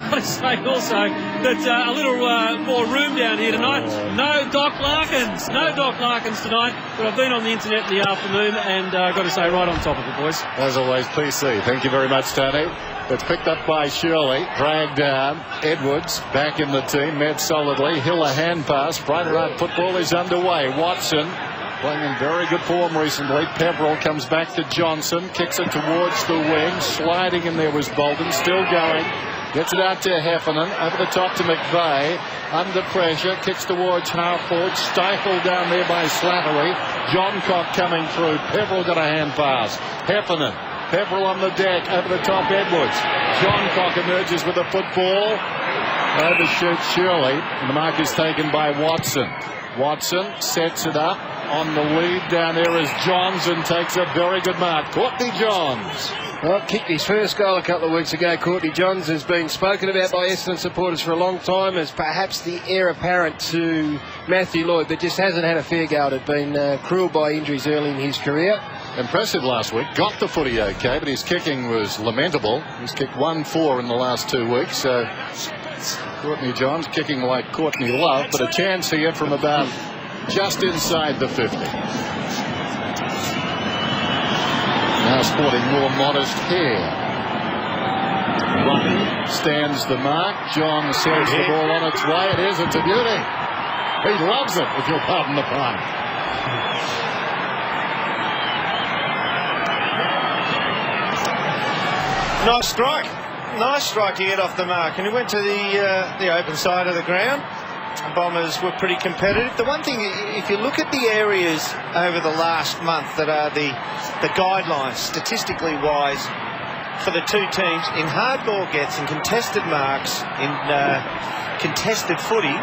I've got to say also that a little more room down here tonight. No Doc Larkins tonight, but I've been on the internet in the afternoon and I've got to say, right on top of it, boys. As always, PC. Thank you very much, Tony. It's picked up by Shirley, dragged down. Edwards back in the team, met solidly. Hill a hand pass. Friday night football is underway. Watson playing in very good form recently. Peverill comes back to Johnson, kicks it towards the wing. Sliding in there was Bolden, still going. Gets it out to Heffernan, over the top to McVeigh. Under pressure, kicks towards half-forward. Stifled down there by Slattery. Johncock coming through. Peverill got a hand pass. Heffernan. Peverill on the deck, over the top Edwards. Johncock emerges with the football. Overshoots Shirley. And the mark is taken by Watson. Watson sets it up. On the lead down there is Johns and takes a very good mark. Courtney Johns. Well, kicked his first goal a couple of weeks ago. Courtney Johns has been spoken about by Essendon supporters for a long time as perhaps the heir apparent to Matthew Lloyd, but just hasn't had a fair go. It had been cruel by injuries early in his career. Impressive last week. Got the footy okay, but his kicking was lamentable. He's kicked 1-4 in the last 2 weeks. So Courtney Johns kicking like Courtney Love, but a chance here from about just inside the 50. Now sporting more modest hair. Ruffy stands the mark. John sends the ball on its way. It is. It's a beauty. He loves it, if you'll pardon the pun. Nice strike. Nice strike to get off the mark. And he went to the open side of the ground. The Bombers were pretty competitive. The one thing, if you look at the areas over the last month that are the guidelines, statistically wise, for the two teams, in hard ball gets, in contested marks, in contested footy,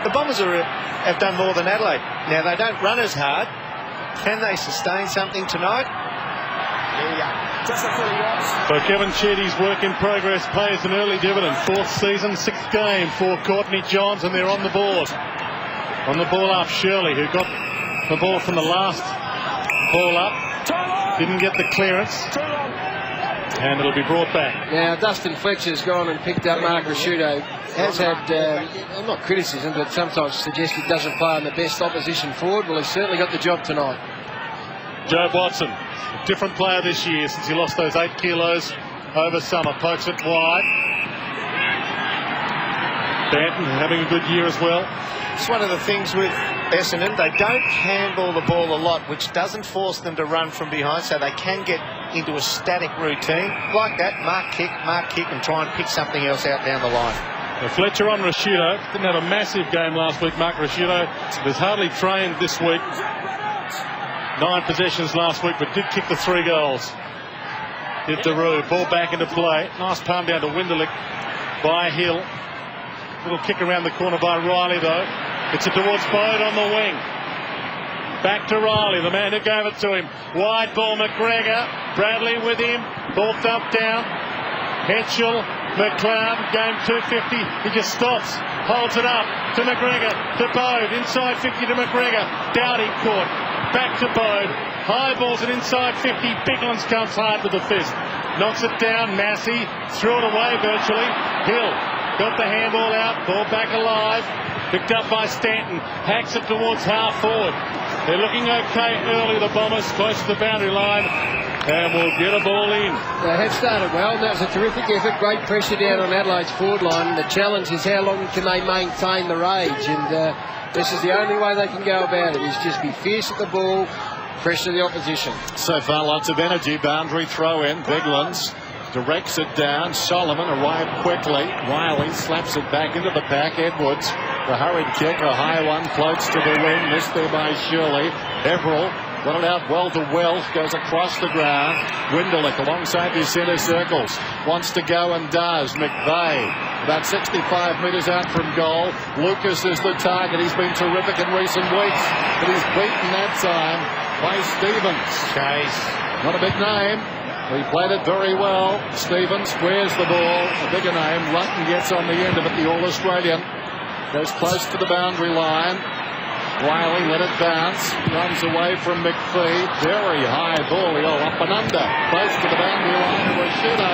the Bombers have done more than Adelaide. Now, they don't run as hard. Can they sustain something tonight? So Kevin Cheety's work in progress pays an early dividend. 4th season, 6th game for Courtney Johns, and they're on the board. On the ball up, Shirley, who got the ball from the last ball up. Didn't get the clearance. And it'll be brought back. Now, Dustin Fletcher's gone and picked up Mark Rasciuto. Has had, not criticism, but sometimes suggested doesn't play on the best opposition forward. Well, he's certainly got the job tonight. Joe Watson, a different player this year since he lost those 8 kilos over summer. Pokes it wide. Banton having a good year as well. It's one of the things with Essendon. They don't handball the ball a lot, which doesn't force them to run from behind, so they can get into a static routine. Like that, mark kick, and try and pick something else out down the line. Well, Fletcher on Rasciuto. Didn't have a massive game last week, Mark Rasciuto. Was hardly trained this week. 9 possessions last week, but did kick the 3 goals. Did Daru. Ball back into play. Nice palm down to Winderlich by Hill. Little kick around the corner by Riley, though. It's towards Bode on the wing. Back to Riley, the man who gave it to him. Wide ball, McGregor. Bradley with him. Ball thumped down. Hetchel, McLeod, game 250. He just stops. Holds it up to McGregor. To Bode. Inside 50 to McGregor. Dowdy caught. Back to Bode. High balls and inside 50. Biglands comes hard with the fist. Knocks it down. Massey threw it away virtually. Hill got the handball out. Ball back alive. Picked up by Stanton. Hacks it towards half forward. They're looking okay early, the Bombers, close to the boundary line. And we'll get a ball in. They have started well. That was a terrific effort. Great pressure down on Adelaide's forward line. The challenge is how long can they maintain the rage. And this is the only way they can go about it, is just be fierce at the ball, pressure the opposition. So far, lots of energy. Boundary throw in. Biglands directs it down. Solomon arrived quickly. Riley slaps it back into the pack. Edwards, the hurried kick, a high one, floats to the wing. Missed there by Shirley. Peverill got it out well to Wells. Goes across the ground. Winderlich alongside the centre circles. Wants to go and does. McVeigh about 65 metres out from goal. Lucas is the target. He's been terrific in recent weeks, but he's beaten that time by Stevens. Chase. Not a big name. He played it very well. Stevens squares the ball. A bigger name. Rutten gets on the end of it, the All-Australian. Goes close to the boundary line. Riley let it bounce. Runs away from McPhee. Very high ball. Up and under. Close to the boundary line. Rasciuto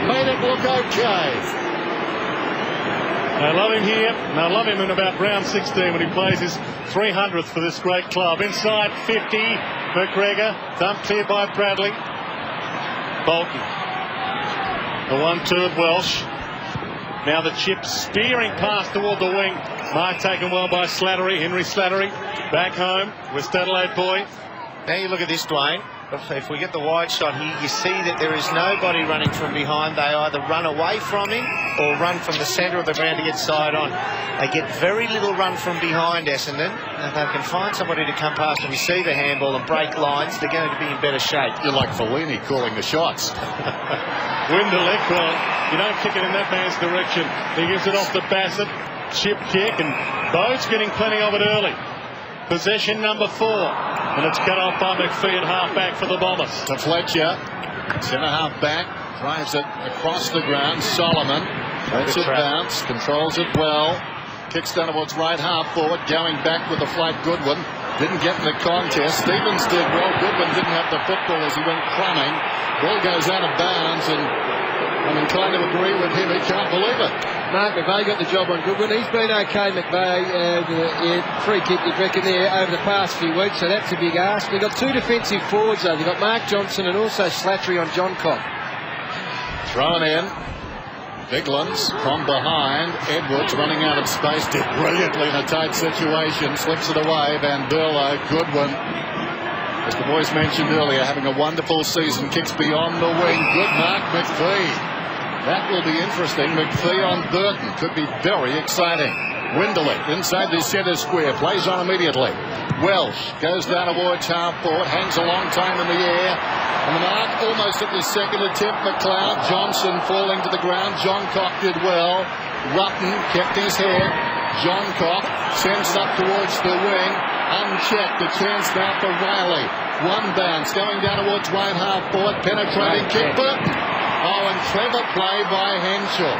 made it look okay. They love him here, and they'll love him in about round 16 when he plays his 300th for this great club. Inside 50, McGregor, thumped clear by Bradley. Bolton. The 1-2 at Welsh. Now the chip spearing past toward the wing. Mark taken well by Slattery, Henry Slattery. Back home, West Adelaide boy. Now you look at this, Dwayne. If we get the wide shot here, you see that there is nobody running from behind. They either run away from him or run from the centre of the ground to get side on. They get very little run from behind, Essendon. And if they can find somebody to come past and receive a handball and break lines, they're going to be in better shape. You're like Fellini calling the shots. Winderlick, well, you don't kick it in that man's direction. He gives it off to Bassett. Chip kick, and Bode's getting plenty of it early. Possession number 4. And it's cut off by McPhee at half-back for the Bombers. To Fletcher. Centre half back. Drives it across the ground. Solomon. Lets it bounce. Controls it well. Kicks down towards right half forward. Going back with the flight. Goodwin. Didn't get in the contest. Stevens did well. Goodwin didn't have the football as he went crumbing. Ball goes out of bounds, and I'm inclined to agree with him. He can't believe it. Mark McVeigh got the job on Goodwin. He's been okay, McVeigh. Free kick, you'd reckon, there over the past few weeks, so that's a big ask. They've got 2 defensive forwards, though. They've got Mark Johnson and also Slattery on John Cobb. Thrown in. Biglands from behind. Edwards running out of space. Did brilliantly in a tight situation. Slips it away. Van Berlo. Goodwin, as the boys mentioned earlier, having a wonderful season. Kicks beyond the wing. Good mark, McPhee. That will be interesting. McPhee on Burton could be very exciting. Winderley inside the centre square. Plays on immediately. Welsh goes down towards half forward. Hangs a long time in the air. On the mark, almost at the second attempt. McLeod. Johnson falling to the ground. John Cock did well. Rutten kept his head. John Cock sends it up towards the wing. Unchecked. A chance now for Riley. One bounce going down towards right half forward. Penetrating kick. Burton. Oh, and clever play by Henschel.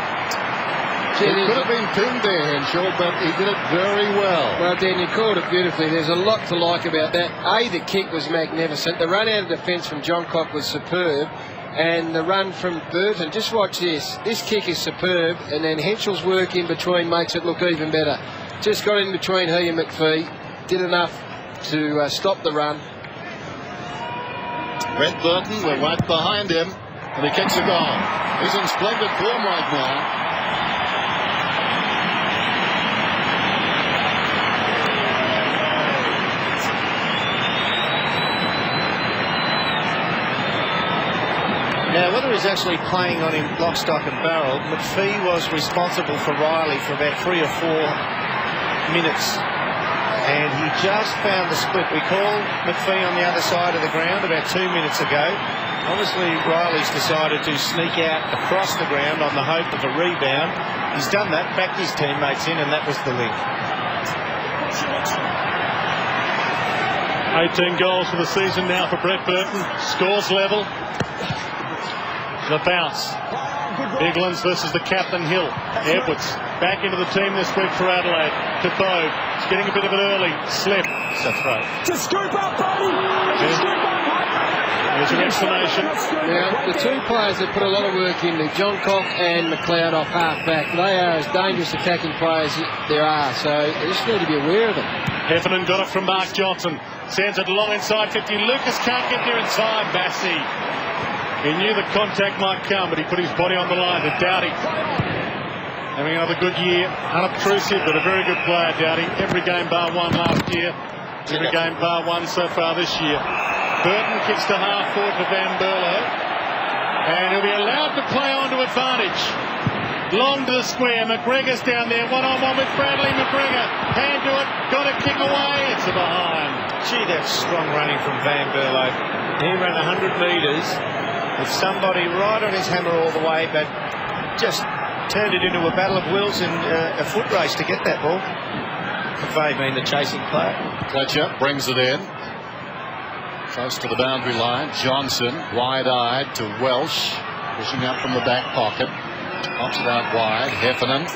It could have been pinned there, Henschel, but he did it very well. Well, Dan, you called it beautifully. There's a lot to like about that. The kick was magnificent. The run out of defence from John Cock was superb. And the run from Burton, just watch this. This kick is superb, and then Henschel's work in between makes it look even better. Just got in between he and McPhee. Did enough to stop the run. Brett Burton, we're right behind him. And he kicks a goal. He's in splendid form right now. Now, whether he's actually playing on him lock, stock and barrel, McPhee was responsible for Riley for about 3 or 4 minutes. And he just found the split. We called McPhee on the other side of the ground about 2 minutes ago. Obviously, Riley's decided to sneak out across the ground on the hope of a rebound. He's done that, backed his teammates in, and that was the link. 18 goals for the season now for Brett Burton. Scores level. The bounce. Biglands versus the captain Hill. Edwards back into the team this week for Adelaide. To Bode. He's getting a bit of an early slip. It's a throw. To scoop up, Bobby! There's an explanation. Now, the 2 players that put a lot of work into, John Cock and McLeod off half-back, they are as dangerous attacking players there are, so they just need to be aware of them. Heffernan got it from Mark Johnson. Sends it long inside 50. Lucas can't get there in time. Bassi. He knew the contact might come, but he put his body on the line to Doughty. Having another good year. Unobtrusive, but a very good player, Doughty. Every game bar 1 last year. Every game bar 1 so far this year. Burton kicks to half forward for Van Berlo. And he'll be allowed to play on to advantage. Long to the square. McGregor's down there. One-on-one with Bradley. McGregor. Hand to it. Got a kick away. It's a behind. Gee, that's strong running from Van Berlo. He ran 100 metres with somebody right on his hammer all the way, but just turned it into a battle of wills and a foot race to get that ball. McVeigh being the chasing player. Fletcher brings it in. Close to the boundary line. Johnson, wide-eyed to Welsh. Pushing out from the back pocket. Pops it out wide. Heffernan.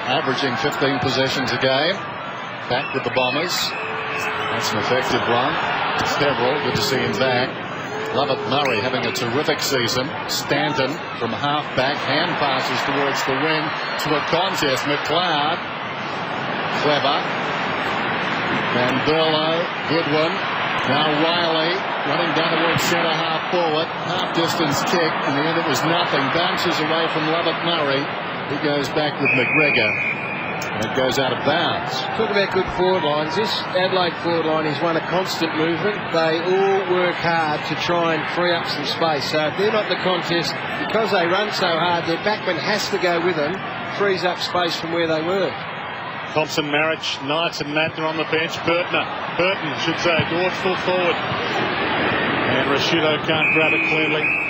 Averaging 15 possessions a game. Back with the Bombers. That's an effective run. Several. Good to see him back. Lovett Murray having a terrific season. Stanton from half-back, hand passes towards the wing to a contest. McLeod, clever. Van Berlo, Goodwin. Now Riley running down towards centre half forward. Half-distance kick. In the end it was nothing. Bounces away from Lovett Murray. He goes back with McGregor. And it goes out of bounds. Talk about good forward lines. This Adelaide forward line is one of constant movement. They all work hard to try and free up some space. So if they're not in the contest, because they run so hard, their backman has to go with them, frees up space from where they were. Thompson, Marich, Knights and Matt are on the bench. Burton should say, towards full forward. And Rashido can't grab it cleanly.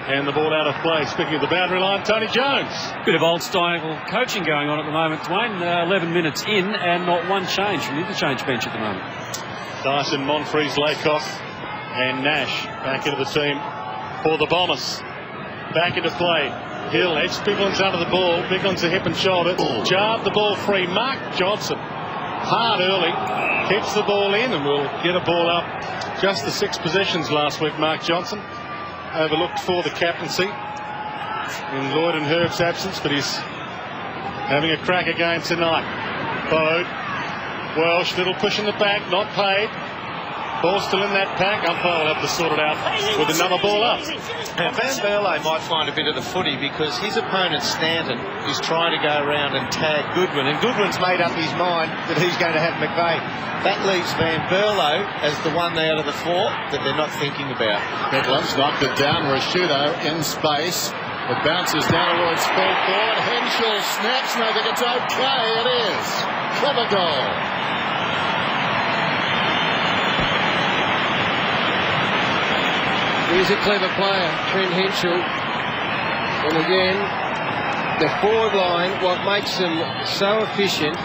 And the ball out of play. Speaking of the boundary line, Tony Jones. Bit of old-style coaching going on at the moment, Dwayne. 11 minutes in and not one change from the interchange bench at the moment. Dyson, Monfries, Laycock and Nash back into the team for the Bombers. Back into play. Hill, edge Bigland's under the ball. Bigland's a hip and shoulder. Jarred the ball free. Mark Johnson, hard early, keeps the ball in and will get a ball up. Just the 6 possessions last week, Mark Johnson. Overlooked for the captaincy in Lloyd and Herb's absence, but he's having a crack again tonight. Bode, Welsh, little push in the back, not paid. Ball still in that pack. Umpire will have to sort it out with another ball up. Now Van Berlo might find a bit of the footy because his opponent Stanton is trying to go around and tag Goodwin, and Goodwin's made up his mind that he's going to have McVeigh. That leaves Van Berlo as the one out of the 4 that they're not thinking about. Bigland's knocked it down. Rashido in space. It bounces down towards full forward. Henschel snaps, and I think it's okay. It is. Clever goal. He's a clever player, Trent Henschel. And again, the forward line, what makes them so efficient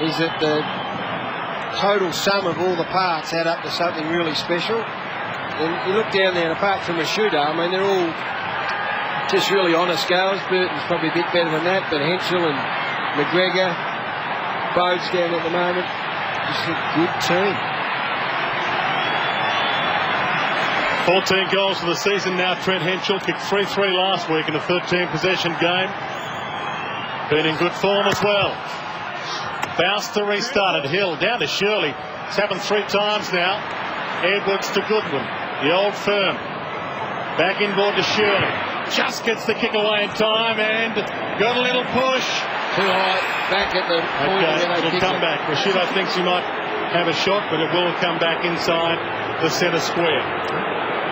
is that the total sum of all the parts add up to something really special. And you look down there, and apart from Rashido, I mean, they're all just really honest goals. Burton's probably a bit better than that, but Henschel and McGregor, Bode's down at the moment. Just a good team. 14 goals for the season now. Trent Henschel kicked 3-3 last week in a 13-possession game. Been in good form as well. Bounce to restart it. Hill down to Shirley. It's happened 3 times now. Edwards to Goodwin. The old firm. Back inboard to Shirley. Just gets the kick away in time and got a little push. Too high. Back at the point where they it'll come back. Rashido thinks he might have a shot, but it will come back inside the centre square.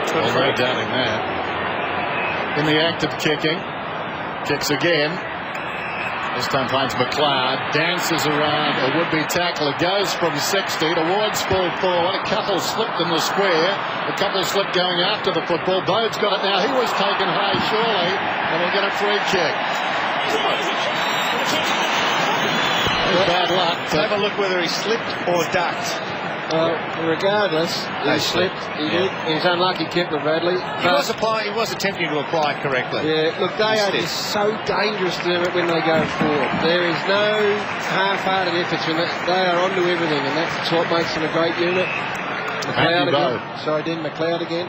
Well, no doubting that. In the act of kicking, kicks again. This time finds McLeod, dances around a would-be tackler, goes from 60 towards full forward. A couple slipped in the square, a couple slipped going after the football. Bode's got it now. He was taken high, surely, and will get a free kick. Bad luck. Have a look whether he slipped or ducked. Well, regardless, he slipped. He did. He was unlucky, Kepler Bradley. He was attempting to apply correctly. Yeah, look, they are just so dangerous to them when they go forward. There is no half-hearted efforts when they are onto everything, and that's what makes them a great unit. McLeod again. Sorry, Dean McLeod again.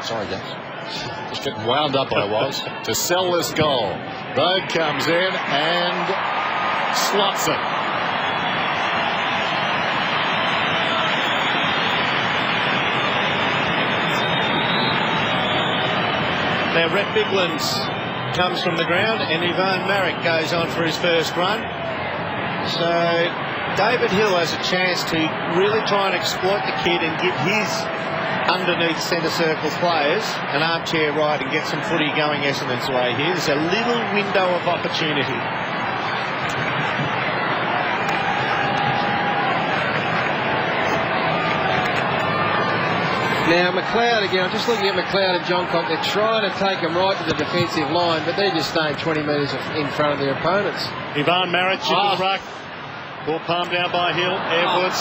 Sorry, guys. Just getting wound up I was. To sell this goal. Bode comes in and slots it. Now Rhett Bigland comes from the ground and Ivan Marek goes on for his first run. So David Hill has a chance to really try and exploit the kid and give his underneath centre circle players an armchair ride and get some footy going Essendon's way here. There's a little window of opportunity. Now McLeod again, I'm just looking at McLeod and Johncock. They're trying to take them right to the defensive line, but they're just staying 20 metres in front of their opponents. Ivan Marich in the ruck. Ball palmed down by Hill. Edwards.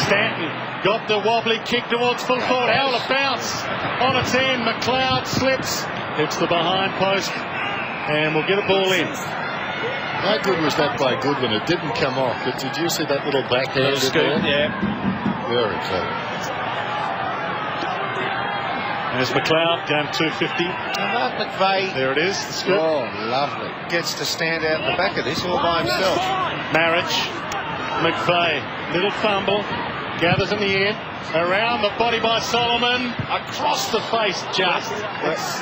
Stanton got the wobbly kick towards full forward. Howell a bounce on its end. McLeod slips. Hits the behind post and will get a ball in. How good was that by Goodwin? It didn't come off. But did you see that little backhand there? Yeah. Very clever. There's McLeod, game 250. And Mark McVeigh There it is, the scoop. Oh, lovely. gets to stand out in the back of this all by himself. Marriage, McVeigh, little fumble, gathers in the end, around the body by Solomon, across the face just.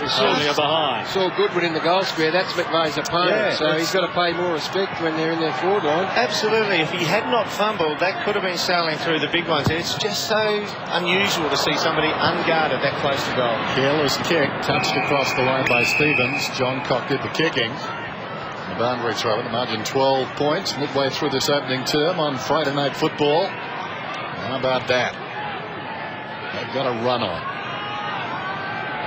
It's only a behind. Saw Goodwin in the goal square. That's McVeigh's opponent, Yeah, so he's got to pay more respect when they're in their forward line. Absolutely. If he had not fumbled, that could have been sailing through the big ones. It's just so unusual to see somebody unguarded that close to goal. Careless kick, touched across the line by Stevens. John Cock did the kicking. The boundary throw at the margin 12 points midway through this opening term on Friday Night Football. How about that? They've got a run on.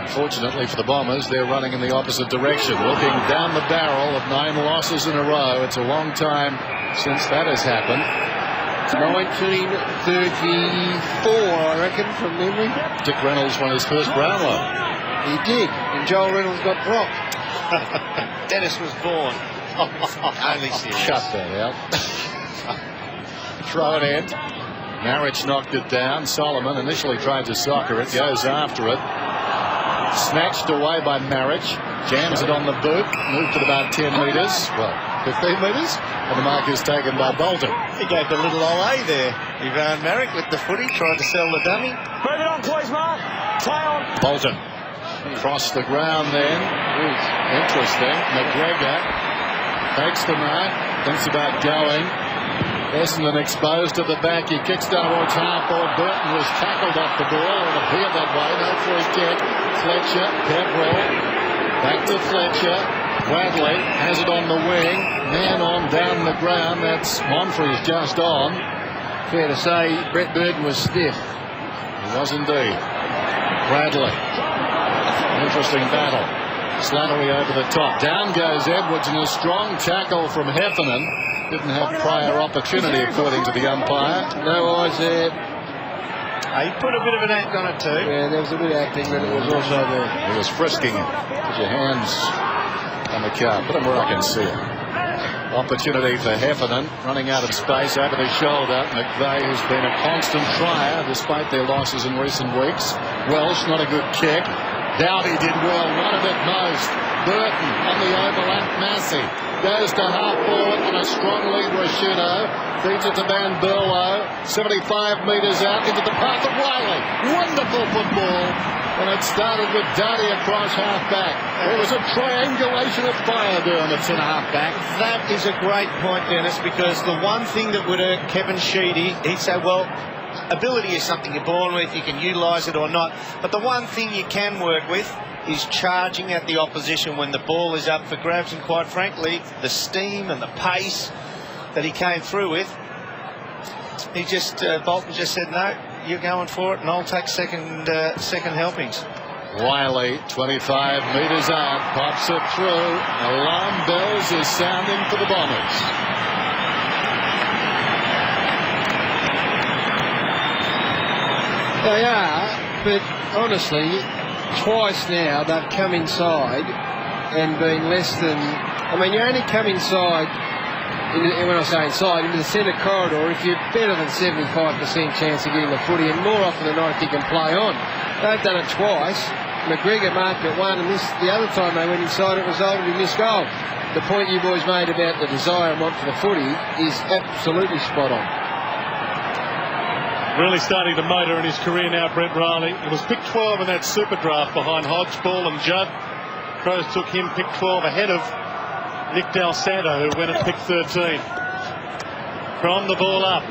Unfortunately for the Bombers, they're running in the opposite direction, looking down the barrel of 9 losses in a row. It's a long time since that has happened. 1934, I reckon, from memory. Dick Reynolds won his first Brownlow. He did, and Joel Reynolds got dropped. Dennis was born. Only serious. Shut that out. Throw it in. Marriage knocked it down. Solomon initially tried to soccer it. Goes after it. Snatched away by Marriage. Jams it on the boot. Moved it about 10 metres. Well, 15 metres. And the mark is taken by Bolton. He gave a little ole there. Ivan Marek with the footy, tried to sell the dummy. Move it on, please, Mark. Play on. Bolton. Across the ground then. Interesting. McGregor takes the mark. Thinks about going. Essendon exposed at the back. He kicks down towards half forward. Burton was tackled off the ball. It appeared that way. No free kick. Fletcher, Pepperell. Back to Fletcher. Bradley has it on the wing. Man on down the ground. That's Monfrey's just on. Fair to say, Brett Burton was stiff. He was indeed. Bradley. Interesting battle. Slattery over the top. Down goes Edwards in a strong tackle from Heffernan. Didn't have prior opportunity according to the umpire. No eyes there. He put a bit of an act on it too. Yeah, there was a bit of acting, but it was also there. He was frisking him. Put your hands on the car. Put them where I can see it. Opportunity for Heffernan, running out of space over the shoulder. McVeigh, who's been a constant trier despite their losses in recent weeks. Welsh, not a good kick. Dowdy did well, wanted it most. Burton on the overlap. Massey goes to half forward on a strong lead. Rashudo feeds it to Van Berlo. 75 metres out into the path of Wiley. Wonderful football. And it started with Dowdy across half back. There was a triangulation of fire there on the centre half back. That is a great point, Dennis, because the one thing that would hurt Kevin Sheedy, he'd say, well, ability is something you're born with, you can utilise it or not. But the one thing you can work with is charging at the opposition when the ball is up for grabs. And quite frankly, the steam and the pace that he came through with, he just, Bolton just said, no, you're going for it and I'll take second helpings. Wiley, 25 metres out, pops it through. Alarm bells is sounding for the Bombers. They are, but honestly, twice now they've come inside and been less than. I mean, you only come inside, when I say inside, into the centre corridor if you're better than 75% chance of getting the footy, and more often than not if you can play on. They've done it twice. McGregor marked it one, and the other time they went inside, it resulted in this goal. The point you boys made about the desire and want for the footy is absolutely spot on. Really starting to motor in his career now, Brent Riley. It was pick 12 in that super draft behind Hodge, Ball and Judd. Crows took him pick 12 ahead of Nick Del Santo, who went at pick 13. From the ball up.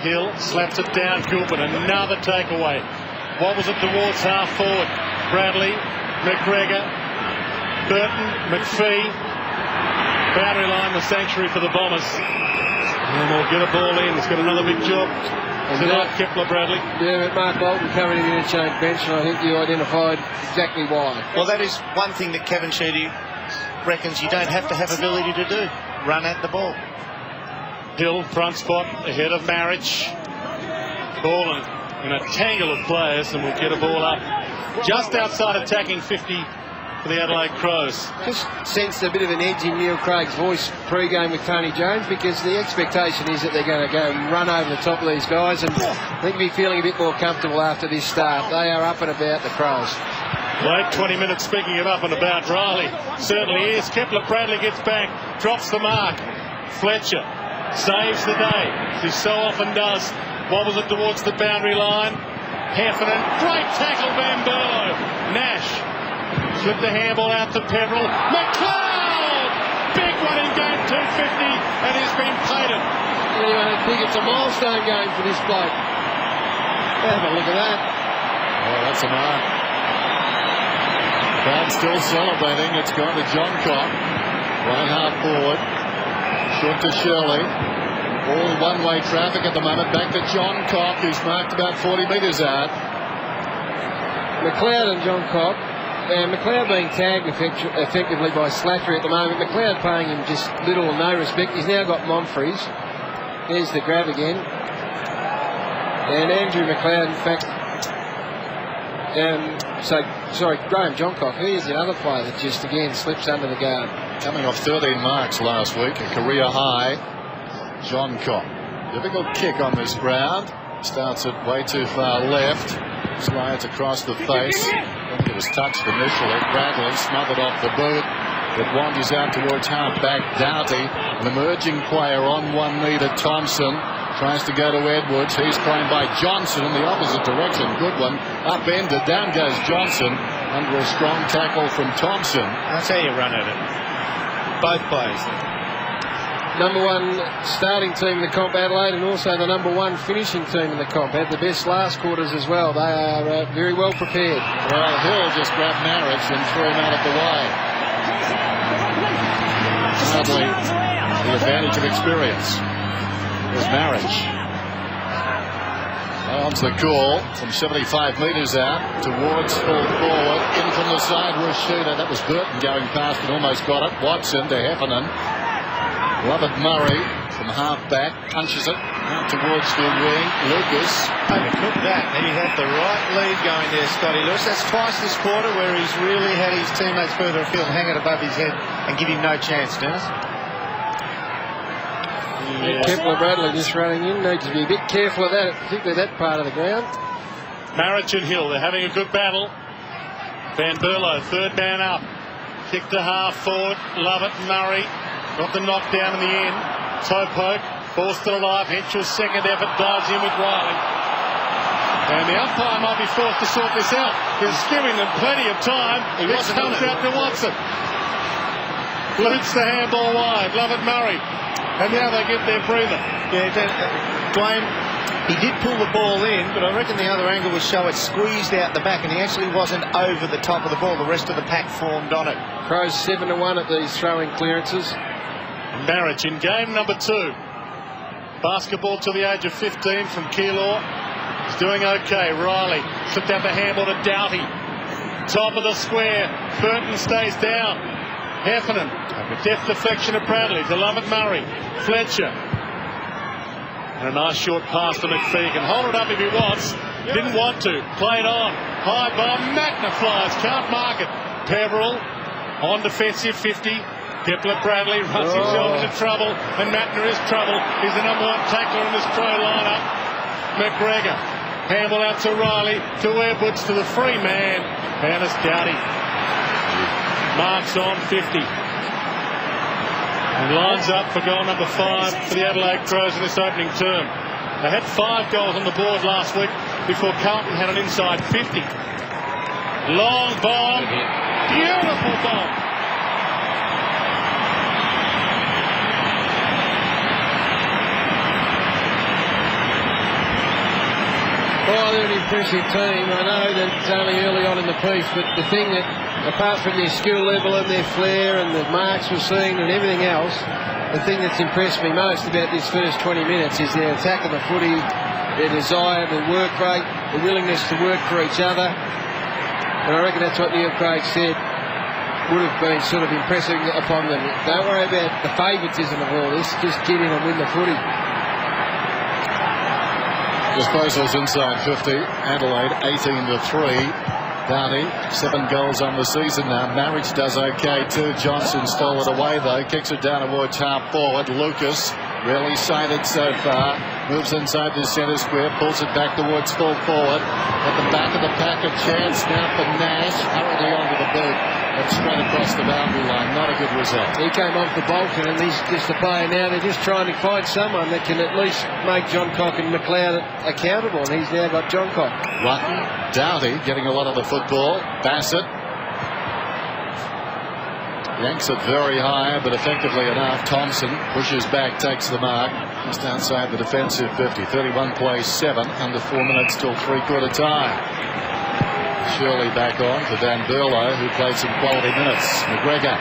Hill slaps it down. Gilbert, another takeaway. What was it towards half forward? Bradley, McGregor, Burton, McPhee. Boundary line, the sanctuary for the Bombers. And they'll get a ball in. He's got another big job. Tonight, Kepler Bradley. Yeah, but Mark Bolton coming in the interchange bench, and I think you identified exactly why. Well, that is one thing that Kevin Sheedy reckons you don't have to have ability to do. Run at the ball. Hill, front spot, ahead of Marriage. Ball in a tangle of players, and we'll get a ball up just outside attacking 50 for the Adelaide Crows. Just sensed a bit of an edge in Neil Craig's voice pre-game with Tony Jones, because the expectation is that they're going to go and run over the top of these guys, and I think we'll be feeling a bit more comfortable after this start. They are up and about, the Crows. Late 20 minutes speaking it up and about. Riley certainly is. Kepler Bradley gets back, drops the mark. Fletcher saves the day, as he so often does. Wobbles it towards the boundary line. Heffernan, great tackle, Van Berlo. Nash slipped the handball out to Peverill. McLeod, big one in game 250, and he's been plated. Anyway, I think it's a milestone game for this bloke. Have a look at that. Oh, that's a mark. Crowd still celebrating. It's gone to John Cock. Right half forward. Short to Shirley. All one-way traffic at the moment. Back to John Cock, who's marked about 40 metres out. McLeod and John Cock. And McLeod being tagged effectively by Slattery at the moment. McLeod paying him just little or no respect. He's now got Monfries. There's the grab again. And Andrew McLeod, in fact, Graham Johncock, here's the other player that just again slips under the guard. Coming off 13 marks last week, a career high. John Cock. Difficult kick on this ground. Starts it way too far left. Slides across the face. I think it was touched initially. Bradley smothered off the boot. It wanders out towards half-back Doughty. An emerging player on one knee to Thompson. Tries to go to Edwards. He's claimed by Johnson in the opposite direction. Good one. Upended. Down goes Johnson under a strong tackle from Thompson. That's how you run at it. Both players. Number one starting team in the comp, Adelaide, and also the number one finishing team in the comp. Had the best last quarters as well. They are very well prepared. Well, Hill just grabbed Marriage and threw him out of the way. Sadly, the advantage of experience. There's Marriage. On to the call from 75 metres out towards full forward. In from the side, Rashida. That was Burton going past and almost got it. Watson to Heffernan. Robert Murray from half-back punches it out towards the wing. Lucas. Overcooked that. And he had the right lead going there, Scotty Lewis. That's twice this quarter where he's really had his teammates further afield hang it above his head and give him no chance, Dennis. Yeah. Kepler Bradley just running in. Needs to be a bit careful of that, particularly that part of the ground. Marriage and Hill, they're having a good battle. Van Berlo, third man up. Kick to half forward. Lovett, Murray. Got the knockdown in the end. Toe poke. Ball still alive. Henschel's second effort dives in with Riley. And the umpire might be forced to sort this out. He's giving them plenty of time. This comes out to Watson. Flutes the handball wide. Lovett Murray. And now they get their breather. Yeah, Dwayne, he did pull the ball in, but I reckon the other angle would show it squeezed out the back, and he actually wasn't over the top of the ball. The rest of the pack formed on it. Crows 7-1 at these throwing clearances. Marriage in game number 2. Basketball to the age of 15 from Keilor. He's doing okay. Riley slipped out the handball to Doughty. Top of the square. Burton stays down. Heffernan, deft deflection of Bradley to Lovett Murray. Fletcher. And a nice short pass to McPhee. Can hold it up if he wants. Didn't want to. Played on. High bomb. Magna flies. Can't mark it. Peverill on defensive 50. Kepler Bradley runs himself into trouble. And Matner is trouble. He's the number one tackler in this Crow lineup. McGregor. Handball out to Riley. To Edwards. To the free man. And it's Doughty. Marks on 50. And lines up for goal number 5 for the Adelaide Crows in this opening term. They had 5 goals on the board last week before Carlton had an inside 50. Long bomb. Beautiful bomb. Oh, they're an impressive team. I know that it's only early on in the piece, but the thing that, apart from their skill level and their flair and the marks we've seen and everything else, the thing that's impressed me most about this first 20 minutes is their attack on the footy, their desire, their work rate, the willingness to work for each other. And I reckon that's what Neil Craig said would have been sort of impressing upon them. Don't worry about the favouritism of all this, just get in and win the footy. Disposals inside 50. Adelaide 18-3. Doughty 7 goals on the season now. Marriage does okay too. Johnson stole it away though. Kicks it down towards half forward. Lucas Rarely sighted so far. Moves inside the centre square. Pulls it back towards full forward. At the back of the pack, a chance now for Nash. Hurriedly onto the boot. And straight across the boundary line. Not a good result. He came off the Bolton, and he's just a player now. They're just trying to find someone that can at least make John Cock and McLeod accountable, and he's now got John Cock. Rutten, Doughty getting a lot of the football. Bassett yanks it very high, but effectively enough. Thompson pushes back, takes the mark. Just outside the defensive 50. 31 plays 7, under 4 minutes till three-quarter time. Shirley back on for Van Berlo, who played some quality minutes. McGregor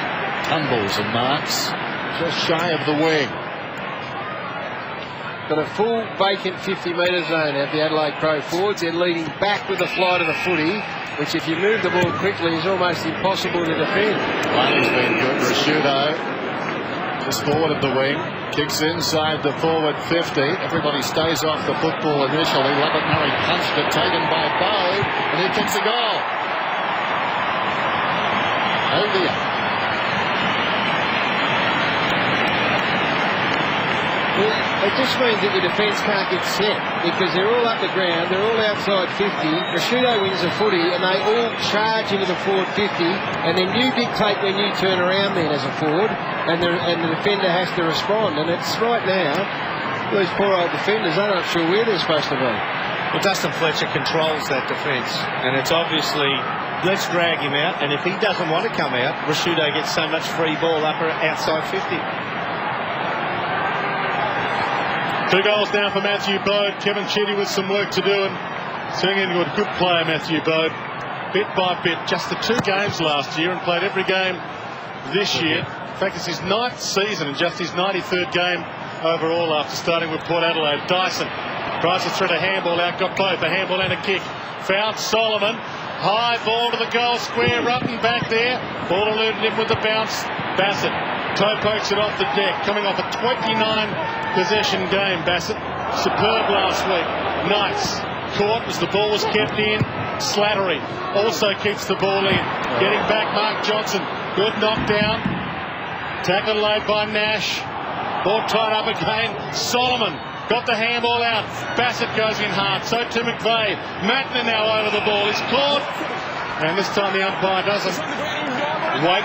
tumbles and marks just shy of the wing. Got a full vacant 50-metre zone at the Adelaide Crow forwards. They're leading back with the flight of the footy, which if you move the ball quickly is almost impossible to defend. Playing's been good. Rashudo just forward of the wing. Kicks inside the forward 50. Everybody stays off the football initially. Lovat Murray punched it, taken by Bowe, and he kicks a goal. Ovia. It just means that your defence can't get set because they're all up the ground, they're all outside 50. Rashudo wins the footy and they all charge into the forward 50, and then you dictate when you turn around then as a forward, and the defender has to respond. And it's right now, those poor old defenders, they're not sure where they're supposed to be. Well, Dustin Fletcher controls that defence, and it's obviously, let's drag him out, and if he doesn't want to come out, Rashudo gets so much free ball up or outside 50. 2 goals now for Matthew Bode. Kevin Chitty with some work to do, and turning into a good player, Matthew Bode. Bit by bit, just the 2 games last year and played every game this year. In fact, it's his 9th season and just his 93rd game overall after starting with Port Adelaide. Dyson tries to thread a handball out, got both, a handball and a kick. Found Solomon. High ball to the goal square. Rutten back there. Ball eluded him with the bounce. Bassett toe pokes it off the deck. Coming off a 29-possession game, Bassett. Superb last week. Nice. Caught as the ball was kept in. Slattery also keeps the ball in. Getting back, Mark Johnson. Good knockdown. Tackle laid by Nash. Ball tied up again. Solomon got the handball out. Bassett goes in hard. So to McVeigh. Matner now over the ball. He's caught. And this time the umpire doesn't wait.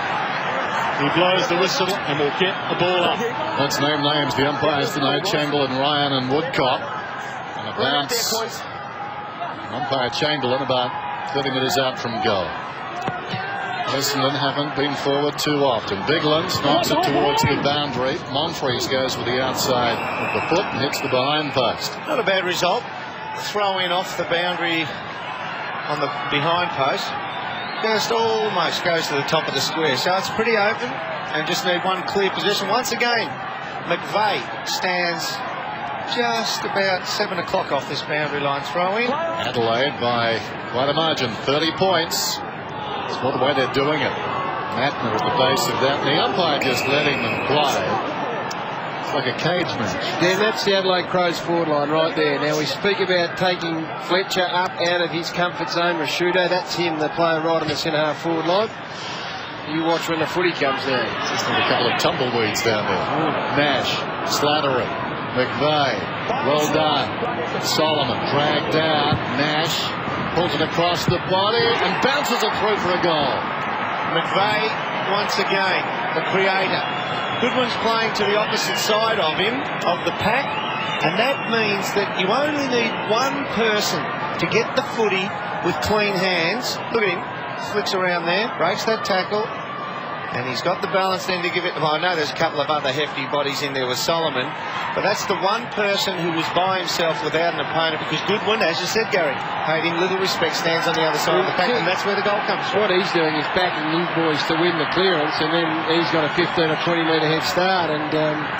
He blows the whistle and will get the ball up. Let's name names. The umpires tonight, Chamberlain, Ryan and Woodcock. And a bounce. Umpire Chamberlain about 30 metres out from goal. Essendon haven't been forward too often. Biglands knocks it towards the boundary. Monfries goes with the outside of the foot and hits the behind post. Not a bad result. Throw in off the boundary on the behind post. Just almost goes to the top of the square. So it's pretty open and just need one clear position. Once again, McVeigh stands just about 7 o'clock off this boundary line throw in. Adelaide by quite a margin, 30 points. That's not the way they're doing it. Matner at the base of that. The umpire just letting them play. It's like a cage match. Then that's the Adelaide Crows forward line right there. Now we speak about taking Fletcher up out of his comfort zone. Rashudo, that's him, the player right on the centre half forward line. You watch when the footy comes down. Just a couple of tumbleweeds down there. Nash, Slattery, McVeigh, well done. Solomon dragged down. Nash pulls it across the body and bounces it through for a goal. McVeigh, once again, the creator. Goodwin's playing to the opposite side of him, of the pack, and that means that you only need one person to get the footy with clean hands. Look at him, flicks around there, breaks that tackle, and he's got the balance then to give it. Well, I know there's a couple of other hefty bodies in there with Solomon, but that's the one person who was by himself without an opponent, because Goodwin, as you said, Gary, paid him little respect, stands on the other side of the pack, and that's where the goal comes from. What he's doing is backing his boys to win the clearance, and then he's got a 15 or 20 metre head start, and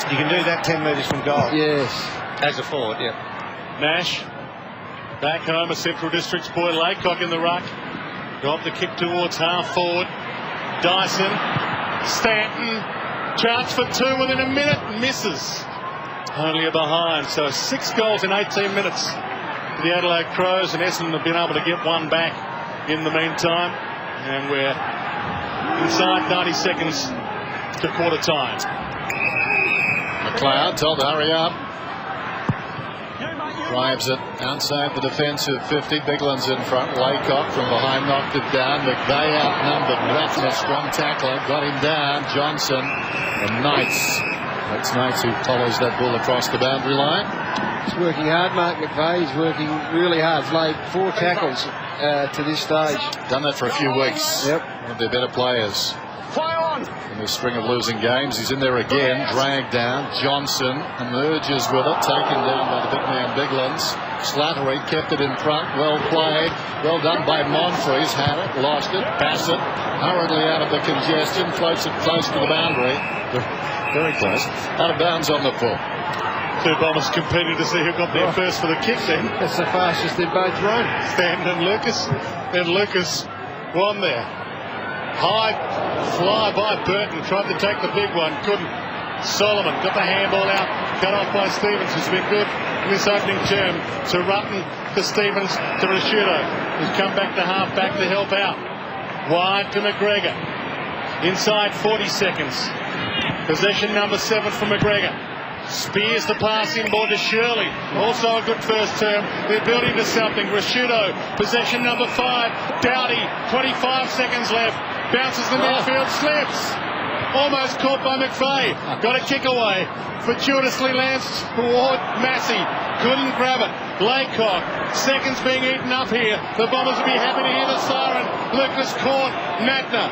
you can do that 10 metres from goal. Yes, as a forward. Yeah. Nash back home, a Central District's boy. Laycock in the ruck. Got the kick towards half forward. Dyson, Stanton, chance for 2 within a minute, misses. Only a behind, so 6 goals in 18 minutes for the Adelaide Crows, and Essendon have been able to get one back in the meantime, and we're inside 90 seconds to quarter time. McLeod told to hurry up. Drives it outside the defensive 50. Bigland's in front. Laycock from behind knocked it down. McVeigh outnumbered. Ratner, strong tackler, got him down. Johnson and Knights. That's Knights who follows that ball across the boundary line. He's working hard, Mark McVeigh. He's working really hard. He's made 4 tackles to this stage. Done that for a few weeks. Yep. One of their better players. Play on. In this string of losing games, he's in there again, dragged down. Johnson emerges with it, taken down by the big man Biglands. Slattery kept it in front, well played, well done by Monfries. Had it, lost it, Bassett hurriedly out of the congestion, floats it close to the boundary. Very close. Out of bounds on the full. 2 Bombers competing to see who got there first for the kick then. That's the fastest they've both run. Stanton and Lucas. Then Lucas won there. High fly by Burton, tried to take the big one, couldn't. Solomon got the handball out, cut off by Stevens, who's been good in this opening term. To Rutten, to Stevens, to Rashudo, who's come back to half back to help out. Wide to McGregor. Inside 40 seconds. Possession number 7 for McGregor. Spears the passing ball to Shirley. Also a good first term. They're building to something. Rashudo, possession number 5. Dowdy, 25 seconds left. Bounces the midfield, slips. Almost caught by McVeigh. Got a kick away. Fortuitously lands toward Massey. Couldn't grab it. Laycock. Seconds being eaten up here. The Bombers will be happy to hear the siren. Lucas caught. Matner.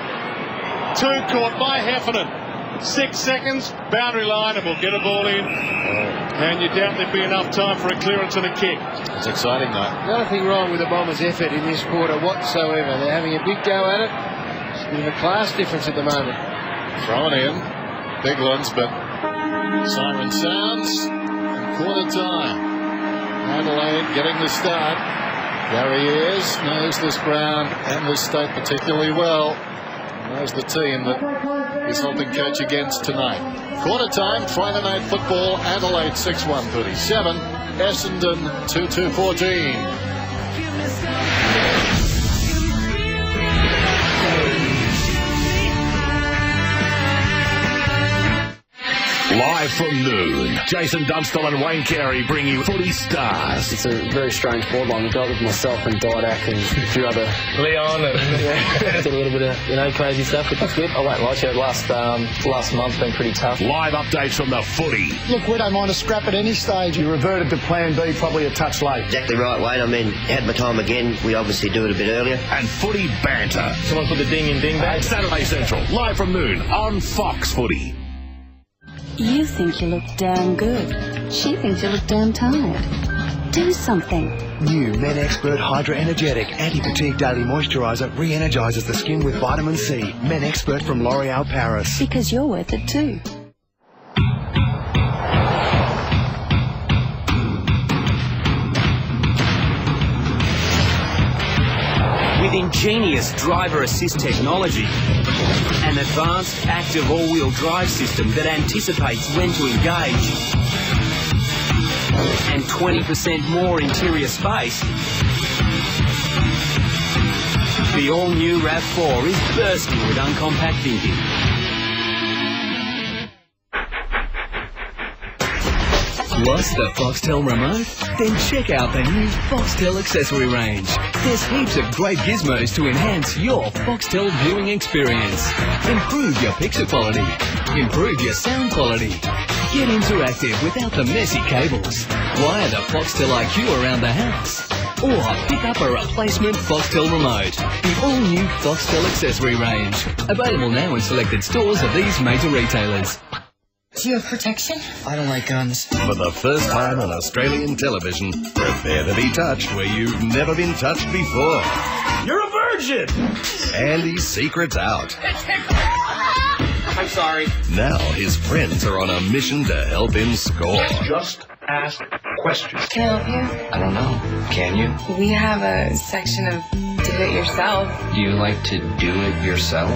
2 caught by Heffernan. 6 seconds. Boundary line, and we'll get a ball in. And you doubt there'd be enough time for a clearance and a kick. It's exciting though. Nothing wrong with the Bombers' effort in this quarter whatsoever. They're having a big go at it. It's a bit of a class difference at the moment. Thrown in. Biglands, but siren sounds. And quarter time. Adelaide getting the start. There he is. Knows this ground and this state particularly well. Knows the team that he's helping coach against tonight. Quarter time, Friday night football. Adelaide 6-1-37. Essendon 2-2-14. Live from noon, Jason Dunstall and Wayne Carey bring you Footy Stars. It's a very strange board line. We've got with myself and Didak and a few other... Leon and did a little bit of, crazy stuff, which is good. I won't lie to you, last month's been pretty tough. Live updates from the footy. Look, we don't mind a scrap at any stage. You reverted to plan B, probably a touch late. Exactly right, Wayne. I mean, had my time again. We obviously do it a bit earlier. And footy banter. someone put the ding in ding bag. Saturday Central, live from noon on Fox Footy. You think you look damn good. She thinks you look damn tired. Do something. New Men Expert Hydra Energetic Anti-Fatigue Daily Moisturiser re-energises the skin with vitamin C. Men Expert from L'Oreal Paris. Because you're worth it too. With ingenious driver assist technology, an advanced active all-wheel drive system that anticipates when to engage, and 20% more interior space, the all-new RAV4 is bursting with uncompact thinking. Lost the Foxtel remote? Then check out the new Foxtel accessory range. There's heaps of great gizmos to enhance your Foxtel viewing experience. Improve your picture quality. Improve your sound quality. Get interactive without the messy cables. Wire the Foxtel IQ around the house. Or pick up a replacement Foxtel remote. The all-new Foxtel accessory range. Available now in selected stores of these major retailers. Do you have protection? I don't like guns. For the first time on Australian television, prepare to be touched where you've never been touched before. You're a virgin! Andy's secret's out. I'm sorry. Now his friends are on a mission to help him score. Just ask questions. Can I help you? I don't know. Can you? We have a section of do it yourself. Do you like to do it yourself?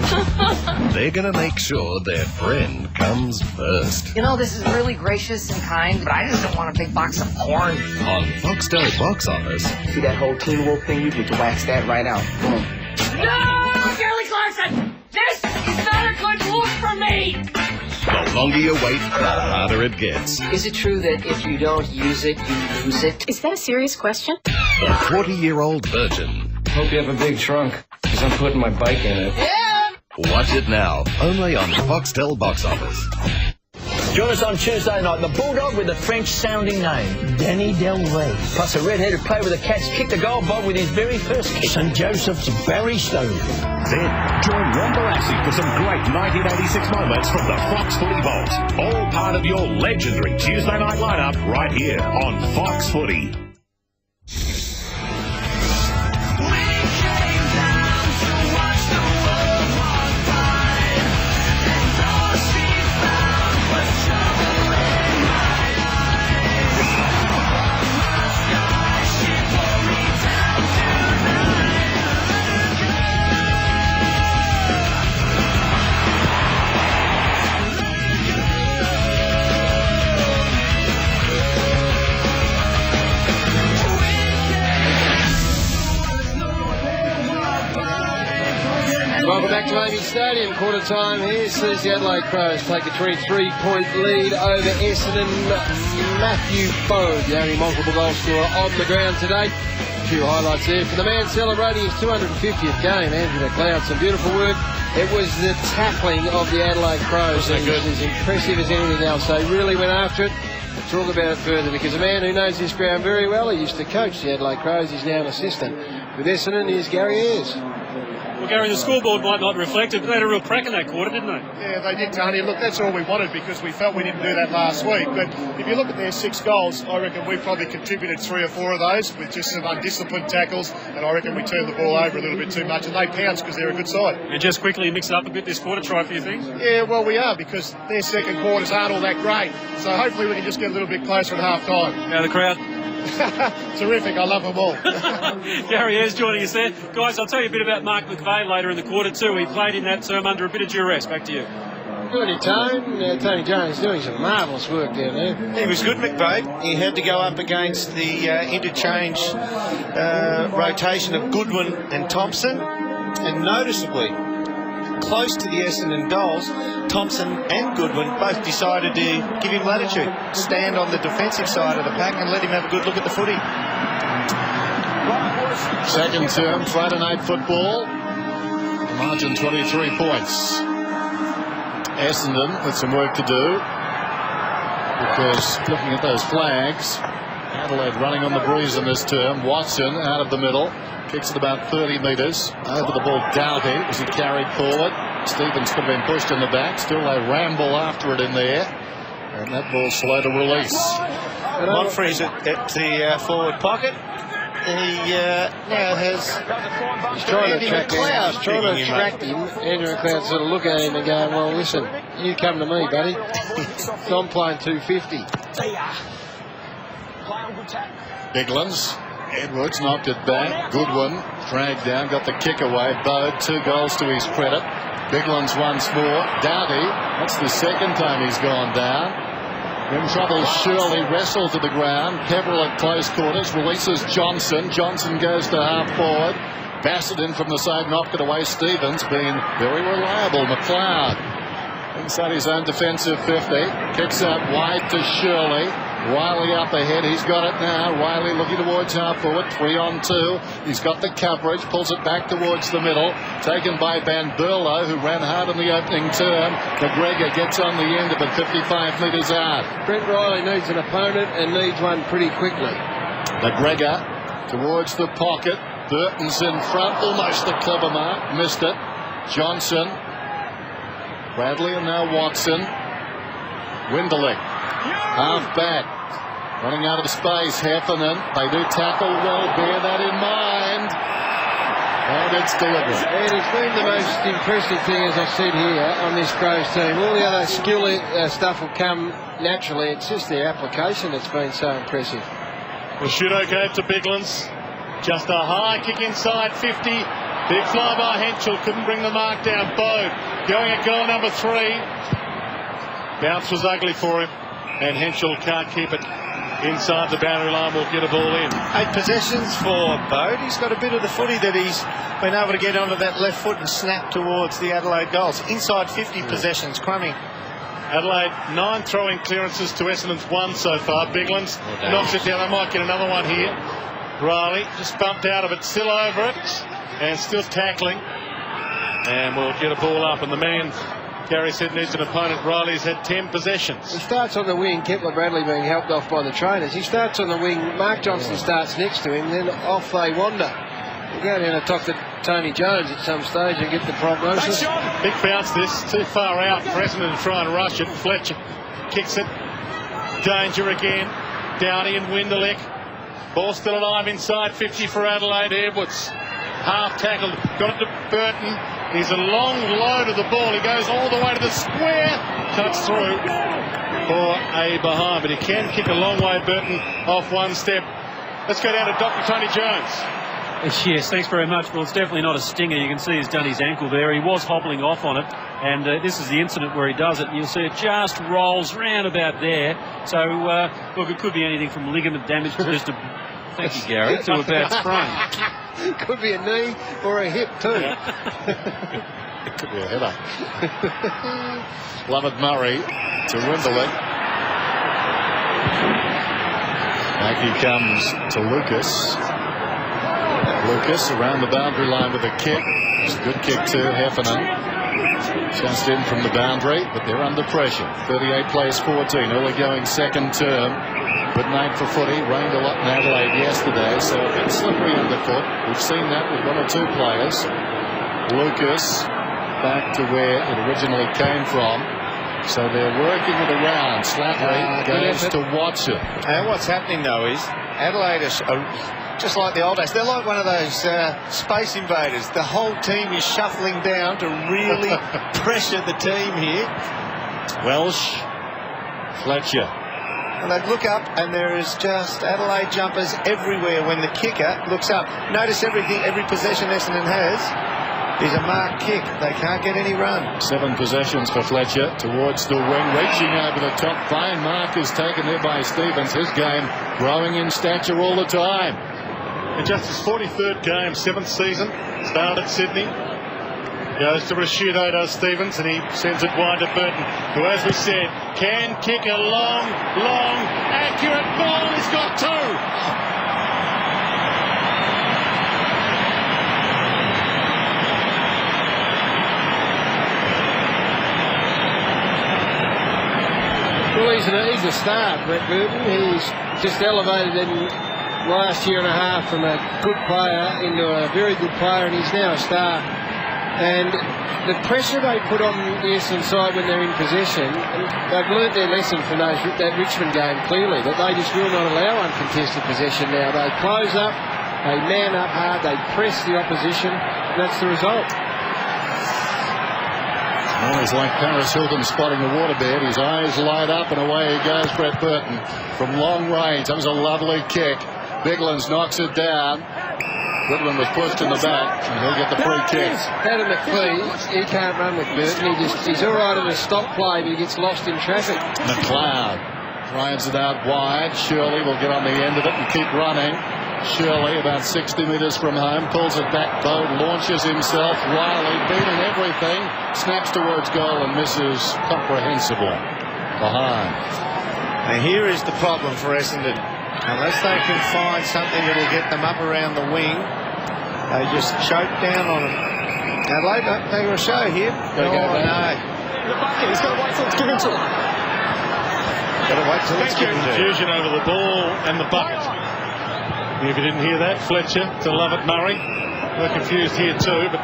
They're gonna make sure their friend comes first. You know, this is really gracious and kind, but I just don't want a big box of porn. On Foxtel Box Office. See that whole Teen Wolf thing? You could wax that right out. Boom. No, Kelly Clarkson! This is not a good look for me! The The longer you wait, the harder it gets. Is it true that if you don't use it, you lose it? Is that a serious question? The 40-year-old virgin. Hope you have a big trunk, because I'm putting my bike in it. Yeah! Watch it now, only on Foxtel Box Office. Join us on Tuesday night, the Bulldog with a French-sounding name, Danny Del Rey. Plus a red-headed player with the Cats kicked the goal, Bob, with his very first kick. St. Joseph's Barry Stone. Then join Ron Barassi for some great 1986 moments from the Fox Footy Vault. All part of your legendary Tuesday night lineup right here on Fox Footy. Welcome back to Amy Stadium. Quarter time here sees the Adelaide Crows take a 23-point lead over Essendon. Matthew Bode, the only multiple goal scorer on the ground today. A few highlights there for the man celebrating his 250th game, Andrew McLeod. Some beautiful work. It was the tackling of the Adelaide Crows. It was as impressive as anything else. They really went after it. We'll talk about it further because a man who knows this ground very well, he used to coach the Adelaide Crows, he's now an assistant with Essendon, is Gary Ayres. Well, Gary, the scoreboard might not reflect it, but they had a real crack in that quarter, didn't they? Yeah, they did, Tony. Look, that's all we wanted because we felt we didn't do that last week. But if you look at their 6 goals, I reckon we probably contributed 3 or 4 of those with just some undisciplined tackles, and I reckon we turned the ball over a little bit too much, and they pounced because they're a good side. And just quickly mix it up a bit this quarter, try a few things? Yeah, well, we are because their second quarters aren't all that great. So hopefully we can just get a little bit closer at half-time. How the crowd? Terrific, I love them all. Gary Ayres joining us there. Guys, I'll tell you a bit about Mark McVeigh later in the quarter too. He played in that term under a bit of duress. Back to you. Good, Tony Jones doing some marvellous work down there. He was good, McVeigh. He had to go up against the interchange rotation of Goodwin and Thompson, and noticeably close to the Essendon goals, Thompson and Goodwin both decided to give him latitude, stand on the defensive side of the pack and let him have a good look at the footy. Second term, Friday night football. Margin 23 points. Essendon with some work to do because looking at those flags, Adelaide running on the breeze in this term. Watson out of the middle. Kicks it about 30 metres. Over the ball, Doughty as he carried forward. Stevens could have been pushed in the back. Still they ramble after it in there. And that ball's slow to release. Monfrey's at the forward pocket. He now has... He's trying to attract him. Andrew McLeod sort of look at him and going, well, listen, you come to me, buddy. I'm playing 250. Biglands. Edwards knocked it back. Goodwin dragged down, got the kick away. Bode, 2 goals to his credit. Biglands once more. Doughty, that's the second time he's gone down. In trouble, Shirley wrestled to the ground. Peverill at close quarters, releases Johnson. Johnson goes to half forward. Bassett in from the side, knocked it away. Stevens being very reliable. McLeod inside his own defensive 50. Kicks out wide to Shirley. Riley up ahead, he's got it now. Riley looking towards half forward, 3 on 2. He's got the coverage, pulls it back towards the middle. Taken by Van Berlo, who ran hard in the opening term. McGregor gets on the end of it, 55 metres out. Brent Riley needs an opponent and needs one pretty quickly. McGregor towards the pocket. Burton's in front, almost the clever mark, missed it. Johnson, Bradley, and now Watson. Winderling, half back. Running out of space, Heffernan. They do tackle well, bear that in mind. And it's delivered. And it's been the most impressive thing, as I've said here, on this Crows team. All the other skill stuff will come naturally. It's just their application that's been so impressive. Rashudo gave to Biglands. Just a high kick inside 50. Big fly by Henschel. Couldn't bring the mark down. Bode going at goal number 3. Bounce was ugly for him. And Henschel can't keep it inside the boundary line. Will get a ball in. 8 possessions for Bode. He's got a bit of the footy that he's been able to get onto that left foot and snap towards the Adelaide goals. Inside 50 possessions, Crummy. Adelaide 9 throwing clearances to Essendon's 1 so far. Biglands knocks it down. They might get another one here. Riley just bumped out of it, still over it, and still tackling. And we'll get a ball up, and the man Gary said needs an opponent. Riley's had 10 possessions. He starts on the wing. Kepler Bradley being helped off by the trainers. He starts on the wing. Mark Johnson starts next to him. Then off they wander. We'll go down and talk to Tony Jones at some stage and get the prognosis. Big bounce this. Too far out for Essendon to try and rush it. Fletcher kicks it. Danger again. Downey and Winderlick. Ball still alive inside 50 for Adelaide. Edwards half tackled. Got it to Burton. He's a long low to the ball. He goes all the way to the square. Cuts through for a behind. But he can kick a long way, Burton, off one step. Let's go down to Dr. Tony Jones. Yes, thanks very much. Well, it's definitely not a stinger. You can see he's done his ankle there. He was hobbling off on it, and this is the incident where he does it. And you'll see it just rolls round about there. So, look, it could be anything from ligament damage to just a... Thank you, Gary. To a bad sprain. Could be a knee or a hip, too. It could be a header. Lovett Murray to Winderlick. Back he comes to Lucas. Lucas around the boundary line with a kick. It's a good kick too, Heffernan. Just in from the boundary, but they're under pressure. 38 plays 14, early going second term. Good night for footy. Rained a lot in Adelaide yesterday, so a bit slippery underfoot. We've seen that with 1 or 2 players. Lucas back to where it originally came from. So they're working it around. Slattery goes to Watson. And what's happening though is Adelaide are just like the old days. They're like one of those space invaders. The whole team is shuffling down to really pressure the team here. Welsh, Fletcher. And they look up, and there is just Adelaide jumpers everywhere when the kicker looks up. Notice every possession Essendon has is a marked kick. They can't get any run. 7 possessions for Fletcher towards the wing, reaching over the top. Fine mark is taken there by Stevens. His game growing in stature all the time. And just his 43rd game, 7th season. Started at Sydney. Goes to Rashudo, does Stevens, and he sends it wide to Burton, who, as we said, can kick a long, accurate ball. He's got 2. Well, he's a star, Brett Burton. He's just elevated in last year and a half from a good player into a very good player, and he's now a star. And the pressure they put on the Essendon side when they're in possession, they've learnt their lesson from that Richmond game clearly, that they just will not allow uncontested possession now. They close up, they man up hard, they press the opposition, and that's the result. Well, he's like Paris Hilton spotting a waterbed. His eyes light up and away he goes, Brett Burton. From long range, that was a lovely kick. Biglands knocks it down. Goodwin was pushed in the back, and he'll get the free kick. Adam McLean, he can't run with Burton. He's all right in a stop play, but he gets lost in traffic. McLeod drives it out wide. Shirley will get on the end of it and keep running. Shirley, about 60 metres from home, pulls it back, though, launches himself. Riley, beating everything, snaps towards goal and misses. Comprehensible. Behind. Now here is the problem for Essendon. Unless they can find something that will get them up around the wing, they just choke down on them. Adelaide, they got a show here. No. The bucket, he's got to wait for it to give it to him. Got to wait till it's given to him. Confusion over the ball and the bucket. If you didn't hear that, Fletcher to Lovett Murray. We're confused here too, but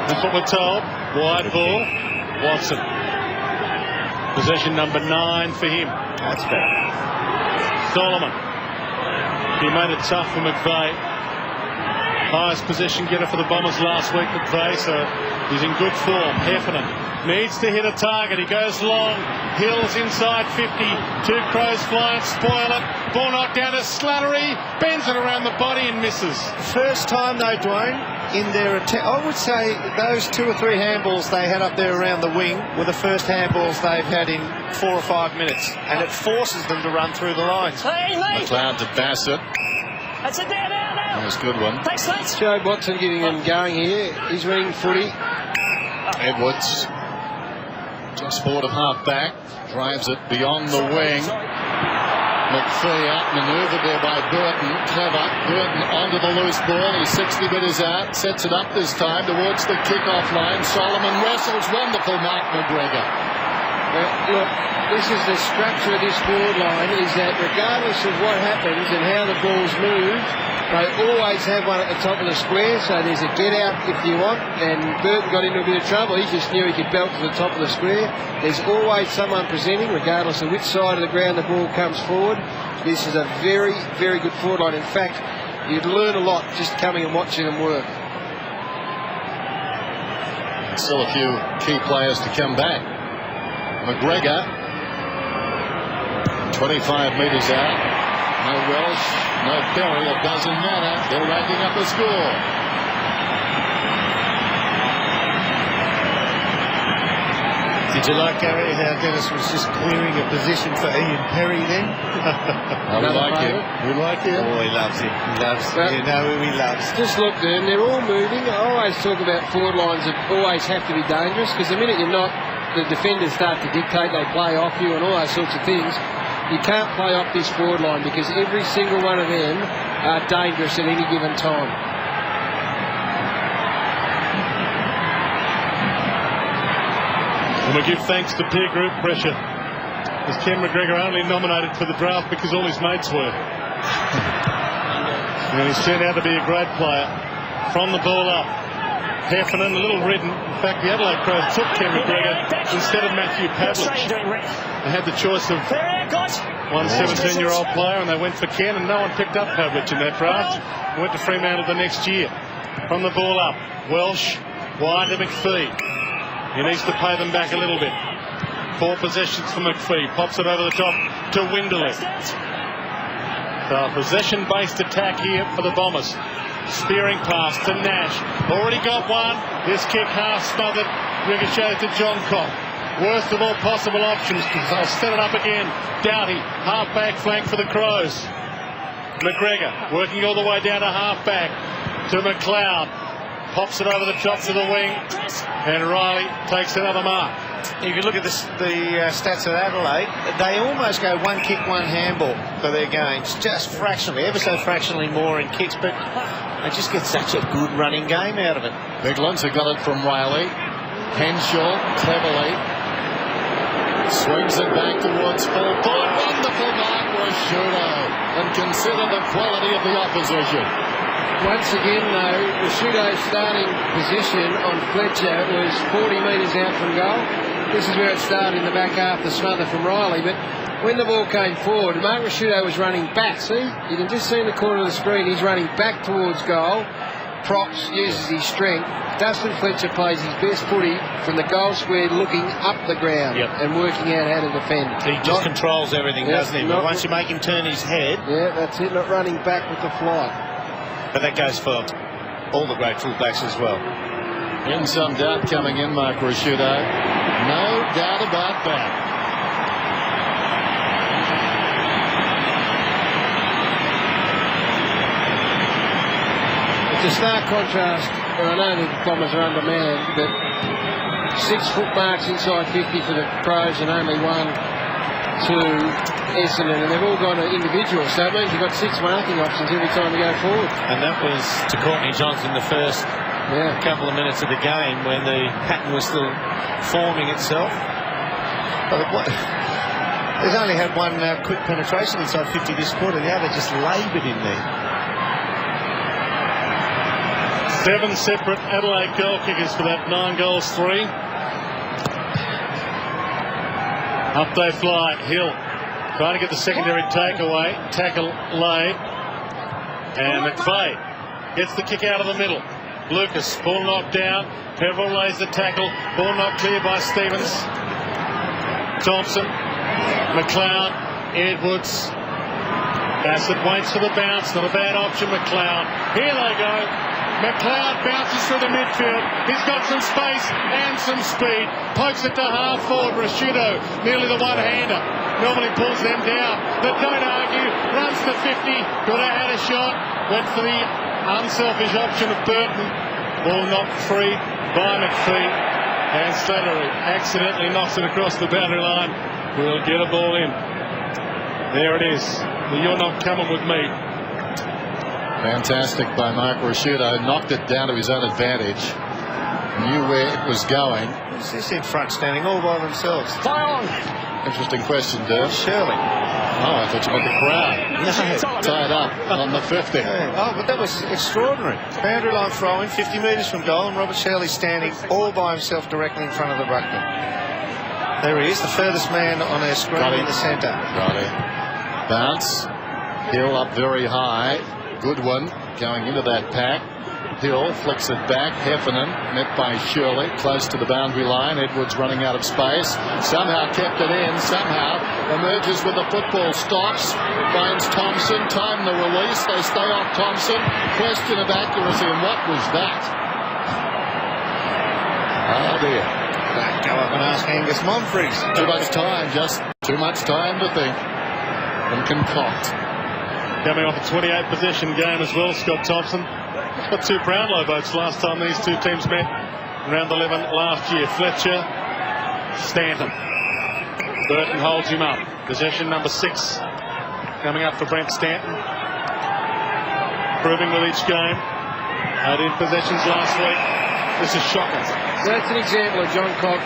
that's what we're told. Wide ball, Watson. Possession number 9 for him. That's better. Solomon. He made it tough for McVeigh. Highest possession getter for the Bombers last week, McVeigh, so he's in good form. Heffernan needs to hit a target. He goes long. Hills inside 50. 2 Crows flying, spoil it. Ball knocked down to Slattery. Bends it around the body and misses. First time though, Dwayne, in their attempt, I would say those 2 or 3 handballs they had up there around the wing were the first handballs they've had in 4 or 5 minutes, and it forces them to run through the lines. Hey, mate! McLeod to Bassett. That's it there now. That's a good one. Thanks, mate. Joe Watson getting them going here. He's winning footy. Edwards Just forward of half back. Drives it beyond the wing. McPhee outmanoeuvred there by Burton. Clever. Burton onto the loose ball. He's 60 metres out. Sets it up this time towards the kick-off line. Solomon wrestles. Wonderful Mark McGregor. Look, this is the structure of this forward line, is that regardless of what happens and how the ball's moved, they always have one at the top of the square, so there's a get out if you want, and Burton got into a bit of trouble. He just knew he could belt to the top of the square. There's always someone presenting, regardless of which side of the ground the ball comes forward. This is a very, very good forward line. In fact, you'd learn a lot just coming and watching them work. Still a few key players to come back. McGregor, 25 metres out. No Welsh, no Perry, it doesn't matter. They're racking up a score. Did you like, Gary, how Dennis was just clearing a position for Ian Perry then? We like him. We like him. Oh, he loves him. He loves him. You know who he loves. Just look, Dern, they're all moving. I always talk about forward lines that always have to be dangerous, because the minute you're not, the defenders start to dictate, they play off you and all those sorts of things. You can't play off this forward line because every single one of them are dangerous at any given time. And we give thanks to peer group pressure, as Ken McGregor only nominated for the draft because all his mates were. And he's turned out to be a great player. From the ball up, Heffernan, a little ridden. In fact, the Adelaide Crows took Ken McGregor instead of Matthew Pavlich. They had the choice of one 17-year-old player, and they went for Ken, and no one picked up Pavlich in that draft. Went to Fremantle the next year. From the ball up, Welsh, wide to McPhee. He needs to pay them back a little bit. 4 possessions for McPhee. Pops it over the top to Winderley. So a possession-based attack here for the Bombers. Spearing pass to Nash. Already got one. This kick half smothered. Ricocheted to Johncock. Worst of all possible options. They'll set it up again. Doughty, half-back flank for the Crows. McGregor working all the way down to half-back to McLeod. Pops it over the top to the wing, and Riley takes another mark. If you look at the stats at Adelaide, they almost go one kick, one handball for their games, just fractionally, ever so fractionally more in kicks, but they just get such a good running game out of it. Biglands have got it from Riley. Henshaw cleverly swings it back towards full forward. Wonderful mark, Rashudo, and consider the quality of the opposition. Once again, though, Rashudo's starting position on Fletcher was 40 metres out from goal. This is where it started in the back half, the smother from Riley. But when the ball came forward, Mark Rashudo was running back. See, you can just see in the corner of the screen, he's running back towards goal. Props uses his strength. Dustin Fletcher plays his best footy from the goal square, looking up the ground and working out how to defend. He just controls everything, doesn't he? But once you make him turn his head... Yeah, that's it, not running back with the flight. But that goes for all the great fullbacks as well. In some doubt coming in, Mark Rashudo. No doubt about that. It's a stark contrast. I know the Bombers are undermanned, but 6 foot marks inside 50 for the Crows and only 1 to Essendon, and they've all gone to individuals, so it means you've got 6 marking options every time you go forward. And that was to Courtney Johnson the first couple of minutes of the game when the pattern was still forming itself. They've only had 1 quick penetration inside 50 this quarter. The other just laboured in there. 7 separate Adelaide goal kickers for that 9-3. Up they fly. Hill trying to get the secondary takeaway. Tackle laid. And McVeigh gets the kick out of the middle. Lucas, ball knocked down. Peverill lays the tackle. Ball knocked clear by Stevens. Thompson. McLeod. Edwards. Bassett waits for the bounce. Not a bad option, McLeod. Here they go. McLeod bounces through the midfield. He's got some space and some speed. Pokes it to half forward. Rashudo, nearly the one-hander. Normally pulls them down. But don't argue. Runs to 50. Could have had a shot. Went for the unselfish option of Burton. Ball knocked free by McPhee. And Slattery accidentally knocks it across the boundary line. We'll get a ball in. There it is. The "you're not coming with me." Fantastic by Mark Rashudo. Knocked it down to his own advantage. Knew where it was going. Who's this in front standing all by themselves? Fire on! Interesting question, Derv. Shirley. Oh, I thought you meant the crowd. Tied up on the 50. Oh, but that was extraordinary. Boundary line throw-in, 50 metres from goal, and Robert Shirley standing all by himself directly in front of the ruckman. There he is, the furthest man on our screen in the centre. Got him. Bounce. Hill up very high. Good one going into that pack. Hill flicks it back. Heffernan met by Shirley close to the boundary line. Edwards running out of space. Somehow kept it in. Somehow emerges with the football. Stops. Finds Thompson. Time the release. They stay off Thompson. Question of accuracy. And what was that? Oh dear. Go up and ask Angus Monfries. Too much time. Just too much time to think and concoct. Coming off a 28 possession game as well, Scott Thompson. Got 2 Brownlow votes last time these two teams met. Round 11 last year. Fletcher, Stanton. Burton holds him up. Possession number 6 coming up for Brent Stanton. Improving with each game. Had in possessions last week. This is shocking. That's an example of John Cock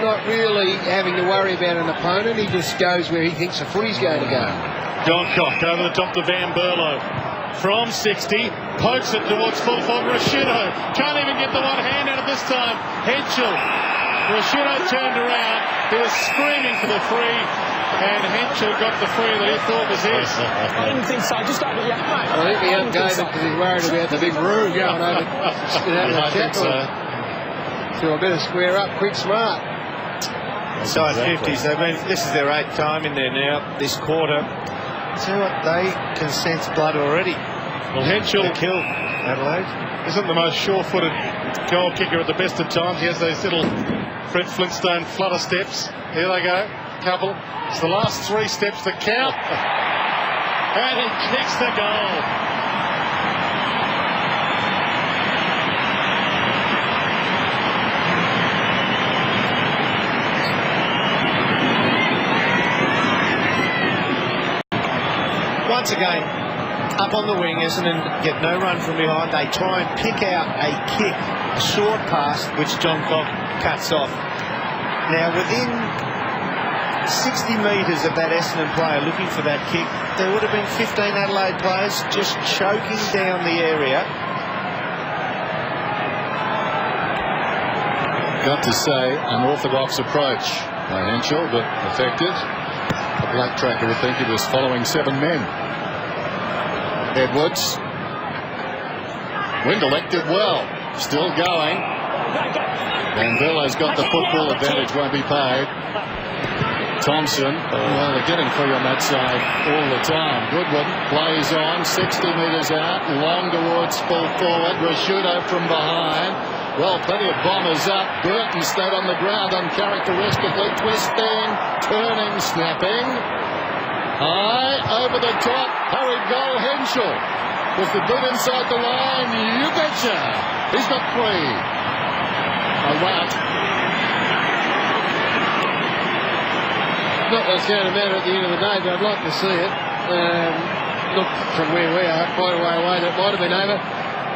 not really having to worry about an opponent. He just goes where he thinks the footy's going to go. John Cock over the top to Van Berlo. From 60, pokes it towards full forward. Rashudo can't even get the one hand out of this time. Henschel. Rashudo turned around. He was screaming for the free, and Henschel got the free that he thought was his. I didn't think so. Just over the mate. I think he gave it because he's worried about the big room going over. I think so. So I better square up quick, smart. Side 50s. This is their 8th time in there now. This quarter. See what they can sense blood already. Well, Henschel killed Adelaide. Isn't the most sure-footed goal kicker at the best of times. He has those little Fred Flintstone flutter steps. Here they go. Couple. It's the last 3 steps that count. And he kicks the goal. Once again, up on the wing, Essendon get no run from behind. They try and pick out a kick, a short pass, which John Cock cuts off. Now, within 60 metres of that Essendon player looking for that kick, there would have been 15 Adelaide players just choking down the area. Got to say, unorthodox approach by Henschel, but effective. A black tracker would think he was following 7 men. Edwards. Windelek did well. Still going. Van Berlo's got the football advantage, won't be paid. Thompson. Well, they're getting free on that side all the time. Goodwin plays on. 60 metres out. Long towards full forward. Rashudo from behind. Well, plenty of bombers up. Burton stayed on the ground uncharacteristically. Twisting, turning, snapping. High, over the top. Hurried goal, Henschel. With the boot inside the line. You betcha. He's got 3. A rout. Not that's going to matter at the end of the day, but I'd like to see it. Look, from where we are, quite a way away, that might have been over.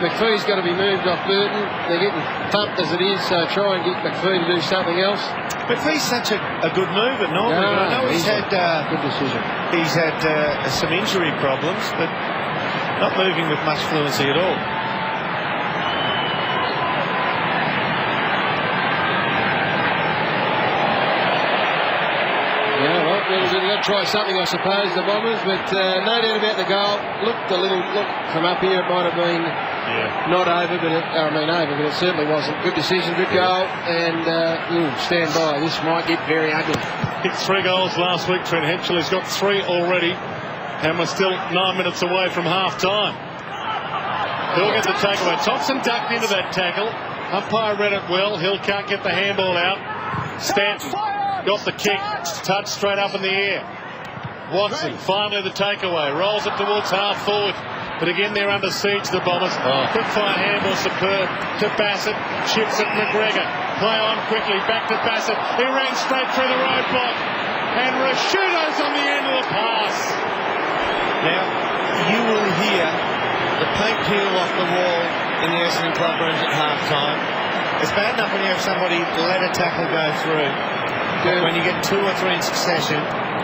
McPhee's got to be moved off Burton. They're getting thumped as it is, so try and get McPhee to do something else. McPhee's such a good mover normally. No, I know he's had good decision. He's had some injury problems, but not moving with much fluency at all. Yeah, well, they've got to try something, I suppose, the Bombers, but no doubt about the goal. Looked a little from up here. It might have been not over, but over, but it certainly wasn't. Good decision, good goal, and stand by. This might get very ugly. Kicked 3 goals last week. Trent Henschel has got 3 already, and we're still 9 minutes away from half-time. Hill gets the takeaway. Thompson ducked into that tackle. Umpire read it well. Hill can't get the handball out. Stanton got the kick, touch straight up in the air. Watson, finally the takeaway, rolls it towards half forward. But again, they're under siege, the Bombers. Quick fire handball, superb to Bassett, chips at McGregor. play on quickly, back to Bassett. He ran straight through the roadblock. And Rashudo's on the end of the pass. Now, you will hear the paint peel off the wall in the Essendon club rooms at half-time. It's bad enough when you have somebody let a tackle go through. But when you get 2 or 3 in succession...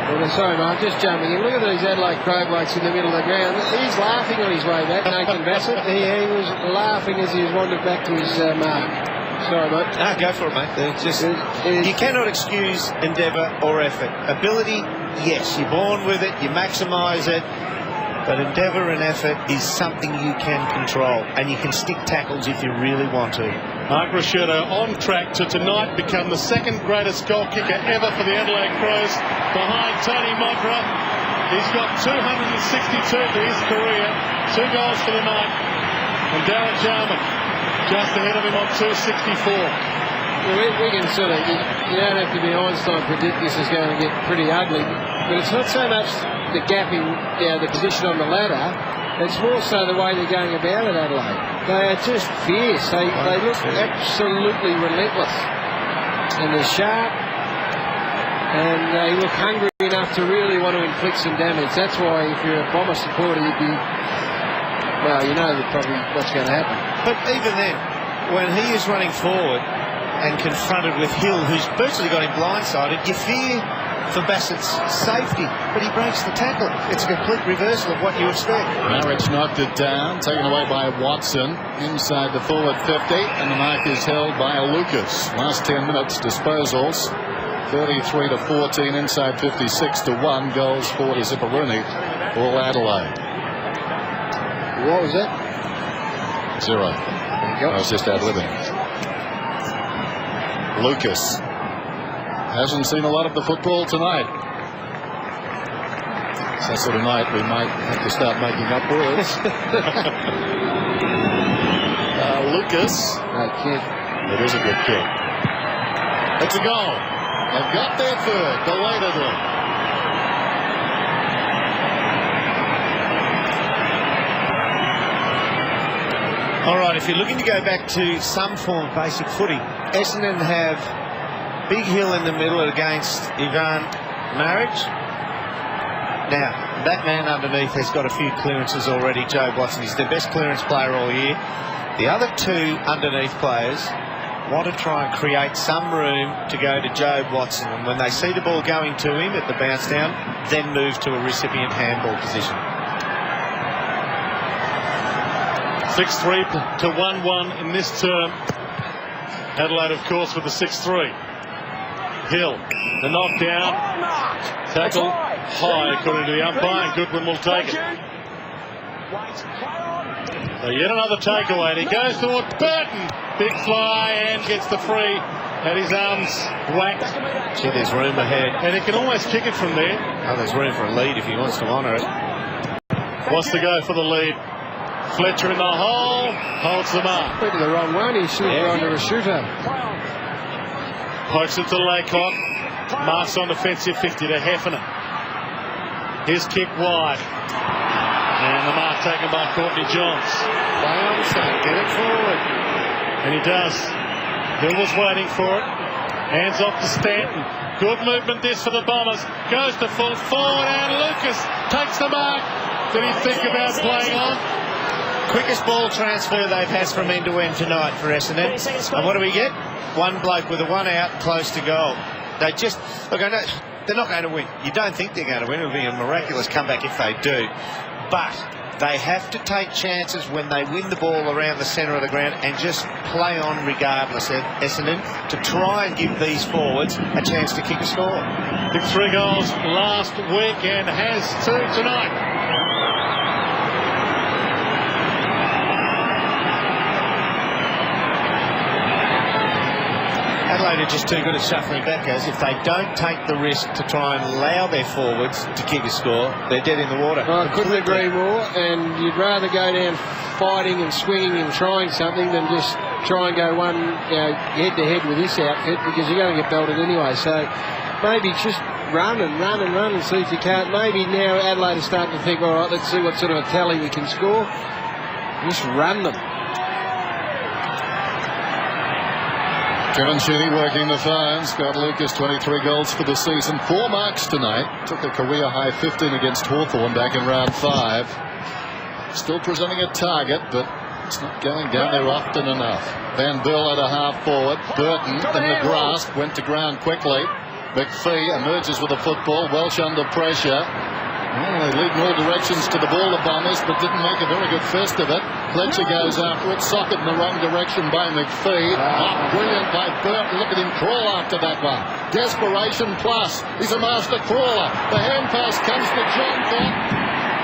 Well, sorry, Mark, just jumping in. Look at these Adelaide Crow blokes in the middle of the ground. He's laughing on his way back, Nathan Bassett. He was laughing as he was wandered back to his mark. Sorry, mate. No, go for it, mate. You cannot excuse endeavour or effort. Ability, yes, you're born with it, you maximise it. But endeavour and effort is something you can control, and you can stick tackles if you really want to. Mark Rashudo on track to tonight become the second greatest goal kicker ever for the Adelaide Crows, behind Tony Modra. He's got 262 for his career, 2 goals for the night, and Darren Jarman just ahead of him on 264. Well, we can sort of, you don't have to be Einstein to predict this is going to get pretty ugly, but it's not so much the gap in the position on the ladder, it's more so the way they're going about it, Adelaide. They are just fierce. They look absolutely relentless. And they're sharp. And they look hungry enough to really want to inflict some damage. That's why if you're a Bomber supporter, you'd be... Well, you know probably what's going to happen. But even then, when he is running forward and confronted with Hill, who's virtually got him blindsided, you fear for Bassett's safety, but he breaks the tackle. It's a complete reversal of what you expect. Marriage knocked it down, taken away by Watson inside the forward 50, and the mark is held by Lucas. Last 10 minutes disposals, 33-14 inside 56-1. Goals for to Zipperuni, all Adelaide. What was that? 0. I was just ad-libbing. Lucas hasn't seen a lot of the football tonight. So that's sort of night we might have to start making up words. Lucas. It is a good kick. It's a goal. They've got their third belatedly. All right, if you're looking to go back to some form of basic footy, Essendon have Big Hill in the middle against Ivan Marriage. Now, that man underneath has got a few clearances already, Joe Watson. He's their best clearance player all year. The other 2 underneath players want to try and create some room to go to Joe Watson. And when they see the ball going to him at the bounce down, then move to a recipient handball position. 6-3 to 1-1 in this term. Adelaide, of course, with the 6-3. Hill, the knockdown. Tackle high, according to the umpire, and Goodwin will take it. So yet another takeaway, and he goes towards Burton. Big fly, and gets the free. Had his arms whacked. Gee, there's room ahead. And he can almost kick it from there. Oh, there's room for a lead if he wants to honour it. Wants to go for the lead. Fletcher in the hole, holds the mark. Went to the wrong one, he should have gone to a shooter. Pokes it to Laycock, marks on defensive 50 to Heffernan. His kick wide. And the mark taken by Courtney Johns. Play on, son, get it forward. And he does. Hill was waiting for it. Hands off to Stanton. Good movement this for the Bombers. Goes to full forward, and Lucas takes the mark. Did he think about playing on? Quickest ball transfer they've had from end to end tonight for Essendon. And what do we get? One bloke with a 1 out close to goal. They just, look, I know they're not going to win. You don't think they're going to win. It would be a miraculous comeback if they do. But they have to take chances when they win the ball around the centre of the ground and just play on regardless, Essendon, to try and give these forwards a chance to kick a score. Took 3 goals last week and has 2 tonight. Adelaide are just too good at shuffling back, as if they don't take the risk to try and allow their forwards to kick a score, they're dead in the water. I couldn't agree more, and you'd rather go down fighting and swinging and trying something than just try and go one head to head with this outfit, because you're going to get belted anyway. So maybe just run and run and run and see if you can't. Maybe now Adelaide are starting to think, all right, let's see what sort of a tally we can score. Just run them. Kevin Sheedy working the phones. Scott Lucas, 23 goals for the season. 4 marks tonight. Took a career high 15 against Hawthorn back in round 5. Still presenting a target, but it's not going down there often enough. Van Burl at a half forward. Burton in the grasp. Went to ground quickly. McPhee emerges with the football. Welsh under pressure. Well, they lead in all directions to the ball, the Bombers, but didn't make a very good fist of it. Fletcher goes after it. Socket in the wrong direction by McPhee. Brilliant by Burton. Look at him crawl after that one. Desperation plus. He's a master crawler. The hand pass comes to John Cock.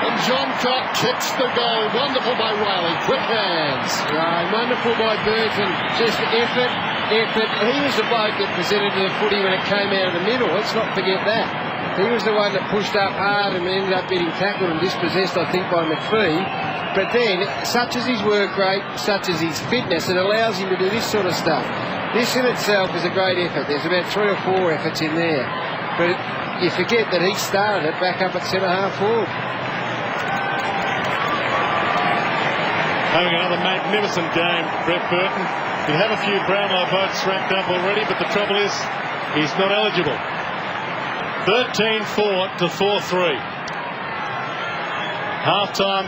And John Cock kicks the goal. Wonderful by Riley. Quick hands. Right, wonderful by Burton. Just effort. He was the bloke that presented to the footy when it came out of the middle. Let's not forget that. He was the one that pushed up hard and ended up getting tackled and dispossessed, I think, by McPhee. But then, such as his work rate, such as his fitness, it allows him to do this sort of stuff. This in itself is a great effort. There's about 3 or 4 efforts in there. But you forget that he started it back up at centre-half forward. Having another magnificent game, Brett Burton. He'll have a few Brownlow votes ranked up already, but the trouble is, he's not eligible. 13-4 to 4-3. Half-time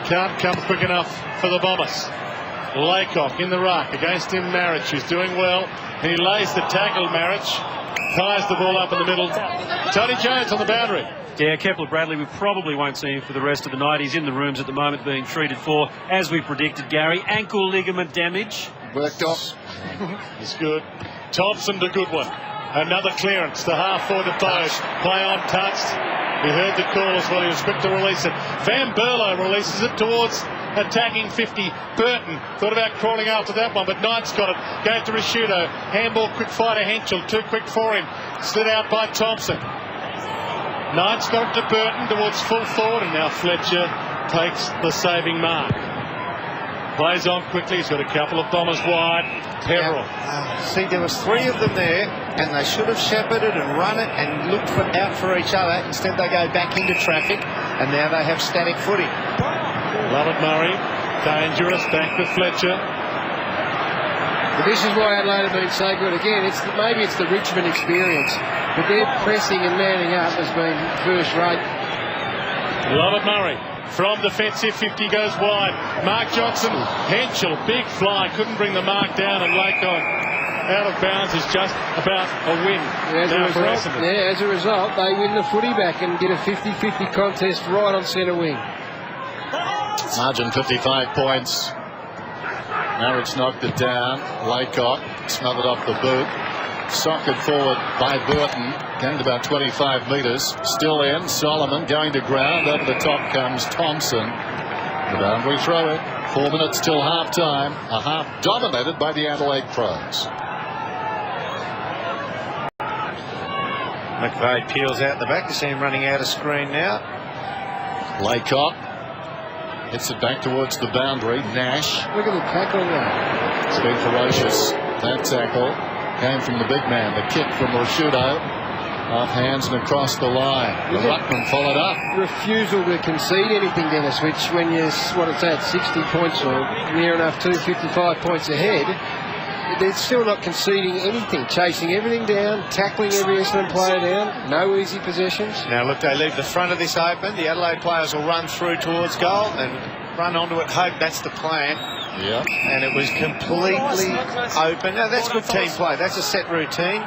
can't come quick enough for the Bombers. Laycock in the ruck against him, Marriage, who's doing well. And he lays the tackle, Marriage. Ties the ball up in the middle. Tony Jones on the boundary. Yeah, Kepler-Bradley, we probably won't see him for the rest of the night. He's in the rooms at the moment being treated for, as we predicted, Gary, ankle ligament damage. Worked off. It's good. Thompson to Goodwin. Another clearance. The half forward to Bode. Play on touched. He heard the call as well. He was quick to release it. Van Berlo releases it towards attacking 50. Burton thought about crawling after that one, but Knight's got it. Gave to Rashudo. Handball quick fire to Henschel. Too quick for him. Slid out by Thompson. Knight's got it to Burton towards full forward, and now Fletcher takes the saving mark. Plays on quickly. He's got a couple of Bombers wide. Peverill. See, there was 3 of them there, and they should have shepherded and run it and looked out for each other. Instead, they go back into traffic, and now they have static footy. Lovett Murray, dangerous. Back with Fletcher. But this is why Adelaide have been so good. Again, maybe it's the Richmond experience, but their pressing and manning up has been first rate. Lovett Murray. From defensive 50 goes wide. Mark Johnson, Henschel, big fly, couldn't bring the mark down, and Laycock out of bounds is just about a win. As a result, they win the footy back and get a 50-50 contest right on centre wing. Margin 55 points. Marriage knocked it down. Laycock smothered off the boot. Socket forward by Burton. Gained about 25 metres. Still in. Solomon going to ground. Over the top comes Thompson. The boundary throw it. 4 minutes till half time. A half dominated by the Adelaide Crows. McVeigh peels out the back. You see him running out of screen now. Laycock hits it back towards the boundary. Nash. Look at the tackle there. It's been ferocious. That tackle came from the big man. The kick from Rashudo. Off hands and across the line. The ruckman followed up. Refusal to concede anything, Dennis, which when you're, 60 points or near enough to 55 points ahead, they're still not conceding anything. Chasing everything down, tackling every Essendon player down. No easy possessions. Now look, they leave the front of this open. The Adelaide players will run through towards goal and run onto it. Hope that's the plan. Yeah. And it was completely open. Now, that's good team play. That's a set routine.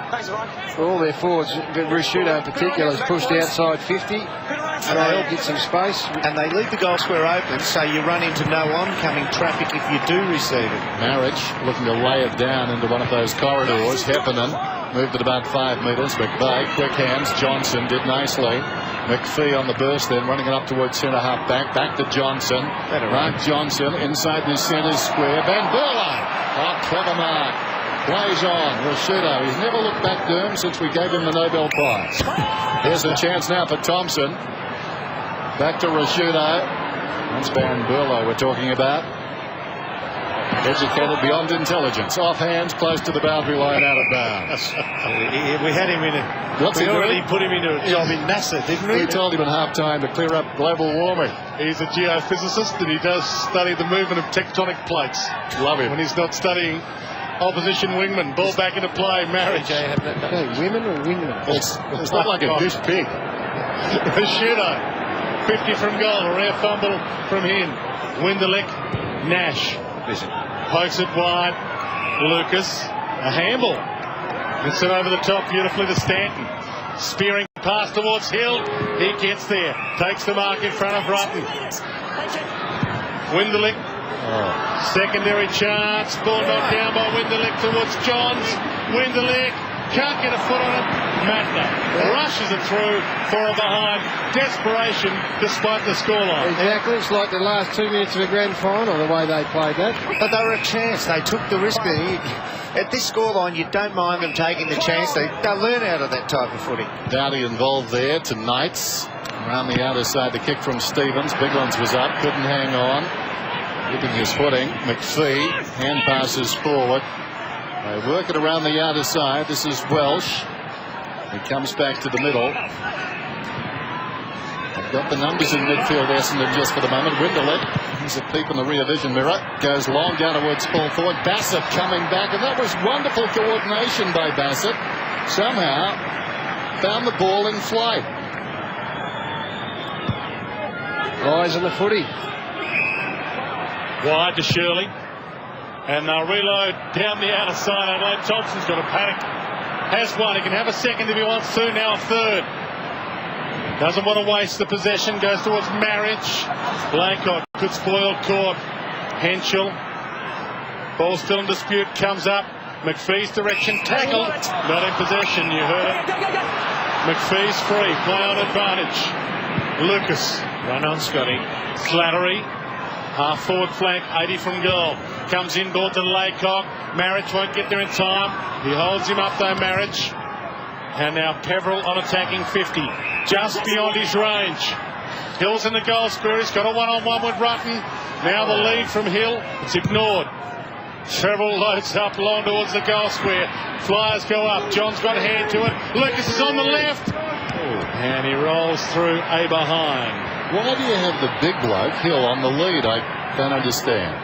All their forwards, Rashudo in particular, is pushed outside 50. And they all get some space. And they leave the goal square open, so you run into no oncoming traffic if you do receive it. Marriage looking to lay it down into one of those corridors. Heffernan moved it about 5 metres. McVeigh, quick hands. Johnson did nicely. McPhee on the burst, then running it up towards centre half back. Back to Johnson. Mark Johnson inside the centre square. Van Berlo. Oh, clever mark. Plays on. Rashudo. He's never looked back to him since we gave him the Nobel Prize. Here's a chance now for Thompson. Back to Rashudo. That's Van Berlo we're talking about. Educated beyond intelligence. Off hands, close to the boundary line, out of bounds. We had him in a... We already put him into a job in NASA, didn't we? We told him at half-time to clear up global warming. He's a geophysicist and he does study the movement of tectonic plates. Love him. When he's not studying opposition wingman. Ball back into play. Marriage. Women or wingmen? It's not like a dish pig. Shooter. 50 from goal. A rare fumble from him. Winderlick. Nash. Pokes it wide. Lucas. A handball. Gets it over the top beautifully to Stanton. Spearing pass towards Hill. He gets there. Takes the mark in front of Rutten. Winderlick. Secondary chance. Ball knocked down by Winderlick towards Johns. Winderlick can't get a foot on it. Matner rushes it through for a behind. Desperation despite the scoreline. Exactly. It's like the last 2 minutes of a grand final, the way they played that. But they were a chance. They took the risk. At this scoreline, you don't mind them taking the chance. They'll learn out of that type of footy. Dowdy involved there to Knights. Around the outer side, the kick from Stevens. Biglands was up, couldn't hang on. Keeping his footing. McPhee, hand passes forward. They work it around the outer side. This is Welsh. He comes back to the middle. They've got the numbers in midfield, Essendon, just for the moment. Winderlick, he's a peep in the rear vision mirror. Goes long down towards full forward. Bassett coming back, and that was wonderful coordination by Bassett. Somehow found the ball in flight. Eyes on the footy. Wide to Shirley. And they'll reload down the outer side. Adelaide. Thompson's got a panic. Has one. He can have a second if he wants to. Now a third. Doesn't want to waste the possession. Goes towards Marriage. Laycock could spoil court. Henschel. Ball still in dispute. Comes up. McPhee's direction. Tackled. Not in possession. You heard it. McPhee's free. Play on advantage. Lucas. Run on Scotty. Slattery. Half forward flank. 80 from goal. Comes inboard to Laycock. Marriage won't get there in time. He holds him up though, Marriage. And now Peveril on attacking 50. Just beyond his range. Hill's in the goal square. He's got a one-on-one with Rutten. Now the lead from Hill. It's ignored. Peveril loads up long towards the goal square. Flyers go up. John's got a hand to it. Lucas is on the left. And he rolls through a behind. Why do you have the big bloke, Hill, on the lead? I don't understand.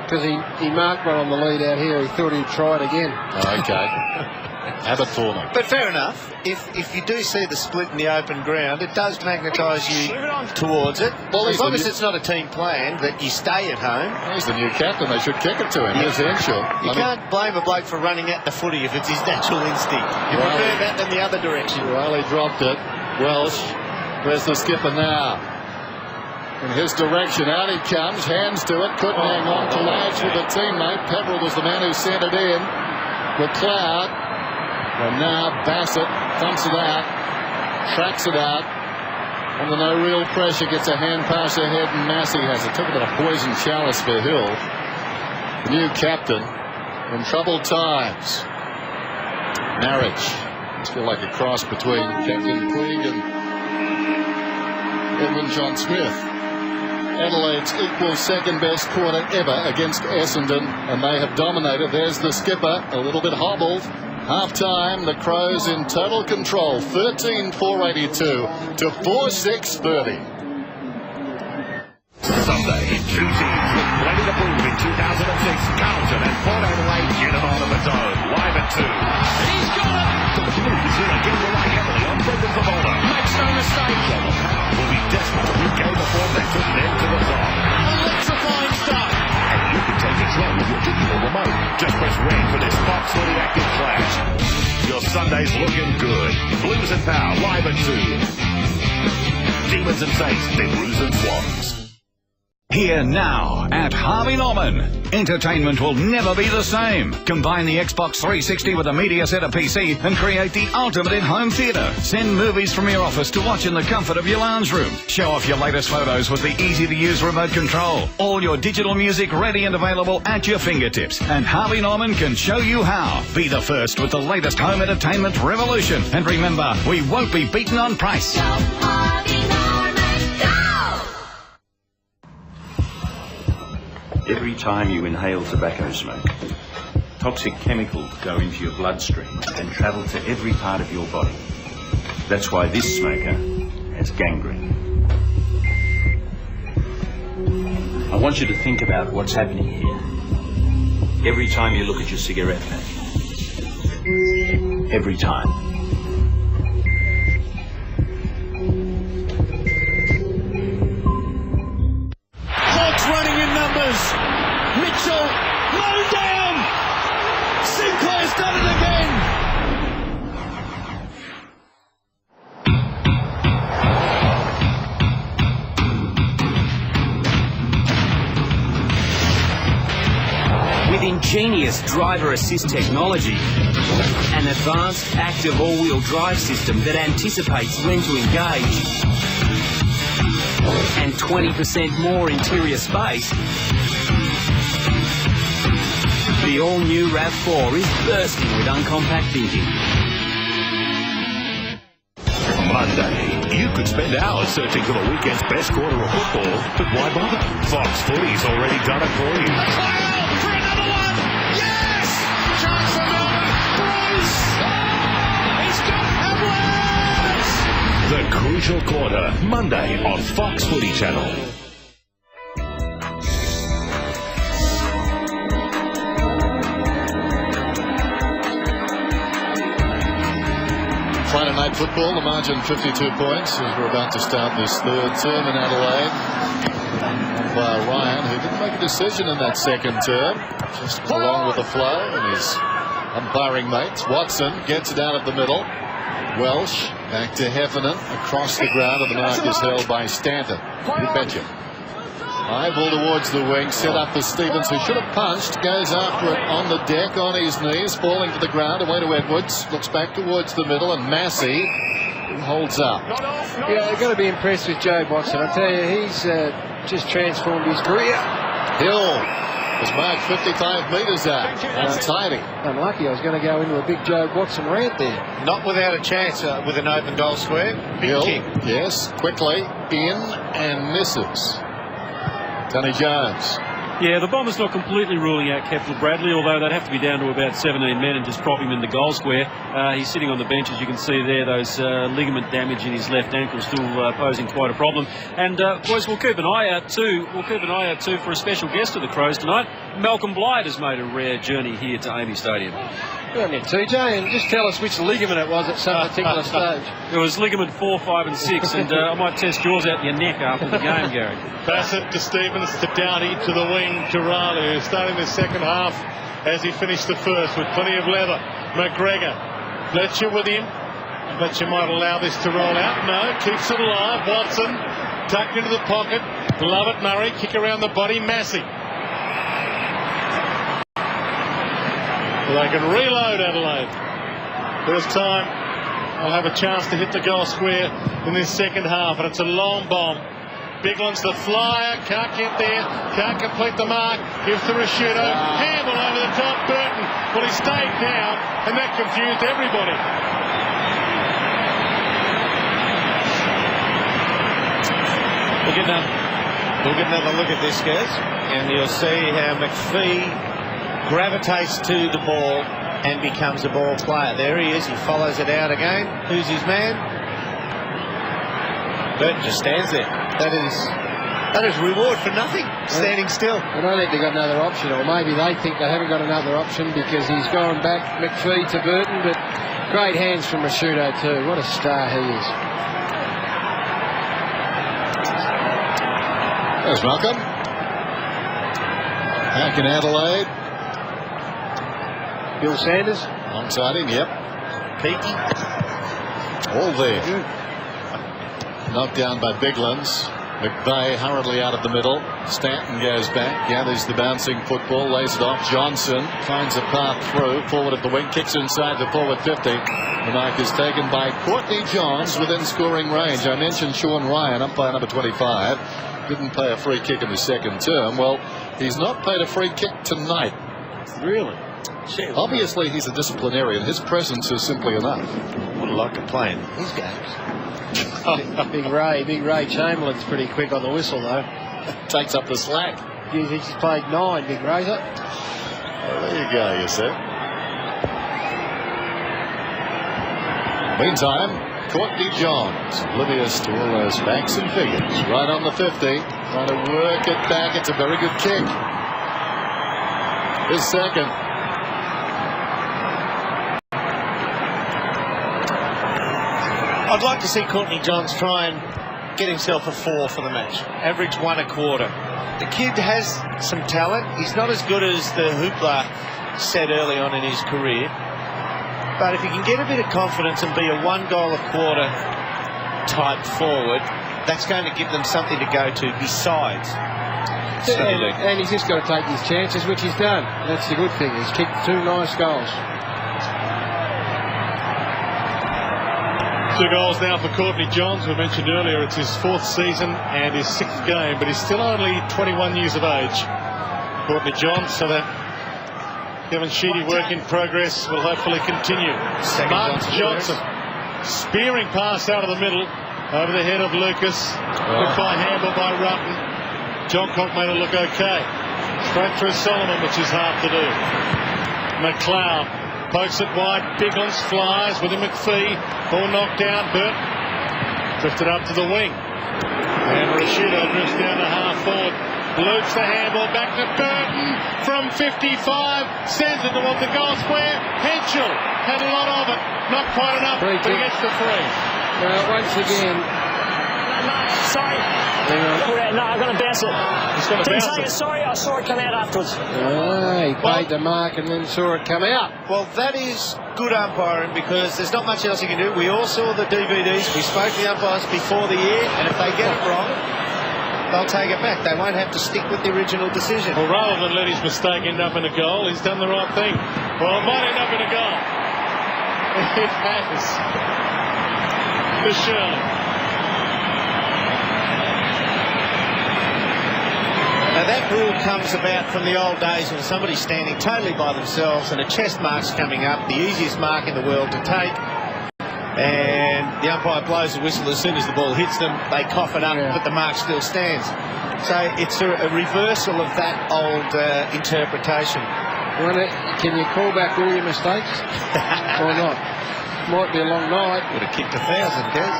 Because he marked one on the lead out here. He thought he'd try it again. Okay. Have it for me. But fair enough. If you do see the split in the open ground, it does magnetise you towards it. Well, as long as it's not a team plan that you stay at home. He's the new captain. They should kick it to him. Here's Henschel. You can't blame a bloke for running at the footy if it's his natural instinct. You prefer that than the other direction. Riley dropped it. Welsh. Where's the skipper now? In his direction, out he comes, hands to it, couldn't hang on, collided with a teammate. Peveril was the man who sent it in. McLeod, and now Bassett thumps it out, tracks it out, under no real pressure, gets a hand pass ahead, and Massey has it. Took a bit of poison chalice for Hill. The new captain in troubled times. Marriage. Must feel like a cross between Captain Puig and Edwin John Smith. Adelaide's equal second best quarter ever against Essendon, and they have dominated. There's the skipper, a little bit hobbled. Half-time, the Crows in total control, 13-482 to 4-6-30. Sunday, two teams with plenty to prove in 2006. Carlton and Port Adelaide get it on of its own. Live at 2. He's got it! The Blues will again rely heavily on Brendan Favola. Makes no mistake. While the Power will be desperate to regain the form that took them to the top. Electrifying stuff. And you can take control with your digital remote. Just press red for this Fox 40 Active Flash. Your Sunday's looking good. Blues and Power live at 2. Demons and Saints, then Blues and Swans. Here now at Harvey Norman. Entertainment will never be the same. Combine the Xbox 360 with a media center PC and create the ultimate in-home theater. Send movies from your office to watch in the comfort of your lounge room. Show off your latest photos with the easy-to-use remote control. All your digital music ready and available at your fingertips. And Harvey Norman can show you how. Be the first with the latest home entertainment revolution. And remember, we won't be beaten on price. Go Harvey Norman, go! Every time you inhale tobacco smoke, toxic chemicals go into your bloodstream and travel to every part of your body. That's why this smoker has gangrene. I want you to think about what's happening here. every time you look at your cigarette pack. Every time. Hawks running in numbers. Mitchell, low down. Sinclair's done it again. With ingenious driver assist technology, an advanced active all-wheel drive system that anticipates when to engage, and 20% more interior space, the all-new RAV4 is bursting with uncompact thinking. Monday, you could spend hours searching for the weekend's best quarter of football, but why bother? Fox Footy's already done it for you. For another one. Yes! Chance for Melbourne. Bruce! He's got Adelaide! The Crucial Quarter, Monday on Fox Footy Channel. Friday night football, the margin 52 points as we're about to start this third term in Adelaide. By Ryan, who didn't make a decision in that second term, just along with the flow and his umpiring mates. Watson gets it out of the middle. Welsh back to Heffernan across the ground, and the mark is held by Stanton. You betcha. High ball towards the wing, set up for Stevens, who should have punched, goes after it on the deck, on his knees, falling to the ground, away to Edwards, looks back towards the middle, and Massey holds up. Yeah, you've got to be impressed with Joe Watson. I tell you, he's just transformed his career. Hill was marked 55 metres out. That's tidy. Unlucky, I was going to go into a big Joe Watson rant there. Not without a chance with an open goal square. Big Hill, kick. yes, quickly in and misses. Tony Jones. Yeah, the Bombers not completely ruling out Kepler Bradley, although they'd have to be down to about 17 men and just prop him in the goal square. He's sitting on the bench, as you can see there. Those ligament damage in his left ankle still posing quite a problem. And boys, we'll keep an eye out too. We'll keep an eye out too for a special guest of the Crows tonight. Malcolm Blythe has made a rare journey here to Amy Stadium. Good on you, TJ, and just tell us which ligament it was at some particular stage. It was ligament 4, 5 and 6, and I might test yours out your neck after the game, Gary. Bassett to Stevens to Downey to the wing to Riley, who's starting the second half as he finished the first with plenty of leather. McGregor, Fletcher with him. Fletcher might allow this to roll out. No, keeps it alive. Watson tucked into the pocket. Love it, Murray. Kick around the body. Massey. They can reload Adelaide. First time I'll have a chance to hit the goal square in this second half, and it's a long bomb. Bigland's the flyer, can't get there, can't complete the mark, gives to Rashudo, handle over the top, Burton. Well, he stayed down, and that confused everybody. We'll get another look at this, guys, and you'll see how McPhee gravitates to the ball and becomes a ball player. There he is. He follows it out again. Who's his man? Burton just stands there. That is reward for nothing. Standing still. I don't think they've got another option, or maybe they think they haven't got another option because he's gone back, McPhee to Burton, but great hands from Rashudo too. What a star he is. There's Malcolm. Back in Adelaide. Bill Sanders. Alongside him, yep. Peaky. All there. Knocked down by Biglands. McVeigh hurriedly out of the middle. Stanton goes back, gathers the bouncing football, lays it off. Johnson finds a path through. Forward at the wing, kicks inside the forward 50. The mark is taken by Courtney Johns within scoring range. I mentioned Sean Ryan, umpire number 25. Didn't play a free kick in the second term. Well, he's not played a free kick tonight. Really? Obviously, he's a disciplinarian. His presence is simply enough. Would like to play in his games. Big Ray Chamberlain's pretty quick on the whistle, though. Takes up the slack. He's played 9, Big Razor. Well, there you go, you see. Meantime, Courtney Johns, oblivious to all those facts and figures. Right on the 50, trying to work it back. It's a very good kick. his second. I'd like to see Courtney Johns try and get himself a 4 for the match. Average 1 1/4. The kid has some talent. He's not as good as the hoopla said early on in his career. But if he can get a bit of confidence and be a 1 goal a quarter type forward, that's going to give them something to go to besides. And he's just got to take his chances, which he's done. That's the good thing. He's kicked 2 nice goals. 2 goals now for Courtney Johns. We mentioned earlier it's his 4th season and his 6th game, but he's still only 21 years of age. Courtney Johns, so that Kevin Sheedy work in progress will hopefully continue. Mark Johnson, spearing pass out of the middle, over the head of Lucas. Looked by handle by Rutten. John Cock made it look okay. Straight through Solomon, which is hard to do. McLeod pokes it wide. Biglands flies with him. McPhee. Ball knocked down. Burt drifted up to the wing. And Rashido drifts down to half forward. Loops the handball back to Burton from 55. Sends it toward the goal square. Henschel had a lot of it. Not quite enough, but he gets the 3. Well, once again. Sorry. No, I'm going to bounce it. He's going to bounce it. Sorry, I saw it come out afterwards. He played the mark and then saw it come out. Well, that is good umpiring because there's not much else you can do. We all saw the DVDs. We spoke to the umpires before the year, and if they get it wrong, they'll take it back. They won't have to stick with the original decision. Well, rather than let his mistake end up in a goal, he's done the right thing. Well, it might end up in a goal. It has. For sure. Now that rule comes about from the old days when somebody's standing totally by themselves and a chest mark's coming up, the easiest mark in the world to take, and the umpire blows the whistle as soon as the ball hits them. They cough it up, but the mark still stands. So it's a reversal of that old interpretation. Can you call back all your mistakes or not? Might be a long night. Would have kicked 1,000, Des.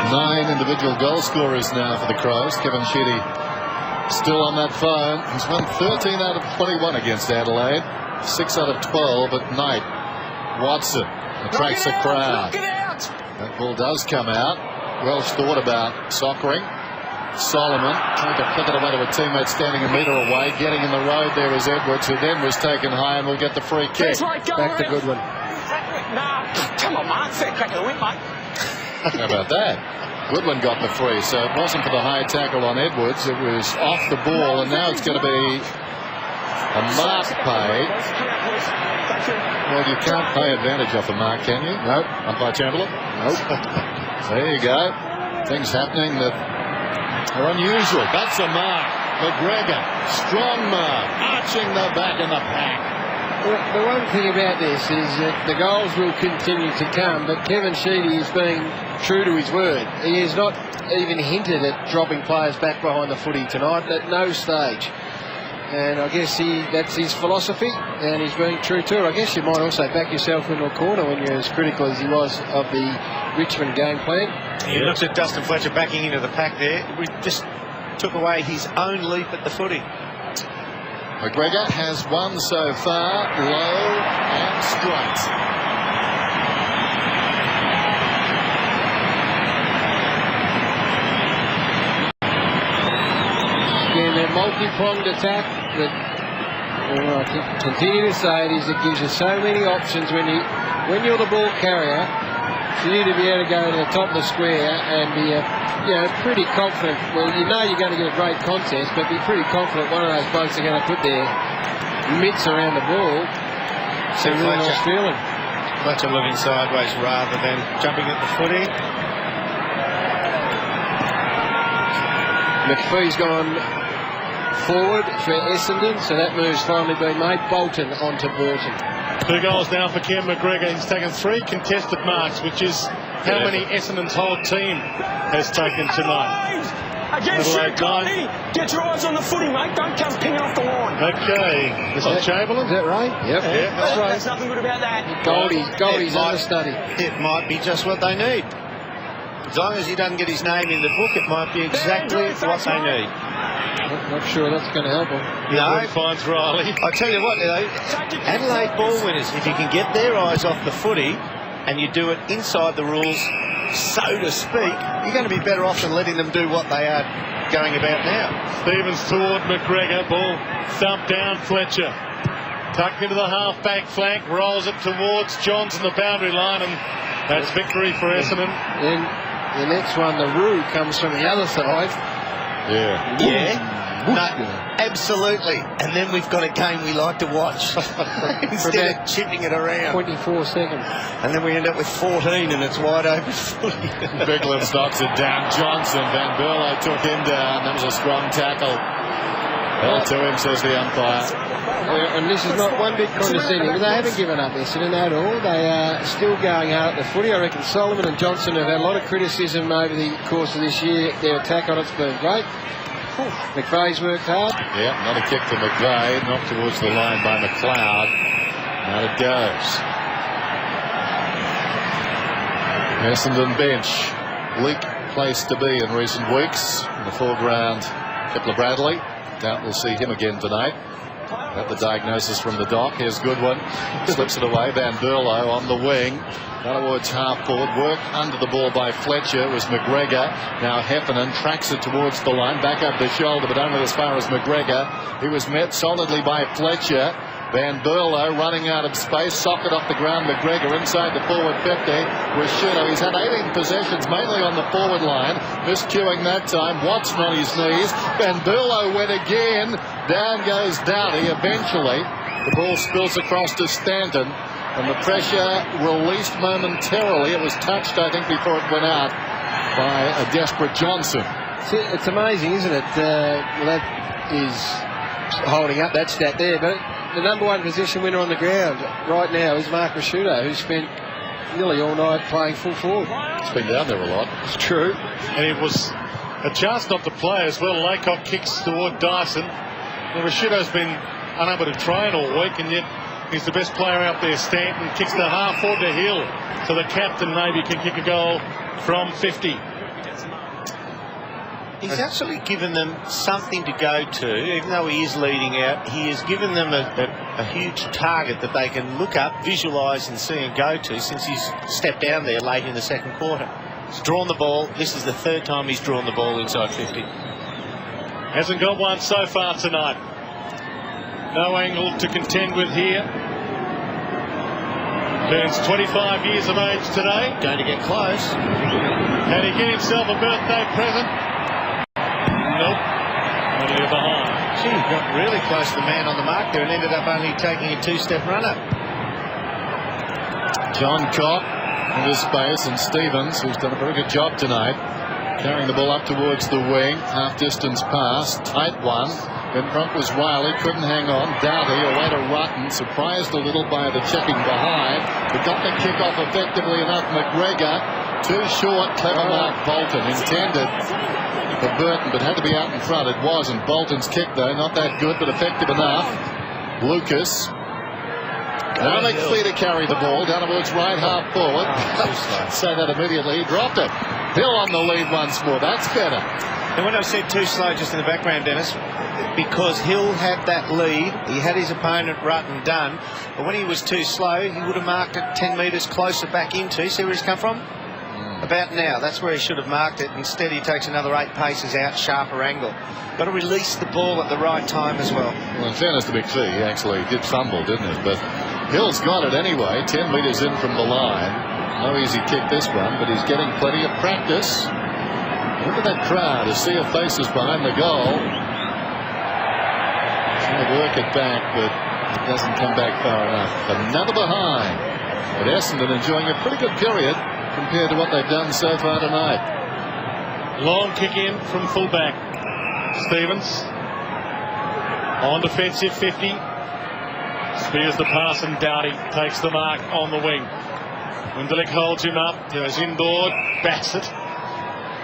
9 individual goal scorers now for the Crows. Kevin Sheedy still on that phone. He's won 13 out of 21 against Adelaide. 6 out of 12 at night. Watson attracts the crowd. That ball does come out. Welsh thought about soccering. Solomon trying to flick it away to a teammate standing a metre away. Getting in the road there is Edwards, who then was taken high and will get the free kick. Back to Goodwin. Come on, Mark. Fair crack of the whip, mate. How about that? Goodwin got the free, so it wasn't for the high tackle on Edwards. It was off the ball, and now it's going to be a mark paid. Well, you can't pay advantage off a mark, can you? Nope. Umpire Chamberlain? Nope. There you go. Things happening that are unusual. That's a mark. McGregor, strong mark, arching the back of the pack. The one thing about this is that the goals will continue to come, but Kevin Sheedy is being true to his word. He has not even hinted at dropping players back behind the footy tonight at no stage. And I guess that's his philosophy, and he's being true to it. I guess you might also back yourself into a corner when you're as critical as he was of the Richmond game plan. He looks at Dustin Fletcher backing into the pack there. We just took away his own leap at the footy. McGregor has won so far, low and straight. Again, that multi-pronged attack that I continue to say it is, it gives you so many options when you're the ball carrier, for you to be able to go to the top of the square and be pretty confident. Well, you know you're going to get a great contest, but be pretty confident one of those blokes are going to put their mitts around the ball. It's a really nice feeling. Fletcher looking sideways rather than jumping at the footy. McPhee's gone forward for Essendon, so that move's finally been made. Bolton onto Burton. 2 goals now for Ken McGregor. He's taken 3 contested marks, which is how many Essendon's whole team has taken tonight. Against you, Connie. Get your eyes on the footy, mate. Don't come pinging off the line. Okay. This is Chamberlain. Is that right? Yep. Yeah, that's right. There's nothing good about that. Goldie's understudy. It might be just what they need. As long as he doesn't get his name in the book, it might be exactly what they need. Not sure that's going to help him. No. Finds Riley. I tell you what, though, Adelaide ball winners, if you can get their eyes off the footy and you do it inside the rules, so to speak, you're going to be better off than letting them do what they are going about now. Stevens toward McGregor. Ball thumped down Fletcher. Tucked into the half-back flank. Rolls it towards Johns on the boundary line. And that's victory for Essendon. Then the next one, the Roo, comes from the other side. Yeah. Yeah. No, absolutely. And then we've got a game we like to watch instead of chipping it around. 24 seconds. And then we end up with 14 and it's wide open. Bigland knocks it down. Johnson. Van Berlo took him down. That was a strong tackle. Held to him, says the umpire. And this is not one bit condescending, but they haven't given up Essendon at all. They are still going hard at the footy. I reckon Solomon and Johnson have had a lot of criticism over the course of this year. Their attack on it's been great. McVeigh's worked hard. Yeah, another kick to McVeigh, knocked towards the line by McLeod. Out it goes. Essendon bench. Bleak place to be in recent weeks. In the foreground, Kepler Bradley. Doubt we'll see him again tonight. Got the diagnosis from the doc. Here's Goodwin. Slips it away. Van Berlo on the wing. Towards half forward. Work under the ball by Fletcher. It was McGregor. Now Heffernan tracks it towards the line. Back up the shoulder, but only as far as McGregor. He was met solidly by Fletcher. Van Berlo running out of space. Socket off the ground. McGregor inside the forward 50 with Shudo. He's had 18 possessions, mainly on the forward line. Miscuing that time. Watson on his knees. Van Berlo went again. Down goes Doughty. Eventually, the ball spills across to Stanton. And the pressure released momentarily. It was touched, I think, before it went out by a desperate Johnson. It's amazing, isn't it? That is holding up that stat there. But the number one position winner on the ground right now is Mark Rashudo, who spent nearly all night playing full forward. It's been down there a lot. It's true. And it was a chance not to play as well. Laycock kicks toward Dyson. Well, Rashudo's been unable to train all week, and yet he's the best player out there. Stanton kicks the half forward to Hill, so the captain maybe can kick a goal from 50. He's actually given them something to go to, even though he is leading out. He has given them a huge target that they can look up, visualise and see and go to since he's stepped down there late in the second quarter. He's drawn the ball. This is the third time he's drawn the ball inside 50. Hasn't got one so far tonight. No angle to contend with here. Turns 25 years of age today. Going to get close. Can he get himself a birthday present? Nope. Only behind. Gee, he got really close to the man on the mark there and ended up only taking a two-step runner. John Cobb in his space, and Stevens, who's done a very good job tonight, carrying the ball up towards the wing. Half-distance pass. Tight one. In front was Wiley, couldn't hang on. Doughty away to Rutten, surprised a little by the checking behind, but got the kick off effectively enough. McGregor, too short. Clever mark Bolton, intended for Burton, but had to be out in front. It was, and Bolton's kick, though, not that good, but effective enough. Lucas. Now McPhee to carry the ball down towards right half forward. Say that immediately. He dropped it. Hill on the lead once more. That's better. And when I said too slow just in the background, Dennis, because Hill had that lead, he had his opponent Rutten done, but when he was too slow, he would have marked it 10 metres closer back into. See where he's come from? About now. That's where he should have marked it. Instead, he takes another 8 paces out, sharper angle. Got to release the ball at the right time as well. Well, in fairness to McPhee, he actually did fumble, didn't he? But Hill's got it anyway, 10 metres in from the line. No easy kick this one, but he's getting plenty of practice. Look at that crowd, a sea of faces behind the goal. Trying to work it back, but it doesn't come back far enough. Another behind. But Essendon enjoying a pretty good period compared to what they've done so far tonight. Long kick in from fullback. Stevens on defensive 50. Spears the pass and Doughty takes the mark on the wing. Windelick holds him up, goes inboard, bats it.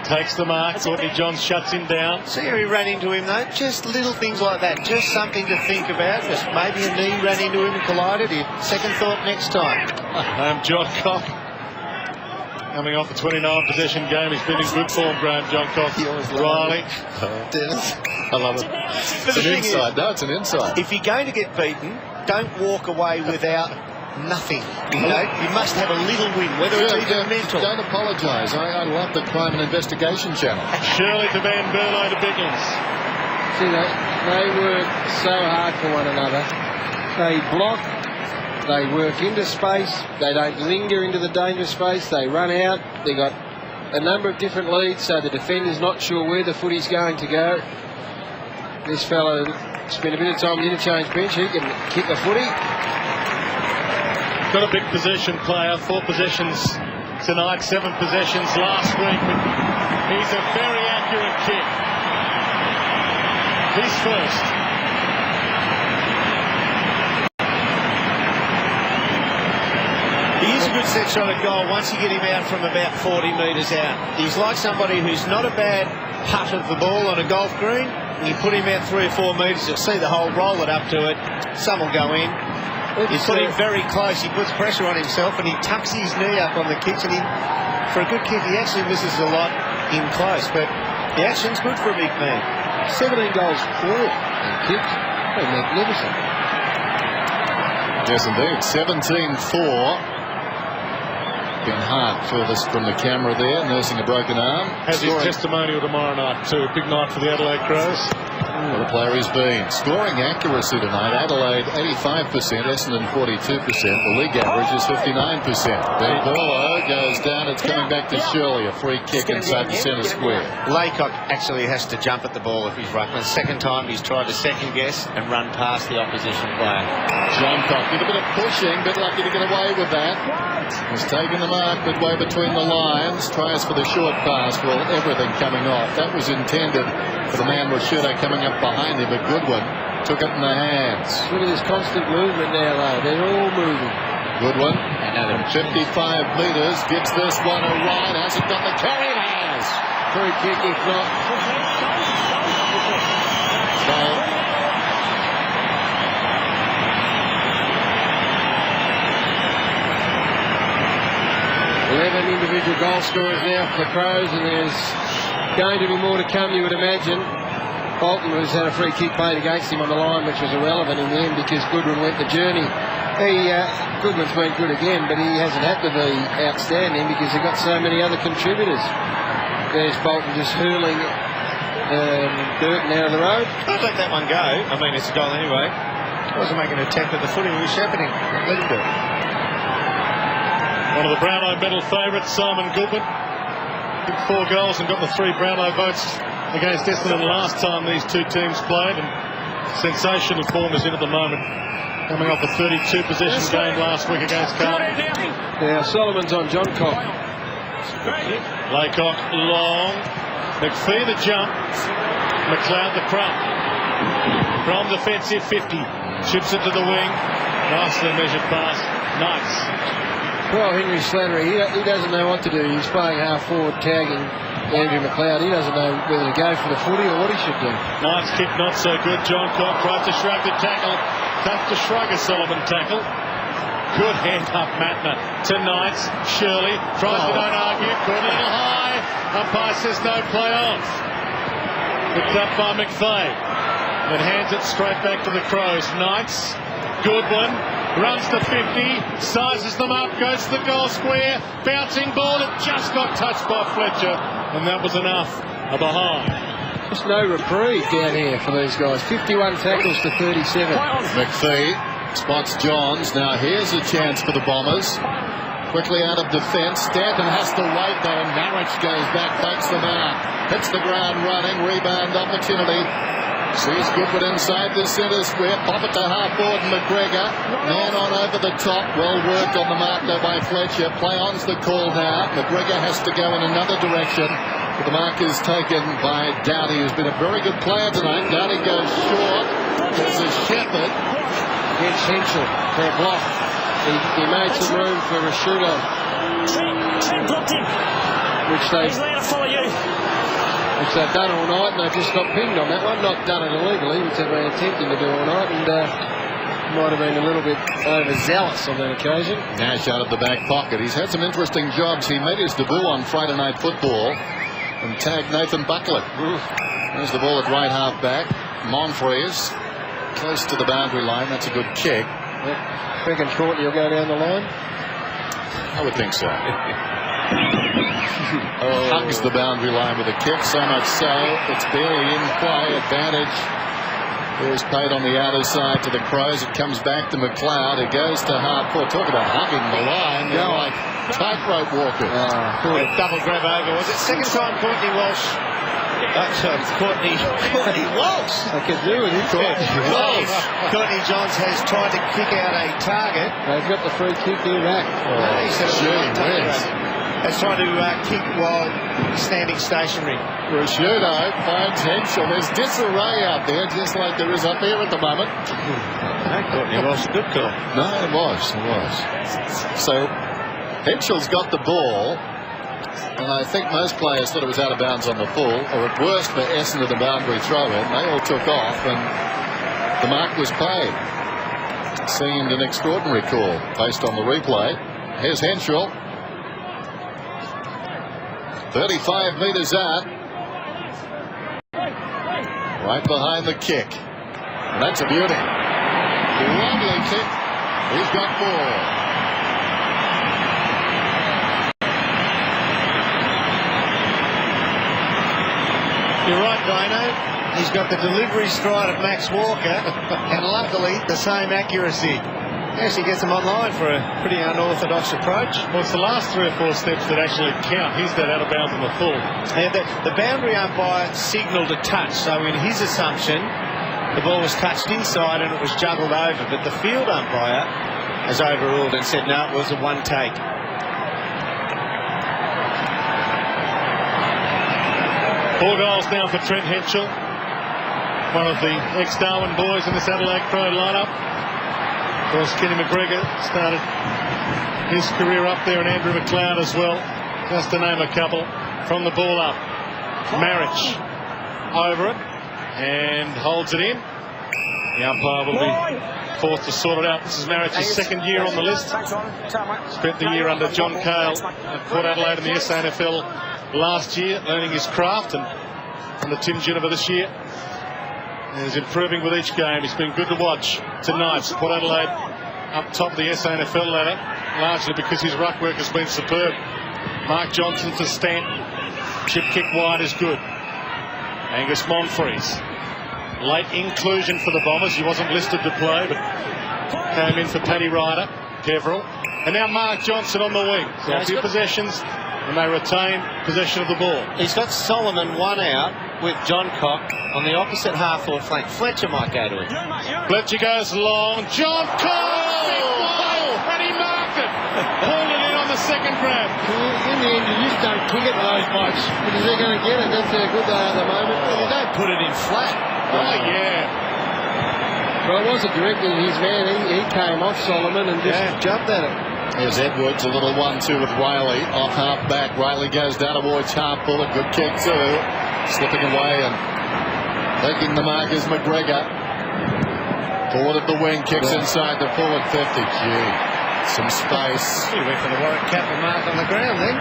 Takes the mark. Courtney Johns shuts him down. See how he ran into him, though? Just little things like that. Just something to think about. Just maybe a knee ran into him and collided. Second thought next time. John Cock. Coming off a 29 possession game, he's been in good form, Graham Johncock. Riley. Dennis. I love it. It's an inside. No, it's an inside. If you're going to get beaten, don't walk away without nothing. You know, you must have a little win, whether it's even mental. Don't apologise. I love the crime and investigation channel. Shirley to Van Berlo to Biggins. See, they work so hard for one another. They block, they work into space, they don't linger into the dangerous space, they run out. They've got a number of different leads, so the defender's not sure where the footy's going to go. This fellow spent a bit of time on the interchange bench. He can kick the footy. Got a big possession player, 4 possessions tonight, 7 possessions last week. But he's a very accurate kick. He's first. He is a good set shot at goal once you get him out from about 40 metres out. He's like somebody who's not a bad putt of the ball on a golf green. You put him out 3 or 4 metres, you'll see the hole, roll it up to it. Some will go in. You put him very close, he puts pressure on himself and he tucks his knee up on the kicks, and for a good kick he actually misses a lot in close, but the action's good for a big man. 17 goals for and kicked. Oh, magnificent. Yes, indeed. 17-4. Ben Hart furthest from the camera there, nursing a broken arm. Has his testimonial tomorrow night too. A big night for the Adelaide Crows. What a player he's been. Scoring accuracy tonight. Adelaide 85%, Essendon 42%. The league average is 59%. Ben Berlo goes down. It's coming back to Shirley. A free kick inside the centre square. Laycock actually has to jump at the ball if he's ruckman. Second time he's tried to second guess and run past the opposition player. Johncock did a bit of pushing, bit lucky to get away with that. He's taken the mark midway between the lines. Tries for the short pass. Well, everything coming off. That was intended for the man Rashuda coming up behind him. A good one. Took it in the hands. Look at this constant movement now, though. They're all moving. Good one. From 55 metres. Gives this one a ride. Hasn't got the carry. It has. Free kick, if not. So, 11 individual goal scorers now for the Crows, and there's going to be more to come, you would imagine. Bolton has had a free kick played against him on the line, which was irrelevant in the end because Goodwin went the journey. Goodwin's been good again, but he hasn't had to be outstanding because they've got so many other contributors. There's Bolton just hurling Burton out of the road. I'd let that one go. I mean, it's a goal anyway. He wasn't making an attempt at the footy, he was shepherding. Let him do it. One of the Brownlow medal favourites, Simon Goodwin. Did 4 goals and got the 3 Brownlow votes against Essendon last time these two teams played. And sensational form is in at the moment. Coming off a 32 possession game last week against Carlton. Now Solomon's on Johncock. Laycock long. McPhee the jump. McLeod the crump. From defensive 50. Chips it to the wing. Nicely measured pass. Nice. Well, Henry Slattery, he doesn't know what to do. He's playing half forward, tagging Andrew McLeod. He doesn't know whether to go for the footy or what he should do. Nice kick, not so good. Johncock tried to shrug the tackle. Tough to shrug a Sullivan tackle. Good hand up, Matner. Tonight, Shirley tries to don't argue. Caught a little high. Umpire says no play off. Picked up by McVeigh. And hands it straight back to the Crows. Knights. Goodwin runs to 50, sizes them up, goes to the goal square, bouncing ball, it just got touched by Fletcher, and that was enough. A behind. Just no reprieve down here for these guys. 51 tackles to 37. McPhee spots Johns. Now here's a chance for the Bombers. Quickly out of defence. Stanton has to wait though, and Marich goes back, takes the mark, hits the ground running, rebound opportunity. Sees Goodwin inside the centre square. Pop it to half-forward McGregor. Man on over the top. Well worked on the mark though by Fletcher. Play on's the call now. McGregor has to go in another direction. But the mark is taken by Doughty, who's been a very good player tonight. Doughty goes short. There's a Shepherd against Henschel for a block. He made some room for Rashuda. Which they've done all night, and they just got pinged on that one. Not done it illegally, which they've been attempting to do all night. And might have been a little bit overzealous on that occasion. Nash out of the back pocket. He's had some interesting jobs. He made his debut on Friday Night Football and tagged Nathan Buckley. There's the ball at right half back. Monfries close to the boundary line. That's a good kick. Yep. Reckon Courtney will go down the line? I would think so. Hugs the boundary line with a kick, so much so it's barely in play. Advantage is paid on the outer side to the Crows. It comes back to McLeod. It goes to Harcourt. Talk about hugging the line. They're like tightrope walkers. Double grab over. Was it second time Courtney Walsh? Courtney Walsh. I could do it. Courtney Johns has tried to kick out a target. They've got the free kick here back. He said has tried to kick while standing stationary. Prosciutto finds Henschel. There's disarray out there, just like there is up here at the moment. Courtney Walsh, good call. No, it was. So Henschel's got the ball. And I think most players thought it was out of bounds on the full, or at worst for Essendon the boundary throw in. They all took off, and the mark was paid. It seemed an extraordinary call based on the replay. Here's Henschel. 35 metres out. Right behind the kick. And that's a beauty. Lovely kick. He's got ball. You're right, Dino. He's got the delivery stride of Max Walker, and luckily the same accuracy. Actually gets him online for a pretty unorthodox approach. Well, it's the last 3 or 4 steps that actually count. He's that out of bounds on the full. And the boundary umpire signalled a touch, so in his assumption, the ball was touched inside and it was juggled over. But the field umpire has overruled and said no, it was a one take. 4 goals now for Trent Henschel, one of the ex-Darwin boys in this Adelaide Crow lineup. Of course, Kenny McGregor started his career up there, and Andrew McLeod as well, just to name a couple. From the ball up, Marich over it and holds it in. The umpire will be forced to sort it out. This is Marich's second year on the list. Spent the year under John Cale at Port Adelaide in the SANFL last year, learning his craft, and from the Tim Geneva this year. He's improving with each game. He's been good to watch tonight. Port Adelaide up top of the SANFL ladder, largely because his ruck work has been superb. Mark Johnson to Stant. Chip kick wide is good. Angus Monfries. Late inclusion for the Bombers. He wasn't listed to play, but came in for Paddy Ryder, Peveril. And now Mark Johnson on the wing. So a few possessions, and they retain possession of the ball. He's got Solomon one out with John Cock on the opposite half-forward flank. Fletcher might go to him. Fletcher goes long. John Cock! And he marked it. Pulled it in on the second grab. In the end, you just don't kick it to those blokes because they're going to get it. That's how good they are at the moment. You don't put it in flat. Oh, yeah. Well, it wasn't directly his man. He came off Solomon and just jumped at it. Here's Edwards, a little 1-2 with Riley off half back. Riley goes down towards half full. A good kick too. Slipping away and taking the mark is McGregor. Forward of the wing, kicks inside the forward 50. Gee, some space. He went for the Warwick Kappa mark on the ground then.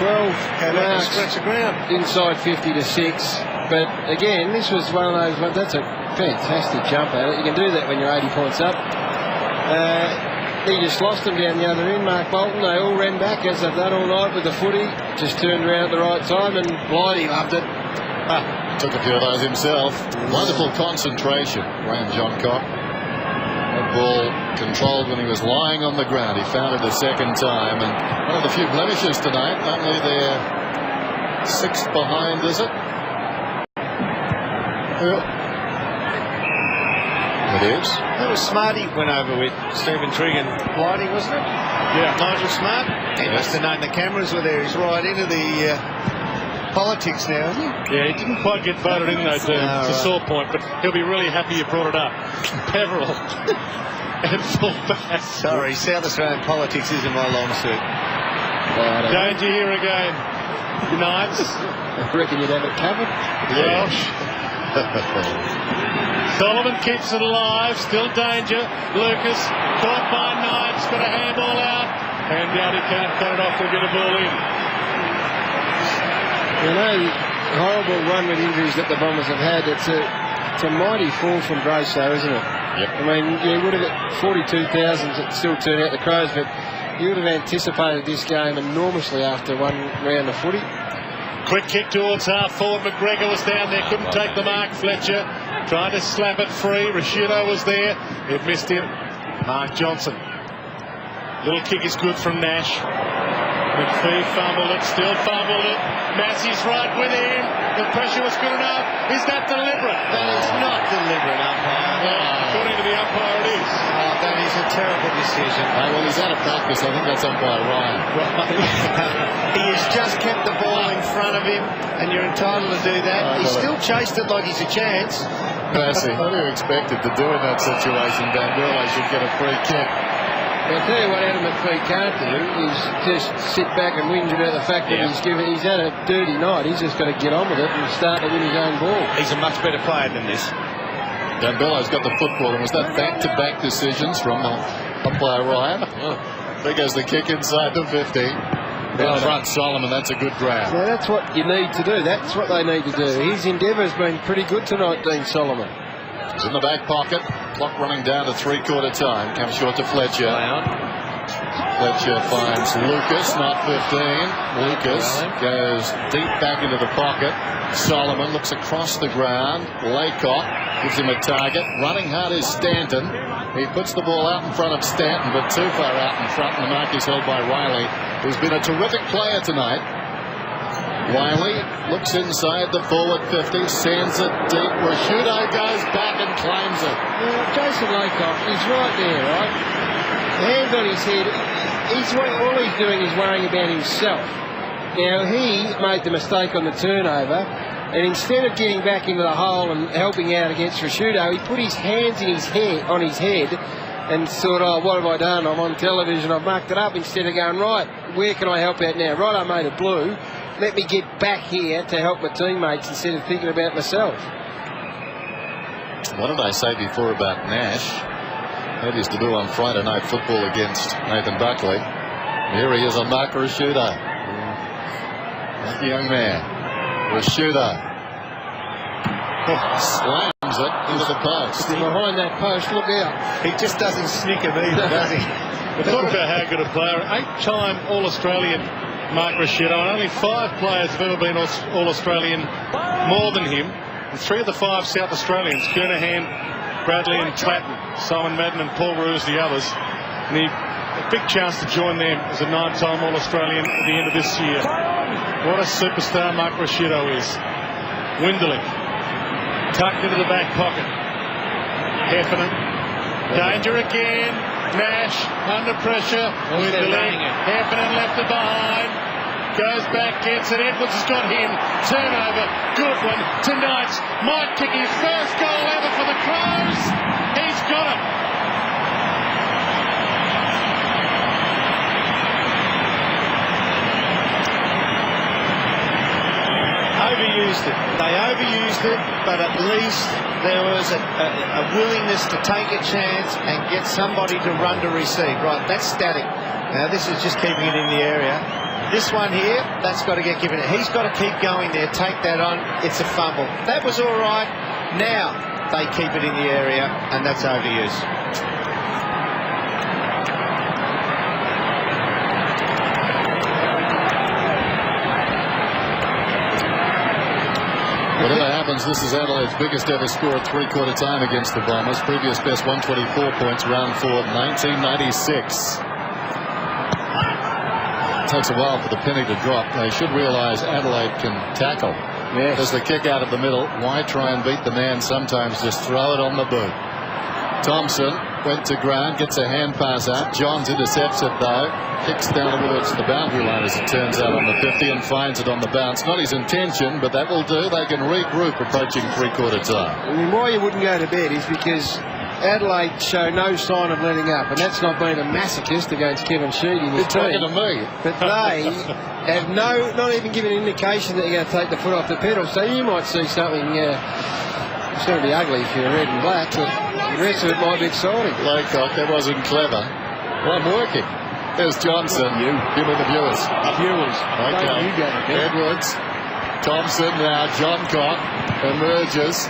12 marks, stretch of ground. Inside 50 to 6. But again, this was one of those, that's a fantastic jump at it. You can do that when you're 80 points up. He just lost them down the other end, Mark Bolton. They all ran back as they've done all night with the footy. Just turned around at the right time, and Blighty loved it. Took a few of those himself. Wonderful concentration, ran John Cock. That ball controlled when he was lying on the ground. He found it a second time, and one of the few blemishes tonight. Only their 6th behind, is it? Yeah. It is. That was Smarty went over with Stephen Trigg and Blighty, wasn't it? Yeah. Nigel Smart. He must have known the cameras were there. He's right into the politics now, isn't he? Yeah, he didn't quite get voted in, though, it's a sore point, but he'll be really happy you brought it up. Peveril and fullback. Sorry, South Australian politics isn't my long suit. Danger here again. Knights. I reckon you'd have it covered. Welsh. Solomon keeps it alive, still danger. Lucas caught by Knights, got a handball out, and Dowdy can't cut it off to get a ball in. You know, horrible run with injuries that the Bombers have had. It's a mighty fall from grace, though, isn't it? Yep. I mean, you would have got 42,000 that still turn out the Crows, but you would have anticipated this game enormously after one round of footy. Quick kick towards half forward. McGregor was down there, couldn't take the mark. Fletcher trying to slap it free. Rashudo was there. It missed him. Mark Johnson. Little kick is good from Nash. McPhee fumbled it, still fumbled it. Massey's right with him. The pressure was good enough. Is that deliberate? That is not deliberate, umpire. Well, according to the umpire, it is. Oh, that is a terrible decision. Well, he's out of practice. I think that's umpire Ryan. He has just kept the ball in front of him, and you're entitled to do that. He still chased it like he's a chance. Massey, what do you expect him to do in that situation? Dandurla should get a free kick. I'll tell you what Adam McPhee can't do is just sit back and whinge about the fact that he's had a dirty night. He's just got to get on with it and start to win his own ball. He's a much better player than this. Dandurla's got the football, and was that back-to-back decisions from umpire Ryan? There goes the kick inside the 50. In front, Solomon, that's a good grab. So that's what you need to do. That's what they need to do. His endeavour's been pretty good tonight, Dean Solomon. He's in the back pocket. Clock running down to three-quarter time. Comes short to Fletcher. Fletcher finds Lucas, not 15. Lucas goes deep back into the pocket. Solomon looks across the ground. Laycock gives him a target. Running hard is Stanton. He puts the ball out in front of Stanton, but too far out in front, and the mark is held by Riley, who's been a terrific player tonight. Riley looks inside the forward 50, sends it deep. Rashudo goes back and claims it. Jason Laycock, he's right there, right? Hands on his head. All he's doing is worrying about himself. Now, he made the mistake on the turnover, and instead of getting back into the hole and helping out against Rashudo, he put his hands on his head and thought, oh, what have I done? I'm on television, I've mucked it up, instead of going, right, where can I help out now? Right, I made it blue. Let me get back here to help my teammates instead of thinking about myself. What did I say before about Nash? That is to do on Friday Night Football against Nathan Buckley. Here he is on Mark Rashudo. That young man. Rashudo slams it into the post. Behind that post, look out. He just doesn't snick him either, does he? Talk about how good a player. 8-time All-Australian Mark Rashudo, and only 5 players have ever been All-Australian more than him. And 3 of the 5 South Australians, Kernahan, Bradley and Clatton, Simon Madden and Paul Roos, the others. And a big chance to join them as a 9-time All-Australian at the end of this year. What a superstar Mark Rashudo is. Winderlich, tucked into the back pocket. Heffernan, danger again. Nash under pressure. Winderlich, Heffernan left it behind. Goes back, gets it. Edwards has got him. Turnover. Goodwin to Knights. Might kick his first goal ever for the Crows. He's got it. Overused it. They overused it, but at least there was a willingness to take a chance and get somebody to run to receive. Right, that's static. Now this is just keeping it in the area. This one here, that's got to get given. He's got to keep going there, take that on. It's a fumble. That was all right. Now they keep it in the area, and that's overuse. Whatever happens, this is Adelaide's biggest ever score at three-quarter time against the Bombers. Previous best 124 points, round 4, 1996. It takes a while for the penny to drop. They should realise Adelaide can tackle. Yes. There's the kick out of the middle. Why try and beat the man? Sometimes just throw it on the boot. Thompson went to ground, gets a hand pass out. Johns intercepts it though. Kicks down towards the boundary line as it turns out on the 50 and finds it on the bounce. Not his intention, but that will do. They can regroup approaching three-quarter time. I mean, why you wouldn't go to bed is because Adelaide show no sign of letting up, and that's not being a masochist against Kevin Sheedy and his team. Talking to me. But they have not even given an indication that you're going to take the foot off the pedal. So you might see something. It's going to be ugly if you're red and black, but the rest of it might be exciting. Laycock, that wasn't clever. Well, I'm working. There's Johnson. Give me the viewers. Okay. Edwards. Thompson now. John Cock emerges.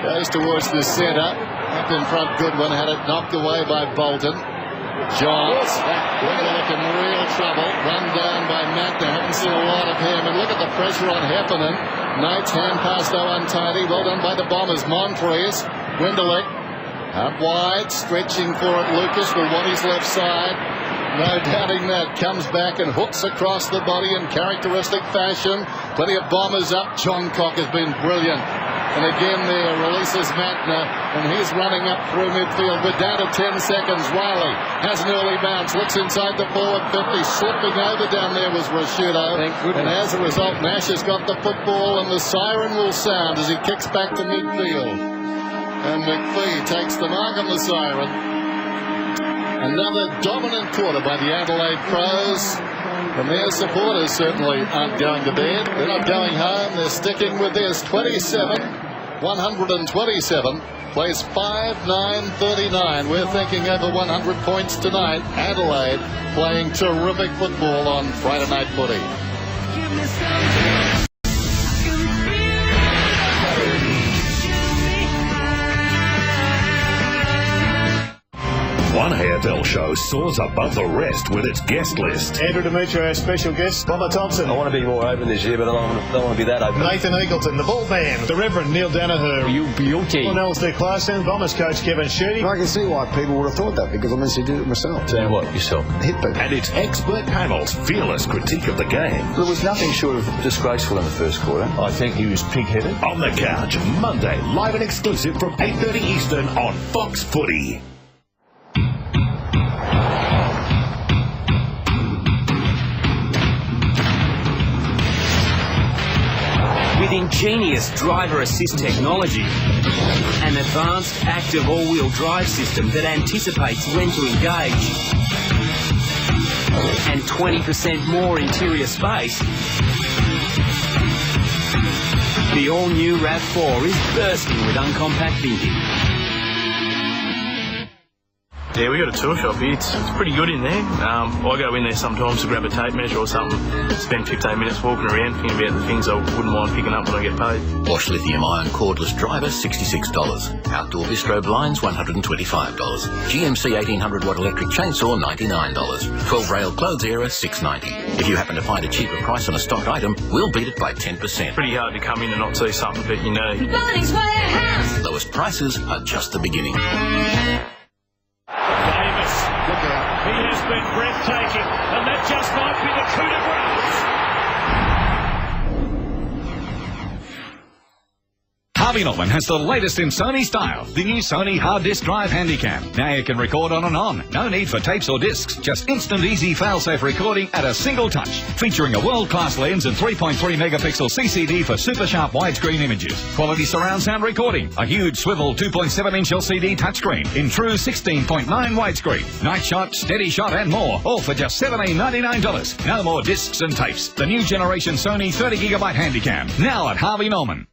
Goes towards the centre. Up in front, Goodwin had it knocked away by Bolton. Johns. Winderlick in real trouble. Run down by Matner. Haven't seen a lot of him. And look at the pressure on Heffernan. Knight's hand pass though untidy. Well done by the Bombers. Monfries. Winderlick. Up wide. Stretching for it. Lucas will want his left side. No doubting that. Comes back and hooks across the body in characteristic fashion. Plenty of Bombers up. John Cock has been brilliant. And again there, releases Matner, and he's running up through midfield. We're down to 10 seconds. Riley has an early bounce, looks inside the forward 50. Slipping over down there was Rashudo. And as a result, Nash has got the football, and the siren will sound as he kicks back to midfield. And McPhee takes the mark on the siren. Another dominant quarter by the Adelaide Crows. And their supporters certainly aren't going to bed. They're not going home. They're sticking with this. 127, plays 5-9-39. We're thinking over 100 points tonight. Adelaide playing terrific football on Friday night footy. One AFL show soars above the rest with its guest list. Andrew Demetrio, our special guest, Bomber Thompson. I want to be more open this year, but I don't want to be that open. Nathan Eagleton, the ball man. The Reverend Neil Danaher. You beauty. Cornell's their class and Bombers coach Kevin Sheedy. I can see why people would have thought that, because I actually did it myself. So what, yourself? Hit people. And its expert panel's fearless critique of the game. There was nothing short of disgraceful in the first quarter. I think he was pig-headed. On the Couch, Monday, live and exclusive from 8:30 Eastern on Fox Footy. With ingenious driver assist technology, an advanced active all-wheel drive system that anticipates when to engage, and 20% more interior space, the all-new RAV4 is bursting with uncompact thinking. Yeah, we got a tool shop here. It's pretty good in there. I go in there sometimes to grab a tape measure or something. Spend 15 minutes walking around thinking about the things I wouldn't mind picking up when I get paid. Bosch lithium-ion cordless driver, $66. Outdoor bistro blinds, $125. GMC 1800-watt electric chainsaw, $99. 12-rail clothes era, $6.90. If you happen to find a cheaper price on a stock item, we'll beat it by 10%. Pretty hard to come in and not see something that you need. Bunnings Warehouse! Lowest prices are just the beginning. He has been breathtaking, and that just might be the coup de Harvey Norman has the latest in Sony style, the new Sony hard disk drive Handycam. Now you can record on and on. No need for tapes or discs, just instant easy fail-safe recording at a single touch. Featuring a world-class lens and 3.3 megapixel CCD for super sharp widescreen images. Quality surround sound recording, a huge swivel 2.7-inch LCD touchscreen in true 16.9 widescreen. Night shot, steady shot and more, all for just $799. No more discs and tapes. The new generation Sony 30GB Handycam, now at Harvey Norman.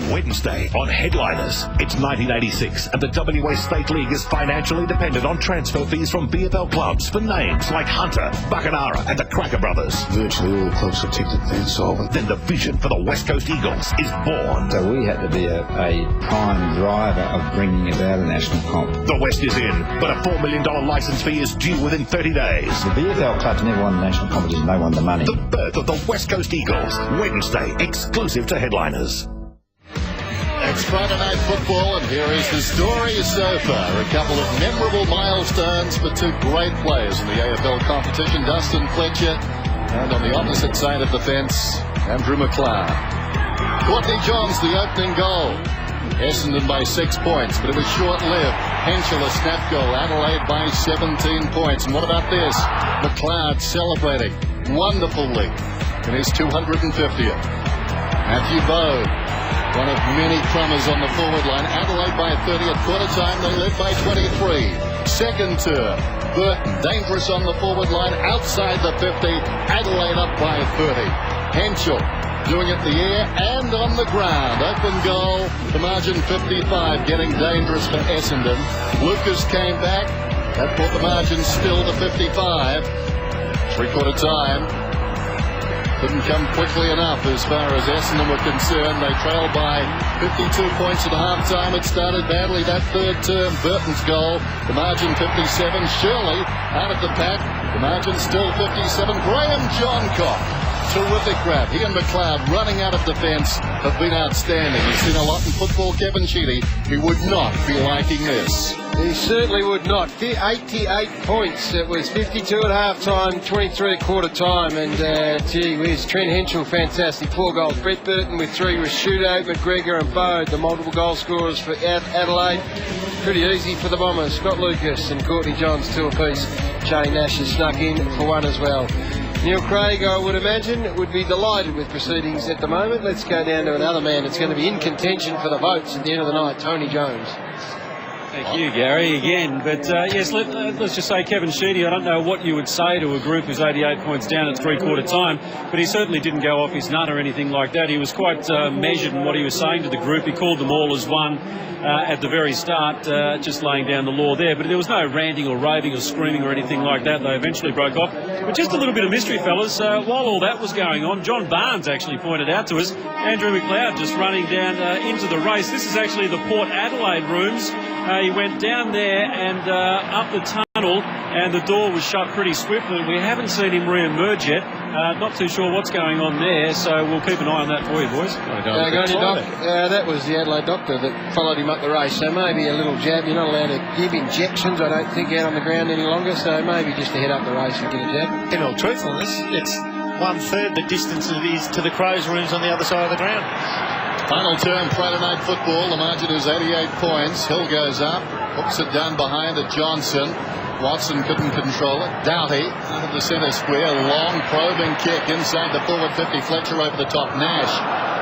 Wednesday on Headliners. It's 1986 and the WA State League is financially dependent on transfer fees from BFL clubs for names like Hunter, Bacanara and the Cracker Brothers. Virtually all the clubs are tipped insolvent. Then the vision for the West Coast Eagles is born. So we had to be a prime driver of bringing about a national comp. The West is in, but a $4 million licence fee is due within 30 days. The BFL clubs never won the national competition, they won the money. The birth of the West Coast Eagles. Wednesday, exclusive to Headliners. It's Friday night football, and here is the story so far. A couple of memorable milestones for two great players in the AFL competition, Dustin Fletcher, and on the opposite side of the fence, Andrew McLeod. Courtney Johns, the opening goal. Essendon by 6 points, but it was short-lived. Henschel, a snap goal. Adelaide by 17 points. And what about this? McLeod celebrating wonderfully in his 250th. Matthew Bode, one of many crummers on the forward line. Adelaide by 30 at quarter time. They led by 23. Second term, Burton dangerous on the forward line outside the 50. Adelaide up by 30. Henschel doing it in the air and on the ground. Open goal, the margin 55, getting dangerous for Essendon. Lucas came back. That brought the margin still to 55. Three-quarter time. Couldn't come quickly enough as far as Essendon were concerned. They trailed by 52 points at half-time. It started badly that third term. Burton's goal, the margin 57. Shirley out of the pack. The margin still 57. Graham Johncock. Terrific grab. He and McLeod running out of defence have been outstanding. He's seen a lot in football. Kevin Sheedy, he would not be liking this. He certainly would not. 88 points. It was 52 at half-time, 23 at quarter-time. And, gee whiz, Trent Henschel, fantastic. 4 goals. Brett Burton with 3. Rashudo, McGregor and Bode, the multiple goal scorers for Adelaide. Pretty easy for the Bombers. Scott Lucas and Courtney Johns, 2 apiece. Shane Nash has snuck in for 1 as well. Neil Craig, I would imagine, would be delighted with proceedings at the moment. Let's go down to another man that's going to be in contention for the votes at the end of the night, Tony Jones. Thank you, Gary, again. But, yes, let's just say Kevin Sheedy, I don't know what you would say to a group who's 88 points down at three-quarter time, but he certainly didn't go off his nut or anything like that. He was quite measured in what he was saying to the group. He called them all as one at the very start, just laying down the law there. But there was no ranting or raving or screaming or anything like that. They eventually broke off. But just a little bit of mystery, fellas. While all that was going on, John Barnes actually pointed out to us, Andrew McLeod just running down into the race. This is actually the Port Adelaide rooms. He went down there and up the tunnel, and the door was shut pretty swiftly. We haven't seen him re-emerge yet. Not too sure what's going on there, so we'll keep an eye on that for you, boys. That was the Adelaide doctor that followed him up the race, so maybe a little jab. You're not allowed to give injections, I don't think, out on the ground any longer, so maybe just to head up the race and get a jab. In all truthfulness, it's 1/3 the distance it is to the Crows rooms on the other side of the ground. Final term Friday night football. The margin is 88 points. Hill goes up, hooks it down behind at Johnson. Watson couldn't control it. Doughty out of the centre square. Long probing kick inside the forward 50. Fletcher over the top. Nash.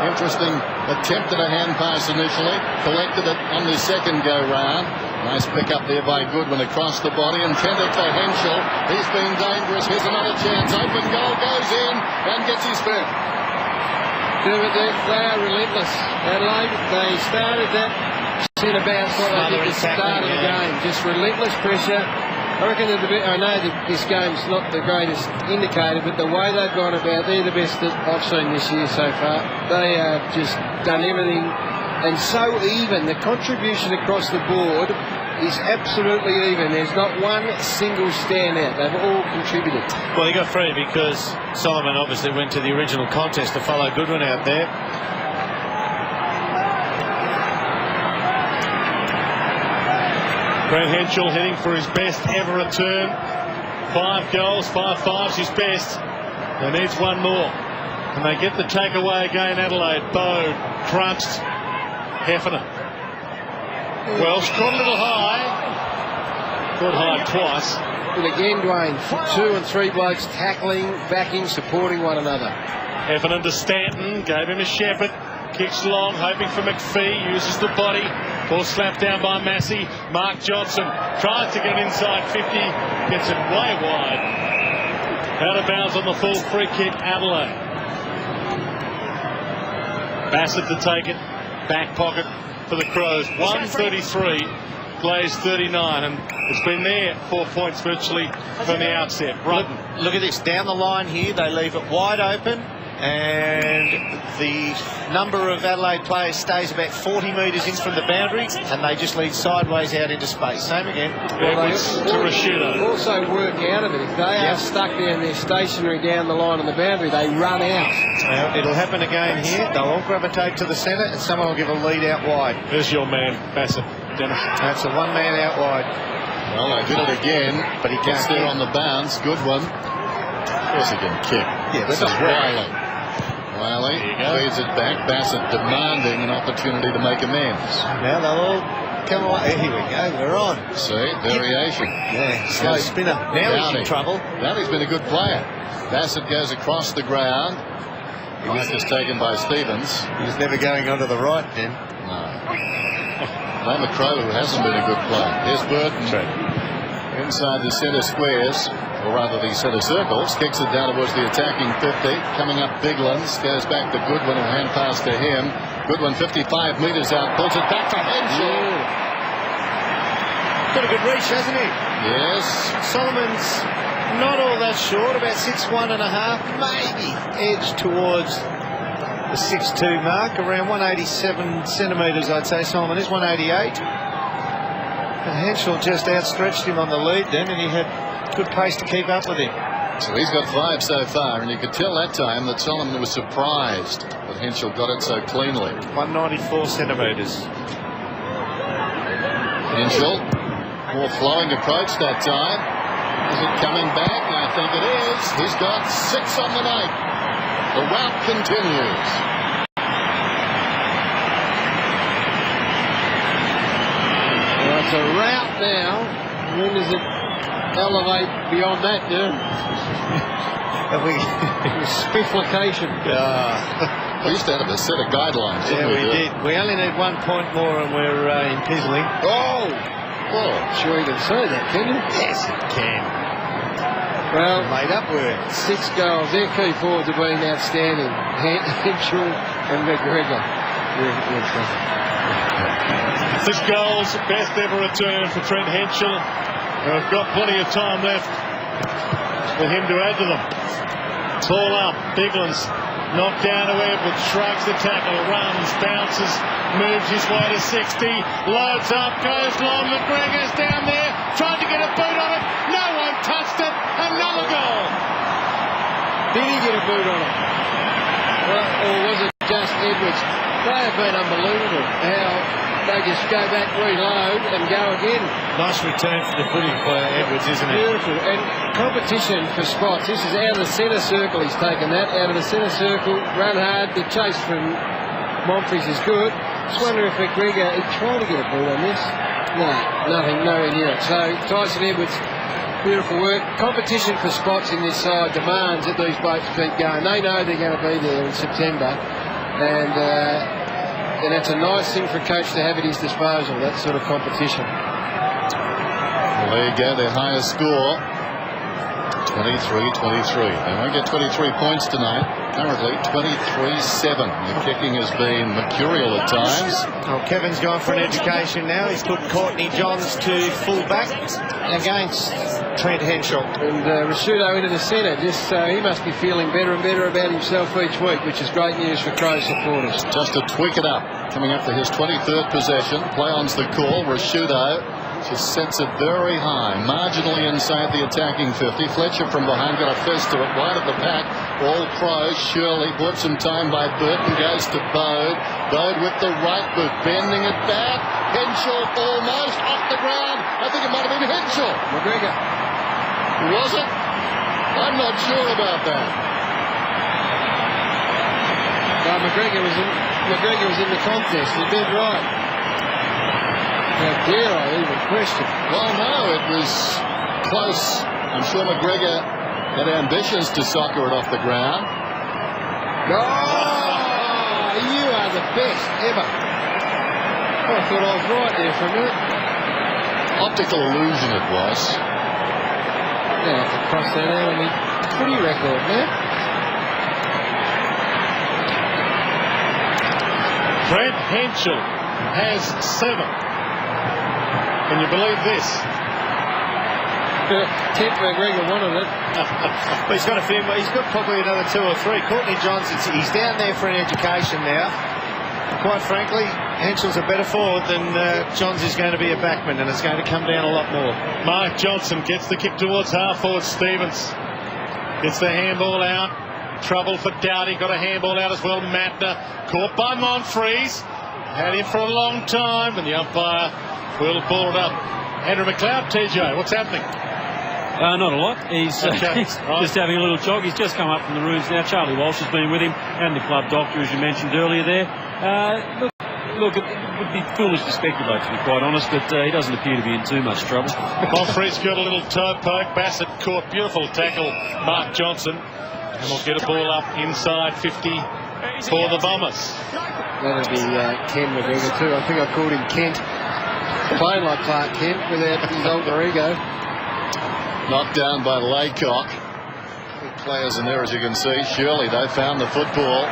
Interesting attempt at a hand pass initially. Collected it on the second go round. Nice pick up there by Goodwin across the body. Intended for Henschel. He's been dangerous. Here's another chance. Open goal, goes in and gets his fifth. They are relentless. Adelaide, they started that centre bounce like they did at the start of the game. Just relentless pressure. I reckon I know that this game's not the greatest indicator, but the way they've gone about, they're the best that I've seen this year so far. They have just done everything, and so even. The contribution across the board is absolutely even. There's not one single standout. They've all contributed. Well, he got free because Solomon obviously went to the original contest to follow Goodwin out there. Grant Henschel heading for his best ever return. 5 goals, 5 fives, his best. They needs one more. Can they get the takeaway again, Adelaide? Bode, crunched. Heffernan. Welsh caught a little high. Caught high twice. But again, Dwayne, 2 and 3 blokes tackling, backing, supporting one another. Heffernan to Stanton, gave him a shepherd. Kicks long, hoping for McPhee, uses the body. Ball slapped down by Massey. Mark Johnson tries to get inside 50, gets it way wide. Out of bounds on the full free kick, Adelaide. Bassett to take it, back pocket for the Crows. 133, Glaze 39, and it's been there 4 points virtually from the outset. Look at this, down the line here, they leave it wide open, and the number of Adelaide players stays about 40 metres in from the boundary, and they just lead sideways out into space. Same again. To Rashudo. Also work out of it. If they are stuck down there stationary down the line on the boundary, they run out. It'll happen again here. They'll all gravitate to the centre, and someone will give a lead out wide. There's your man, Bassett. Dennis. That's a one man out wide. Well, they did it again, but he gets there on the bounce. Good one. Of course he can kick. Yeah, this is Wiley. Wiley leads it back. Bassett demanding an opportunity to make amends. Now they'll all come away. Here we go. We're on. See, variation. Yeah, slow spinner. Now he's in trouble. Now he's been a good player. Bassett goes across the ground. Mark is taken by Stevens. He's never going onto the right, then. No. Blame the Crow, who hasn't been a good player. Here's Burton. inside the centre squares, or rather the centre circles, kicks it down towards the attacking 50. Coming up, Biglands goes back to Goodwin, who hand pass to him. Goodwin 55 metres out, pulls it back to Henschel. Got a good reach, hasn't he? Yes. Solomon's not all that short, about 6'1.5", maybe edge towards the 6'2" mark, around 187 centimetres, I'd say. Solomon is 188. And Henschel just outstretched him on the lead then, and he had good pace to keep up with him. So he's got 5 so far, and you could tell that time that Solomon was surprised that Henschel got it so cleanly. 194 centimetres. Henschel, more flowing approach that time. Is it coming back? I think it is. He's got 6 on the night. The rout continues. Well, it's a rout now. When does it elevate beyond that now? Spifflication. We used to have a set of guidelines. Yeah, we did. We only need 1 point more and we're in pizzling. Oh! Sure you can say that, can you? Yes, it can. Well, made up work. 6 goals. Their key forwards have been outstanding. Henschel and McGregor. 6 goals, best ever return for Trent Henschel. We've got plenty of time left for him to add to them. Ball up, Biglands knocked down to Edwards, shrugs the tackle, runs, bounces, moves his way to 60, loads up, goes long, McGregor's down there, tried to get a boot on it, no one touched it, another goal. Did he get a boot on it? Well, or was it just Edwards? They have been unbelievable how they just go back, reload and go again. Nice return for the footy for Edwards, isn't it? Beautiful. And competition for spots. This is out of the centre circle. He's taken that out of the centre circle. Run hard. The chase from Monfries is good. Just wonder if McGregor is trying to get a boot on this. No, nothing. Nowhere near it. So Tyson Edwards, beautiful work. Competition for spots in this side demands that these boats keep going. They know they're going to be there in September. And that's a nice thing for a coach to have at his disposal, that sort of competition. Well, there you go, their highest score, 23-23. They won't get 23 points tonight. Currently 23-7. The kicking has been mercurial at times. Oh, Kevin's gone for an education now. He's put Courtney Johns to full back against Trent Henschel. And Rashudo into the centre. Just he must be feeling better and better about himself each week, which is great news for Crows supporters. Just to tweak it up, coming up to his 23rd possession. Play on's the call. Rashudo just sets it very high, marginally inside the attacking 50. Fletcher from behind got a fist to it, wide of the pack. All Crows. Shirley bought some time by Burton, goes to Bode. Bode with the right boot, bending it back. Henschel almost off the ground. I think it might have been Henschel. McGregor. Was it? I'm not sure about that. Well, McGregor was in the contest. He did right. How dare I even question? Well, no, it was close. I'm sure McGregor had ambitions to soccer it off the ground. Oh, you are the best ever. I thought I was right there for a minute. Optical illusion it was. Now I have to cross that out on the footy record now. Trent Henschel has 7. Can you believe this? Kent McGregor wanted it. But he's got a few more. He's got probably another 2 or 3. Courtney Johns, he's down there for an education now. Quite frankly, Henschel's a better forward than Johns is going to be a backman, and it's going to come down a lot more. Mark Johnson gets the kick towards half forward Stevens. Gets the handball out. Trouble for Doughty. Got a handball out as well. Matner caught by Monfries. Had him for a long time, and the umpire will ball it up. Andrew McLeod, TJ, what's happening? Not a lot. He's just having a little jog. He's just come up from the rooms now. Charlie Walsh has been with him, and the club doctor, as you mentioned earlier there. Look, it would be foolish to speculate, to be quite honest, but he doesn't appear to be in too much trouble. Monfries got a little toe poke. Bassett caught. Beautiful tackle, Mark Johnson. And we'll get a ball up inside 50 for the Bombers. That'll be Ken McGregor too. I think I called him Kent. Playing like Clark Kent without his alter ego. Knocked down by Laycock. Players in there, as you can see. Shirley, they found the football.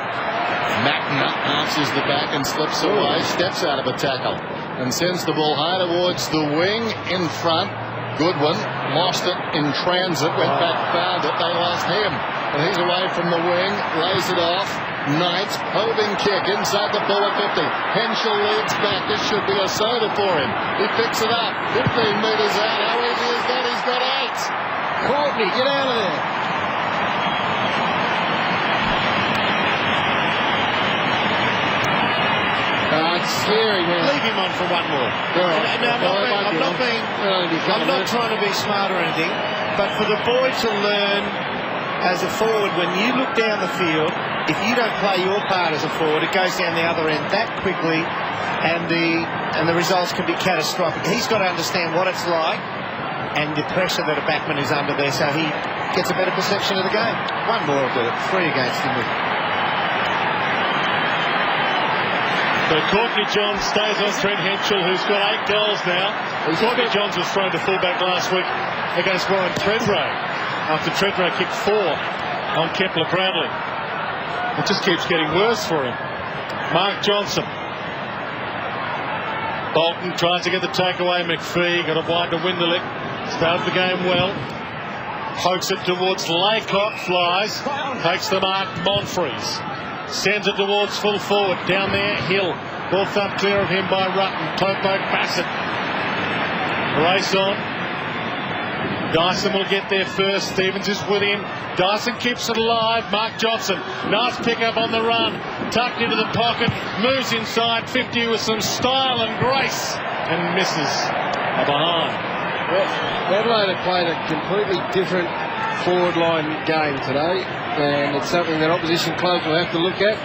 Macna answers the back and slips away, steps out of a tackle and sends the ball high towards the wing in front. Goodwin lost it in transit, went back, found it. They lost him, and he's away from the wing, lays it off. Knight, hoving kick inside the forward 50. Henschel leads back. This should be a soda for him. He picks it up. 15 metres out. How easy is that? He's got 8. Courtney, get out of there. It's scary, man. Leave him on for one more. I'm not trying to be smart or anything, but for the boy to learn as a forward, when you look down the field, if you don't play your part as a forward, it goes down the other end that quickly, and the results can be catastrophic. He's got to understand what it's like and the pressure that a backman is under there, so he gets a better perception of the game. One more will do it. 3 against him. So Courtney Johns stays on Trent Henschel, who's got 8 goals now. Courtney Johns was thrown to fullback last week against Warren Treadray, after Treadray kicked 4 on Kepler Bradley. It just keeps getting worse for him. Mark Johnson. Bolton tries to get the takeaway. McPhee got a wide to Winderlick. Started the game well. Pokes it towards Laycock. Flies. Takes the mark. Monfries. Sends it towards full forward. Down there, Hill. Ball thumped clear of him by Rutten. Topo Bassett. Race on. Dyson will get there first. Stevens is with him. Dyson keeps it alive. Mark Johnson. Nice pick up on the run. Tucked into the pocket. Moves inside 50 with some style and grace. And misses behind. Well, Adelaide have played a completely different forward line game today. And it's something that opposition clubs will have to look at.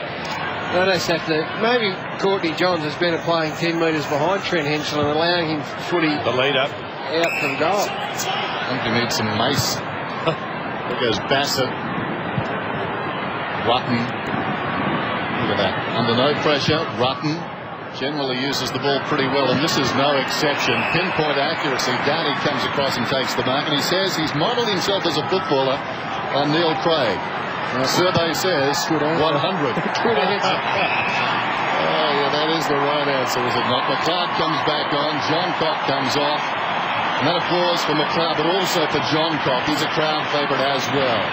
They just have to. Maybe Courtney Johns is better playing 10 metres behind Trent Henschel and allowing him footy. The lead up. Out from goal. I think you need some mace. There goes Bassett. Rutten. Look at that. Under no pressure. Rutten generally uses the ball pretty well, and this is no exception. Pinpoint accuracy. Downey comes across and takes the mark, and he says he's modelled himself as a footballer on Neil Craig. The survey says 100. Oh, yeah, that is the right answer, is it not? McLeod comes back on. John Cock comes off. And that applause for McLeod, but also for John Cock. He's a crowd favourite as well.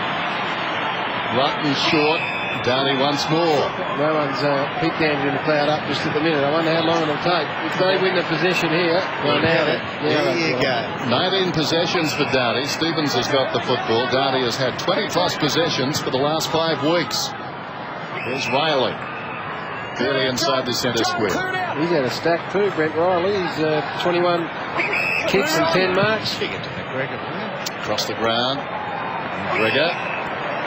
Rutten short. Downey once more. No one's picked Andrew McLeod up just at the minute. I wonder how long it'll take. If they win the possession here, well, there you go. 19 possessions for Downey. Stevens has got the football. Downey has had 20-plus possessions for the last 5 weeks. Here's Riley. Clearly inside the centre square. He's had a stack too, Brent Riley. He's 21 kicks and 10 marks. Across the ground. McGregor.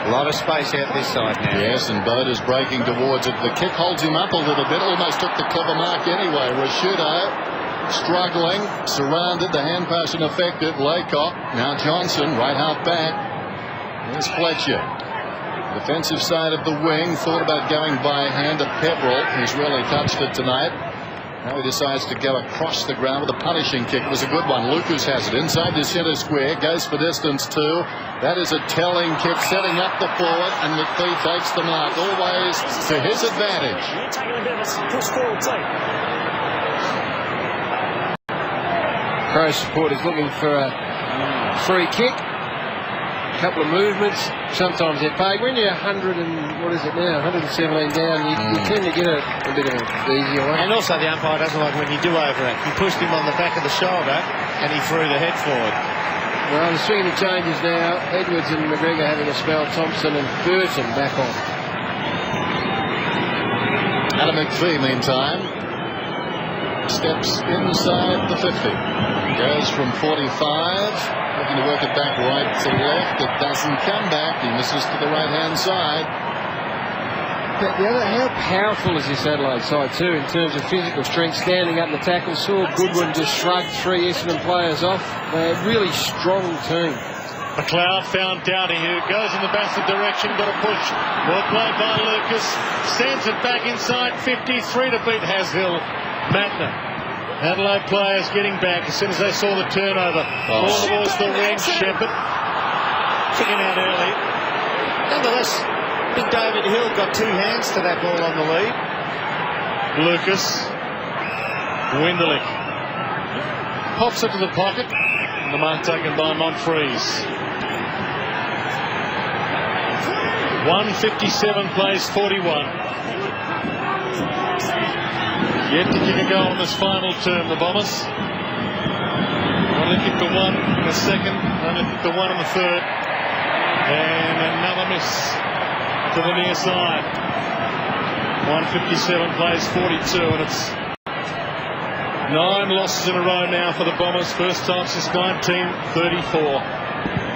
A lot of space out this side now. Yes, and Boda's breaking towards it. The kick holds him up a little bit. Almost took the clever mark anyway. Rashudo struggling, surrounded. The hand pass ineffective. Laycock. Now Johnson, right half back. There's Fletcher. Defensive side of the wing. Thought about going by hand at Pepperell, who's really touched it tonight. Now he decides to go across the ground with a punishing kick. It was a good one. Lucas has it inside the centre square. Goes for distance too. That is a telling kick, setting up the forward, and McPhee takes the mark. Always to his advantage. Crow support is looking for a free kick. A couple of movements. Sometimes they're paid. When you're 100 and what is it now? 117 down, you tend to get a bit of an easier one. And also the umpire doesn't like when you do overact. He pushed him on the back of the shoulder and he threw the head forward. Well, the swinging of changes now. Edwards and McGregor having a spell. Thompson and Burton back on. Adam McPhee, meantime, steps inside the 50. Goes from 45. Looking to work it back right to left. It doesn't come back. He misses to the right-hand side. But the other, how powerful is this Adelaide side too in terms of physical strength, standing up in the tackle? Saw Goodwin just shrugged 3 Essendon players off. They're a really strong team. McLeod found Downey, who goes in the Bassett direction, got a push. Well played by Lucas. Sends it back inside 53 to beat Hashill. Matner Adelaide players getting back as soon as they saw the turnover. Ball towards the wing. Shepherd kicking out early. Nonetheless, Big David Hill got 2 hands to that ball on the lead. Lucas. Winderlich pops into the pocket. And the mark taken by Monfries. 1:57 plays 41. Yet to kick a goal in this final term, the Bombers. Only kicked the one in the second, only kicked the one in the third. And another miss to the near side. 1:57 plays 42, and it's 9 losses in a row now for the Bombers. First time since 1934.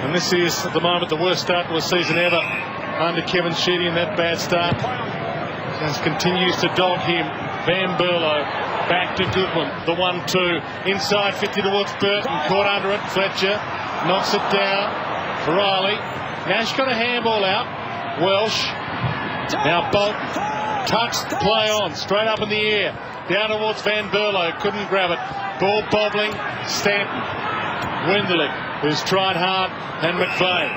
And this is, at the moment, the worst start to a season ever under Kevin Sheedy, and that bad start just continues to dog him. Van Berlo back to Goodwin. The 1-2 inside 50 towards Burton. Caught under it. Fletcher knocks it down. Riley. Nash got a handball out. Welsh. Now Bolton. Touched. Play on. Straight up in the air. Down towards Van Berlo. Couldn't grab it. Ball bobbling. Stanton. Winderlich, who's tried hard. And McVeigh.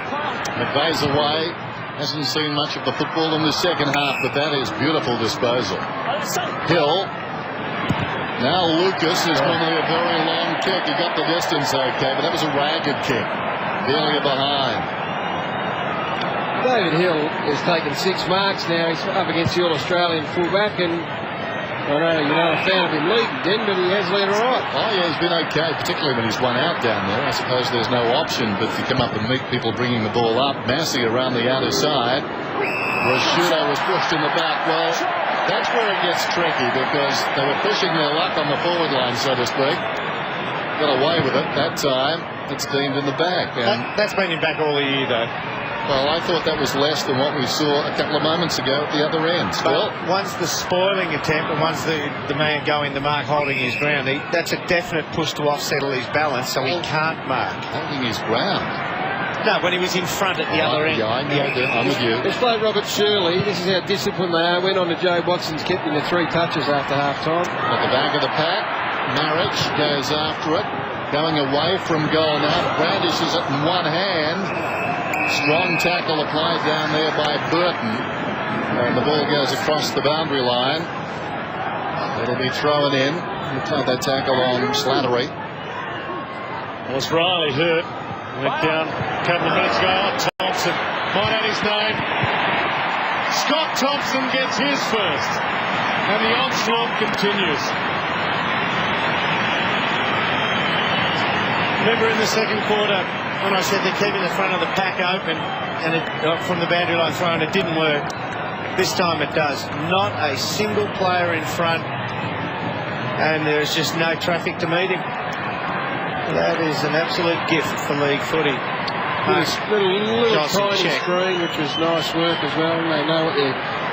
McVeigh's away. Hasn't seen much of the football in the second half, but that is beautiful disposal. Hill. Now Lucas is normally a very long kick. He got the distance okay, but that was a ragged kick. Barely behind. David Hill has taken 6 marks now. He's up against the All-Australian fullback, and I know you're not a fan of him leading, Den, but he has led all right. Oh, yeah, he's been okay, particularly when he's won out down there. I suppose there's no option but to come up and meet people bringing the ball up. Massey around the outer side. Rashudo was pushed in the back. Well, that's where it gets tricky because they were pushing their luck on the forward line, so to speak. Got away with it that time. It's deemed in the back. That's been in back all the year, though. Well, I thought that was less than what we saw a couple of moments ago at the other end. But once the spoiling attempt and once the man going the mark holding his ground, that's a definite push to offsettle his balance, so he can't mark. Holding his ground? No, when he was in front at the other end. Yeah, I know. I'm with you. It's like Robert Shirley. This is how disciplined they are. Went on to Joe Watson's kept him to 3 touches after half-time. At the back of the pack, Marriage goes after it. Going away from goal now. Brandishes it in one hand. Strong tackle applied down there by Burton. And the ball goes across the boundary line. It'll be thrown in. He played that tackle on Slattery. Was Riley hurt? Went down a couple of minutes ago. Thompson might add his name. Scott Thompson gets his first. And the onslaught continues. Remember in the second quarter when I said they're keeping the front of the pack open and from the boundary line throw, and it didn't work. This time it does. Not a single player in front, and there is just no traffic to meet him. That is an absolute gift for league footy. Little tiny screen, which was nice work as well. And they know what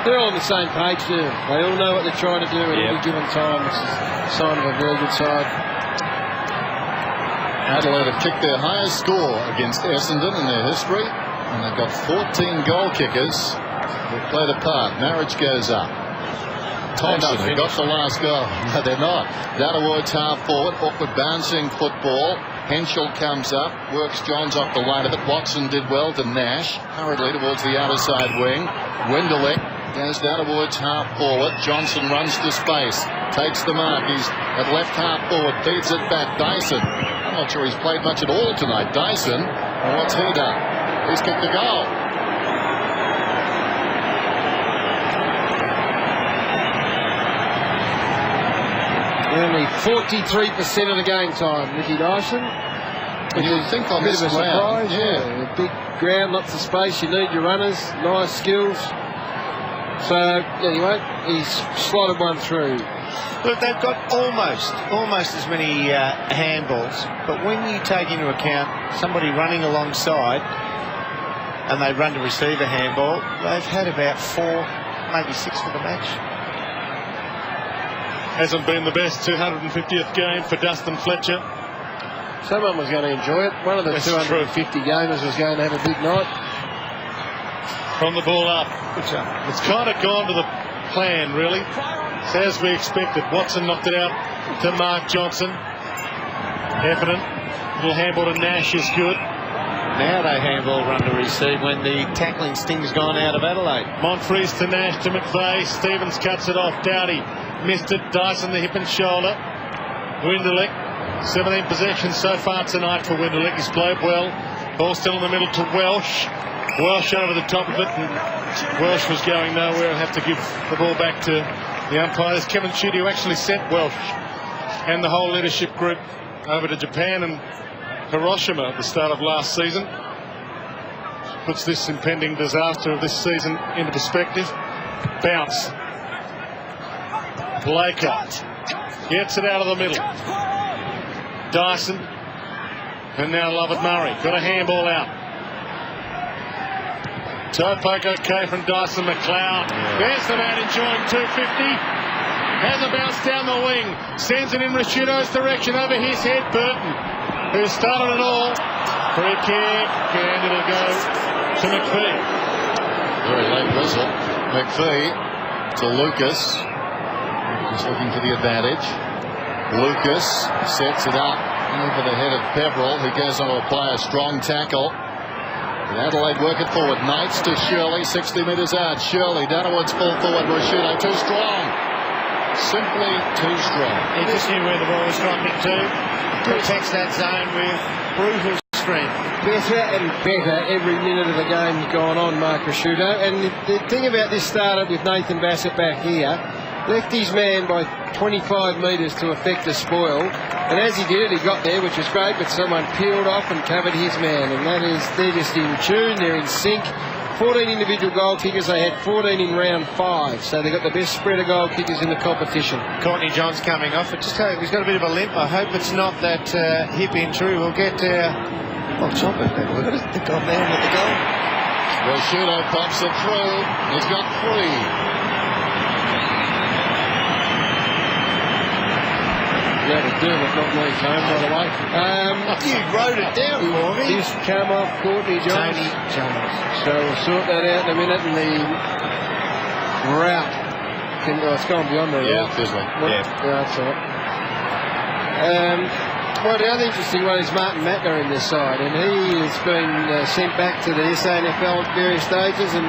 they're all on the same page there. They all know what they're trying to do at any given time. It's a sign of a very good side. Adelaide have kicked their highest score against Essendon in their history, and they've got 14 goal kickers who played a part. Marriage goes up. Thompson, who got the last goal. No, they're not. Down towards half forward. Awkward bouncing football. Henschel comes up, works Johns off the line of it. Watson did well to Nash. Hurriedly towards the outer side wing. Winderlich goes down towards half forward. Johnson runs to space. Takes the mark. He's at left half forward. Feeds it back. Dyson. I'm not sure he's played much at all tonight. Dyson. And what's he done? He's kicked the goal. Only 43% of the game time, Ricky Dyson. You think on this ground, yeah. A big ground, lots of space. You need your runners, nice skills. So anyway, he's slotted one through. Look, they've got almost as many handballs, but when you take into account somebody running alongside and they run to receive a handball, they've had about 4, maybe 6 for the match. Hasn't been the best 250th game for Dustin Fletcher. Someone was going to enjoy it. One of the 250 gamers was going to have a big night. From the ball up. It's kind of gone to the plan, really. It's as we expected. Watson knocked it out to Mark Johnson. Evident. Little handball to Nash is good. Now they handball run to receive when the tackling sting's gone out of Adelaide. Monfries to Nash to McVeigh. Stevens cuts it off. Doughty missed it. Dyson the hip and shoulder. Winderlick, 17 possessions so far tonight for Winderlick. He's played well. Ball still in the middle to Welsh. Welsh over the top of it, and Welsh was going nowhere. I'll have to give the ball back to the umpires. Kevin Sheedy, who actually sent Welsh and the whole leadership group over to Japan and Hiroshima at the start of last season. Puts this impending disaster of this season into perspective. Bounce. Blaker gets it out of the middle. Dyson. And now Lovett Murray. Got a handball out. Toe poke okay from Dyson McLeod. There's the man enjoying 250. Has a bounce down the wing. Sends it in Rashudo's direction over his head. Burton, who started it all. Free kick. And it'll go to McPhee. Very late whistle. McPhee to Lucas. Just looking for the advantage. Lucas sets it up over the head of Peverill, who goes on to apply a strong tackle. And Adelaide work it forward. Knights to Shirley, 60 metres out. Shirley down towards full forward. Rashudo too strong. Simply too strong. He just knew where the ball was dropping to. Protects that zone with brutal strength. Better and better every minute of the game's gone on, Mark Rashudo. And the thing about this started with Nathan Bassett back here. Left his man by 25 metres to effect a spoil, and as he did it, he got there, which was great, but someone peeled off and covered his man, and that is, they're just in tune, they're in sync. 14 individual goal kickers, they had 14 in round 5, so they've got the best spread of goal kickers in the competition. Courtney John's coming off, but just he's got a bit of a limp. I hope it's not that hip injury. We'll get chop it. We've got the goal man with the goal. Rashudo pops it through. He's got 3. Yeah, to do it, not Lee Cone, by the way. You wrote it down for me. He's come off Courtney Jones. Tony Jones. So we'll sort that out in a minute. And the route, it's gone beyond the route. Yeah, Fisley. Yeah, that's all right. Well, the other interesting one is Martin Matner in this side, and he has been sent back to the SANFL at various stages, and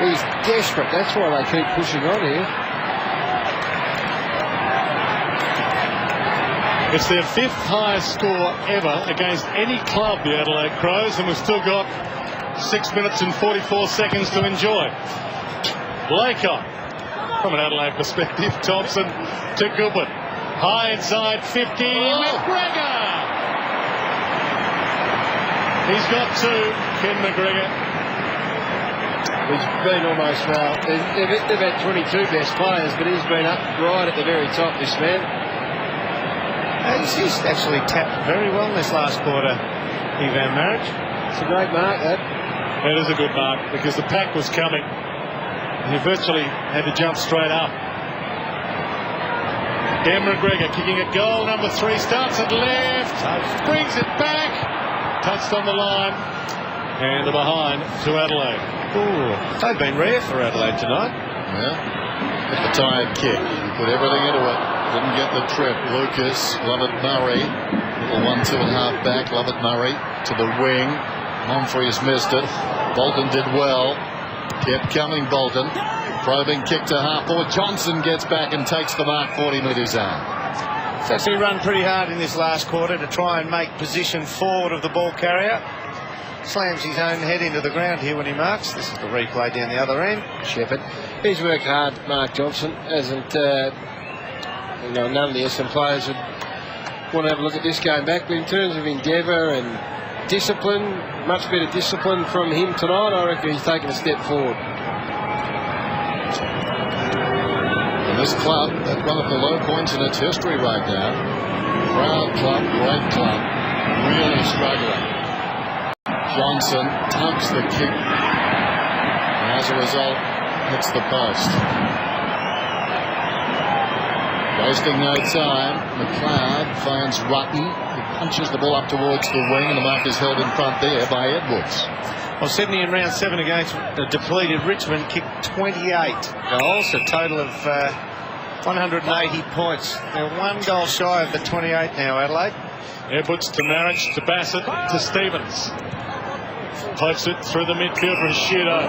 he's desperate. That's why they keep pushing on here. It's their 5th highest score ever against any club, the Adelaide Crows, and we've still got 6 minutes and 44 seconds to enjoy. Blaker, from an Adelaide perspective, Thompson to Goodwin. High inside 50, McGregor! He's got 2, Ken McGregor. He's been almost, they've had 22 best players, but he's been up right at the very top, this man. He's actually tapped very well this last quarter, Ivan Maric. It's a great mark, that. It is a good mark, because the pack was coming. He virtually had to jump straight up. Dan McGregor kicking a goal. Number 3 starts at left. Brings it back. Touched on the line. And the behind to Adelaide. Ooh, they've been rare for Adelaide tonight. Yeah. Get the tired kick. He put everything into it. Didn't get the trip. Lucas, Lovett Murray. Little 1-2.5 back. Lovett Murray to the wing. Monfries missed it. Bolton did well. Kept coming, Bolton. Probing kick to half forward. Johnson gets back and takes the mark 40 metres out. He's actually run pretty hard in this last quarter to try and make position forward of the ball carrier. Slams his own head into the ground here when he marks. This is the replay down the other end. Shepherd. He's worked hard, Mark Johnson. Hasn't, none of the Essendon players would want to have a look at this going back. But in terms of endeavour and discipline, much better discipline from him tonight. I reckon he's taken a step forward. And this club, at one of the low points in its history right now, proud club, great club, really struggling. Johnson tucks the kick, and as a result, hits the post. Wasting no time, McLeod finds Rutten. He punches the ball up towards the wing, and the mark is held in front there by Edwards. Well, Sydney in round 7 against the depleted Richmond kicked 28 goals, a total of 180 points. They're 1 goal shy of the 28 now, Adelaide. Edwards to Marriage, to Bassett, to Stevens. Pokes it through the midfield for Shudo.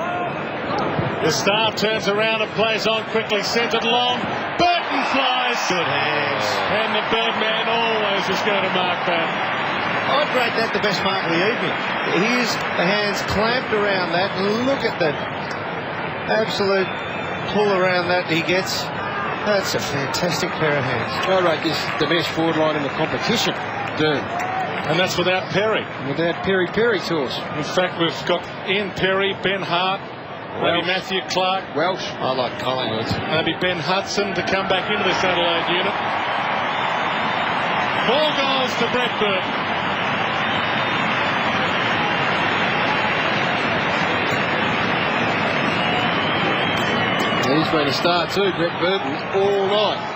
The star turns around and plays on quickly, centred long. Burton flies. Good hands. And the Birdman always is going to mark that. I'd rate that the best mark of the evening. Here's the hands clamped around that. Look at the absolute pull around that he gets. That's a fantastic pair of hands. I rate this the best forward line in the competition. Doom. And that's without Perry. Without Perry to us. In fact, we've got Ian Perry, Ben Hart, maybe Matthew Clark. Welsh. I like Collingwood. Maybe Ben Hudson to come back into this Adelaide unit. 4 goals to Brett Burton. He's been a star too, Brett Burton, all night.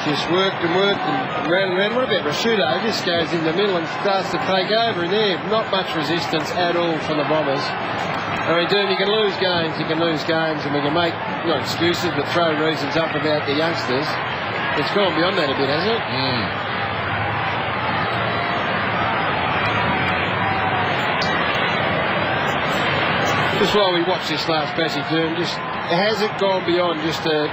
Just worked and ran and ran. What about Rashudo? Just goes in the middle and starts to take over in there. Not much resistance at all from the Bombers. I mean, Doom, you can lose games, and we can make not excuses, but throw reasons up about the youngsters. It's gone beyond that a bit, hasn't it? Just while we watch this last passage, Doom, has it gone beyond just the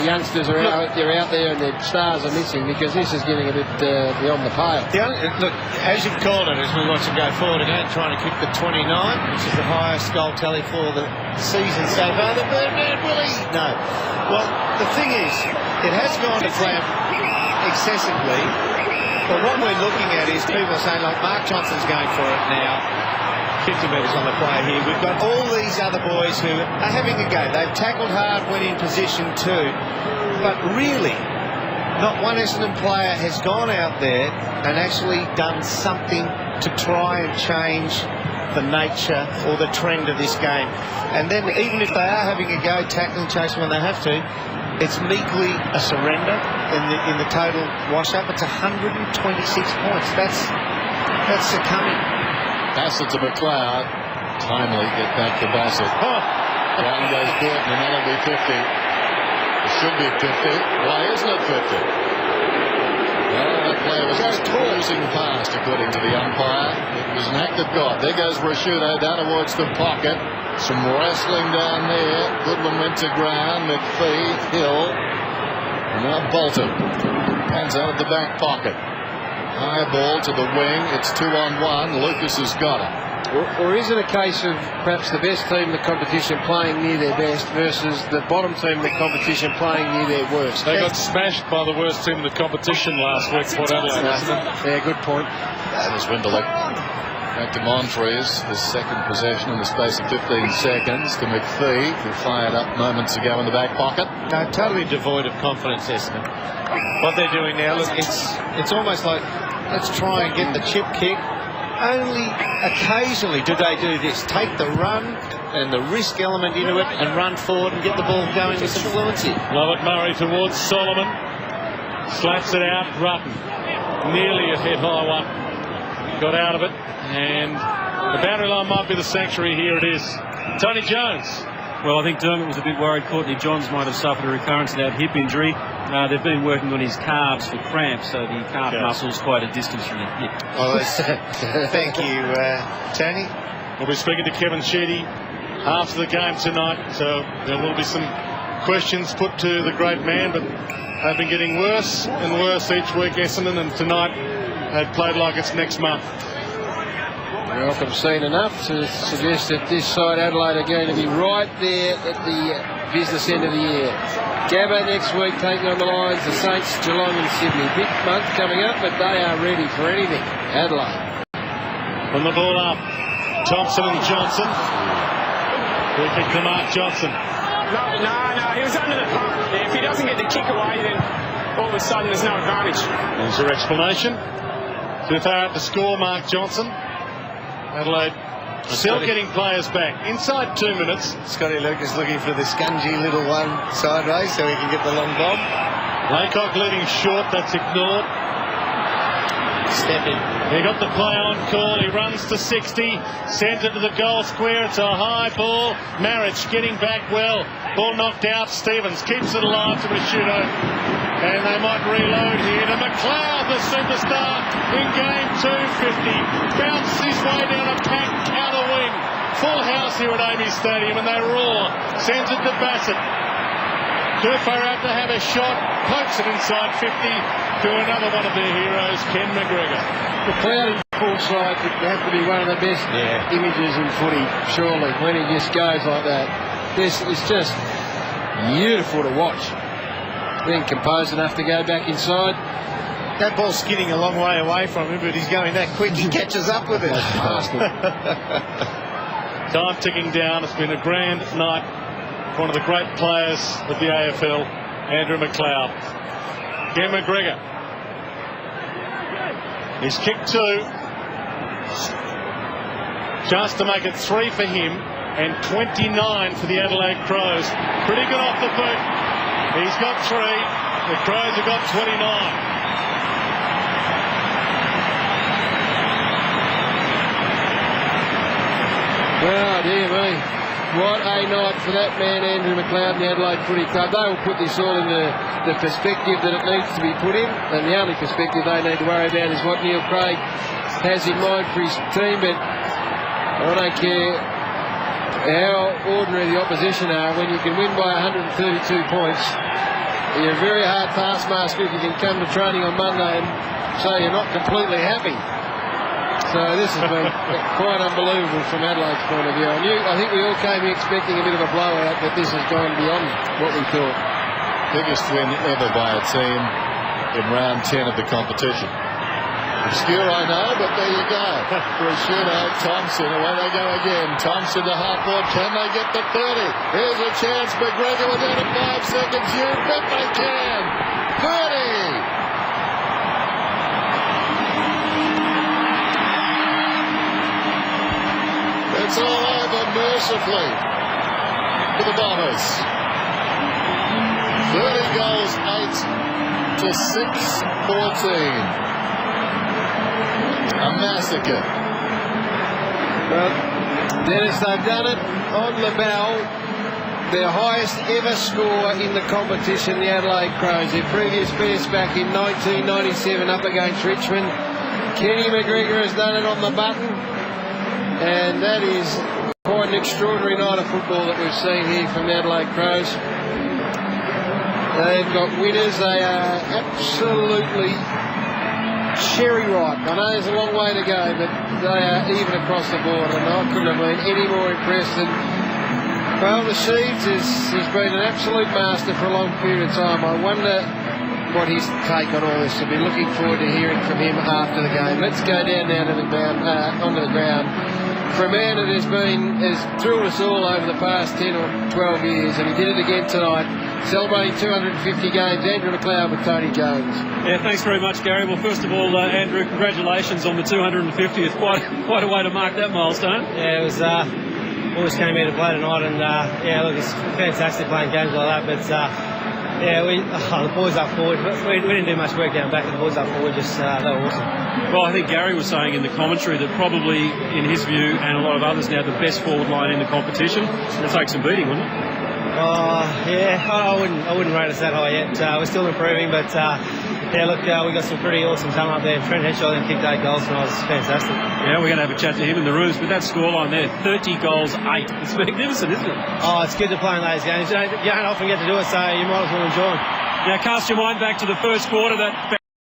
youngsters are out there and the stars are missing, because this is getting a bit beyond the pale. Look, as you've called it, as we watch it go forward again, trying to kick the 29, which is the highest goal tally for the season so far. The Birdman, will he? No. Well, the thing is, it has gone to clamp excessively, but what we're looking at is people saying, like, Mark Johnson's going for it now. 50 metres on the play here. We've got all these other boys who are having a go. They've tackled hard when in position too. But really, not one Essendon player has gone out there and actually done something to try and change the nature or the trend of this game. And then even if they are having a go, tackling, chasing when they have to, it's meekly a surrender in the total wash-up. It's 126 points. That's succumbing. Bassett to McLeod. Timely get back to Bassett. Down goes Burton, and that'll be 50. It should be 50. Why isn't it 50? Well, that player was just cruising past, according to the umpire. It was an act of God. There goes Rashudo down towards the pocket. Some wrestling down there. Goodwin went to ground. McPhee, Hill. And now Bolton. Hands out of the back pocket. High ball to the wing. It's 2-on-1. Lucas has got it. Or is it a case of perhaps the best team in the competition playing near their best versus the bottom team in the competition playing near their worst? They got smashed by the worst team in the competition last week, Port Adelaide, wasn't it? Yeah, good point. That is Winderlick. Back to Montrez, his second possession in the space of 15 seconds to McPhee, who fired up moments ago in the back pocket. No, totally devoid of confidence, Essendon. What they're doing now, look, it's almost like, let's try and get the chip kick. Only occasionally do they do this. Take the run and the risk element into it and run forward and get the ball going with some fluency. Lovett Murray towards Solomon. Slaps it out. Rutten. Nearly a head-high one. Got out of it. And the boundary line might be the sanctuary. Here it is. Tony Jones. Well, I think Dermott was a bit worried Courtney Johns might have suffered a recurrence of that hip injury. They've been working on his calves for cramps, so the calf muscle's quite a distance from the hip. Well, thank you, Tony. We'll be speaking to Kevin Sheedy after the game tonight, so there will be some questions put to the great man, but they've been getting worse and worse each week, Essendon, and tonight they've played like it's next month. Well, I've seen enough to suggest that this side, Adelaide, are going to be right there at the business end of the year. Gabba next week taking on the Lions, the Saints, Geelong and Sydney. Big month coming up, but they are ready for anything. Adelaide. From the ball up, Thompson and Johnson. Free kick to Mark Johnson. No, he was under the pump. If he doesn't get the kick away, then all of a sudden there's no advantage. There's your explanation. Too far out to score, Mark Johnson. Adelaide still getting players back. Inside 2 minutes. Scotty Lucas looking for the scungy little one sideways so he can get the long bomb. Laycock leading short. That's ignored. Step in. He got the play on call. He runs to 60. Centre to the goal square. It's a high ball. Marriage getting back well. Ball knocked out. Stevens keeps it alive to Rashudo. And they might reload here to McLeod, the superstar, in game 250. Bounced his way down a packed outer wing. Full house here at Amy Stadium, and they roar. Sends it to Bassett. Too far out to have a shot. Pokes it inside 50 to another one of their heroes, Ken McGregor. McLeod in full stride would have to be one of the best images in footy, surely, when he just goes like that. This is just beautiful to watch. Being composed enough to go back inside. That ball's skidding a long way away from him, but he's going that quick, he catches up with it. Time ticking down. It's been a grand night. One of the great players of the AFL, Andrew McLeod. Ken McGregor. He's kicked 2. Chance to make it 3 for him and 29 for the Adelaide Crows. Pretty good off the boot. He's got 3. The Crows have got 29. Well, dear me. What a night for that man, Andrew McLeod, and the Adelaide Footy Club. They will put this all in the perspective that it needs to be put in, and the only perspective they need to worry about is what Neil Craig has in mind for his team. But I don't care how ordinary the opposition are, when you can win by 132 points, you're a very hard taskmaster if you can come to training on Monday and say you're not completely happy. So this has been quite unbelievable from Adelaide's point of view. I think we all came here expecting a bit of a blowout, but this has gone beyond what we thought. Biggest win ever by a team in round 10 of the competition. Obscure, I know, but there you go. For a shootout, Thompson, away they go again. Thompson to half-board, can they get the 30? Here's a chance, McGregor within 5 seconds. You bet they can. 30! It's all over mercifully for the Bombers. 30 goals, 8 to 6-14. A massacre. Well, Dennis, they've done it on the bell. Their highest ever score in the competition, the Adelaide Crows. Their previous best back in 1997 up against Richmond. Kenny McGregor has done it on the button. And that is quite an extraordinary night of football that we've seen here from the Adelaide Crows. They've got winners. They are absolutely cherry ripe. I know there's a long way to go, but they are even across the board, and I couldn't have been any more impressed than the Sheeds has been an absolute master for a long period of time. I wonder what his take on all this will be. Looking forward to hearing from him after the game. Let's go down to the ground, onto the ground. For a man that has thrilled us all over the past 10 or 12 years, and he did it again tonight, celebrating 250 games, Andrew McLeod with Tony Jones. Yeah, thanks very much, Gary. Well, first of all, Andrew, congratulations on the 250th. Quite a way to mark that milestone. Yeah, it was. Always came here to play tonight, and yeah, look, it's fantastic playing games like that. But yeah, the boys up forward. We didn't do much work down back. The boys up forward they were awesome. Well, I think Gary was saying in the commentary that probably, in his view, and a lot of others now, the best forward line in the competition. It'll take some beating, wouldn't it? Yeah, I wouldn't rate us that high yet. We're still improving, but yeah, look, we got some pretty awesome talent up there. Trent Henshaw kicked 8 goals tonight. It was fantastic. Yeah, we're going to have a chat to him in the rooms, but that scoreline there, 30 goals, 8. It's magnificent, isn't it? Oh, it's good to play in those games. You don't often get to do it, so you might as well enjoy them. Now, cast your mind back to the first quarter, that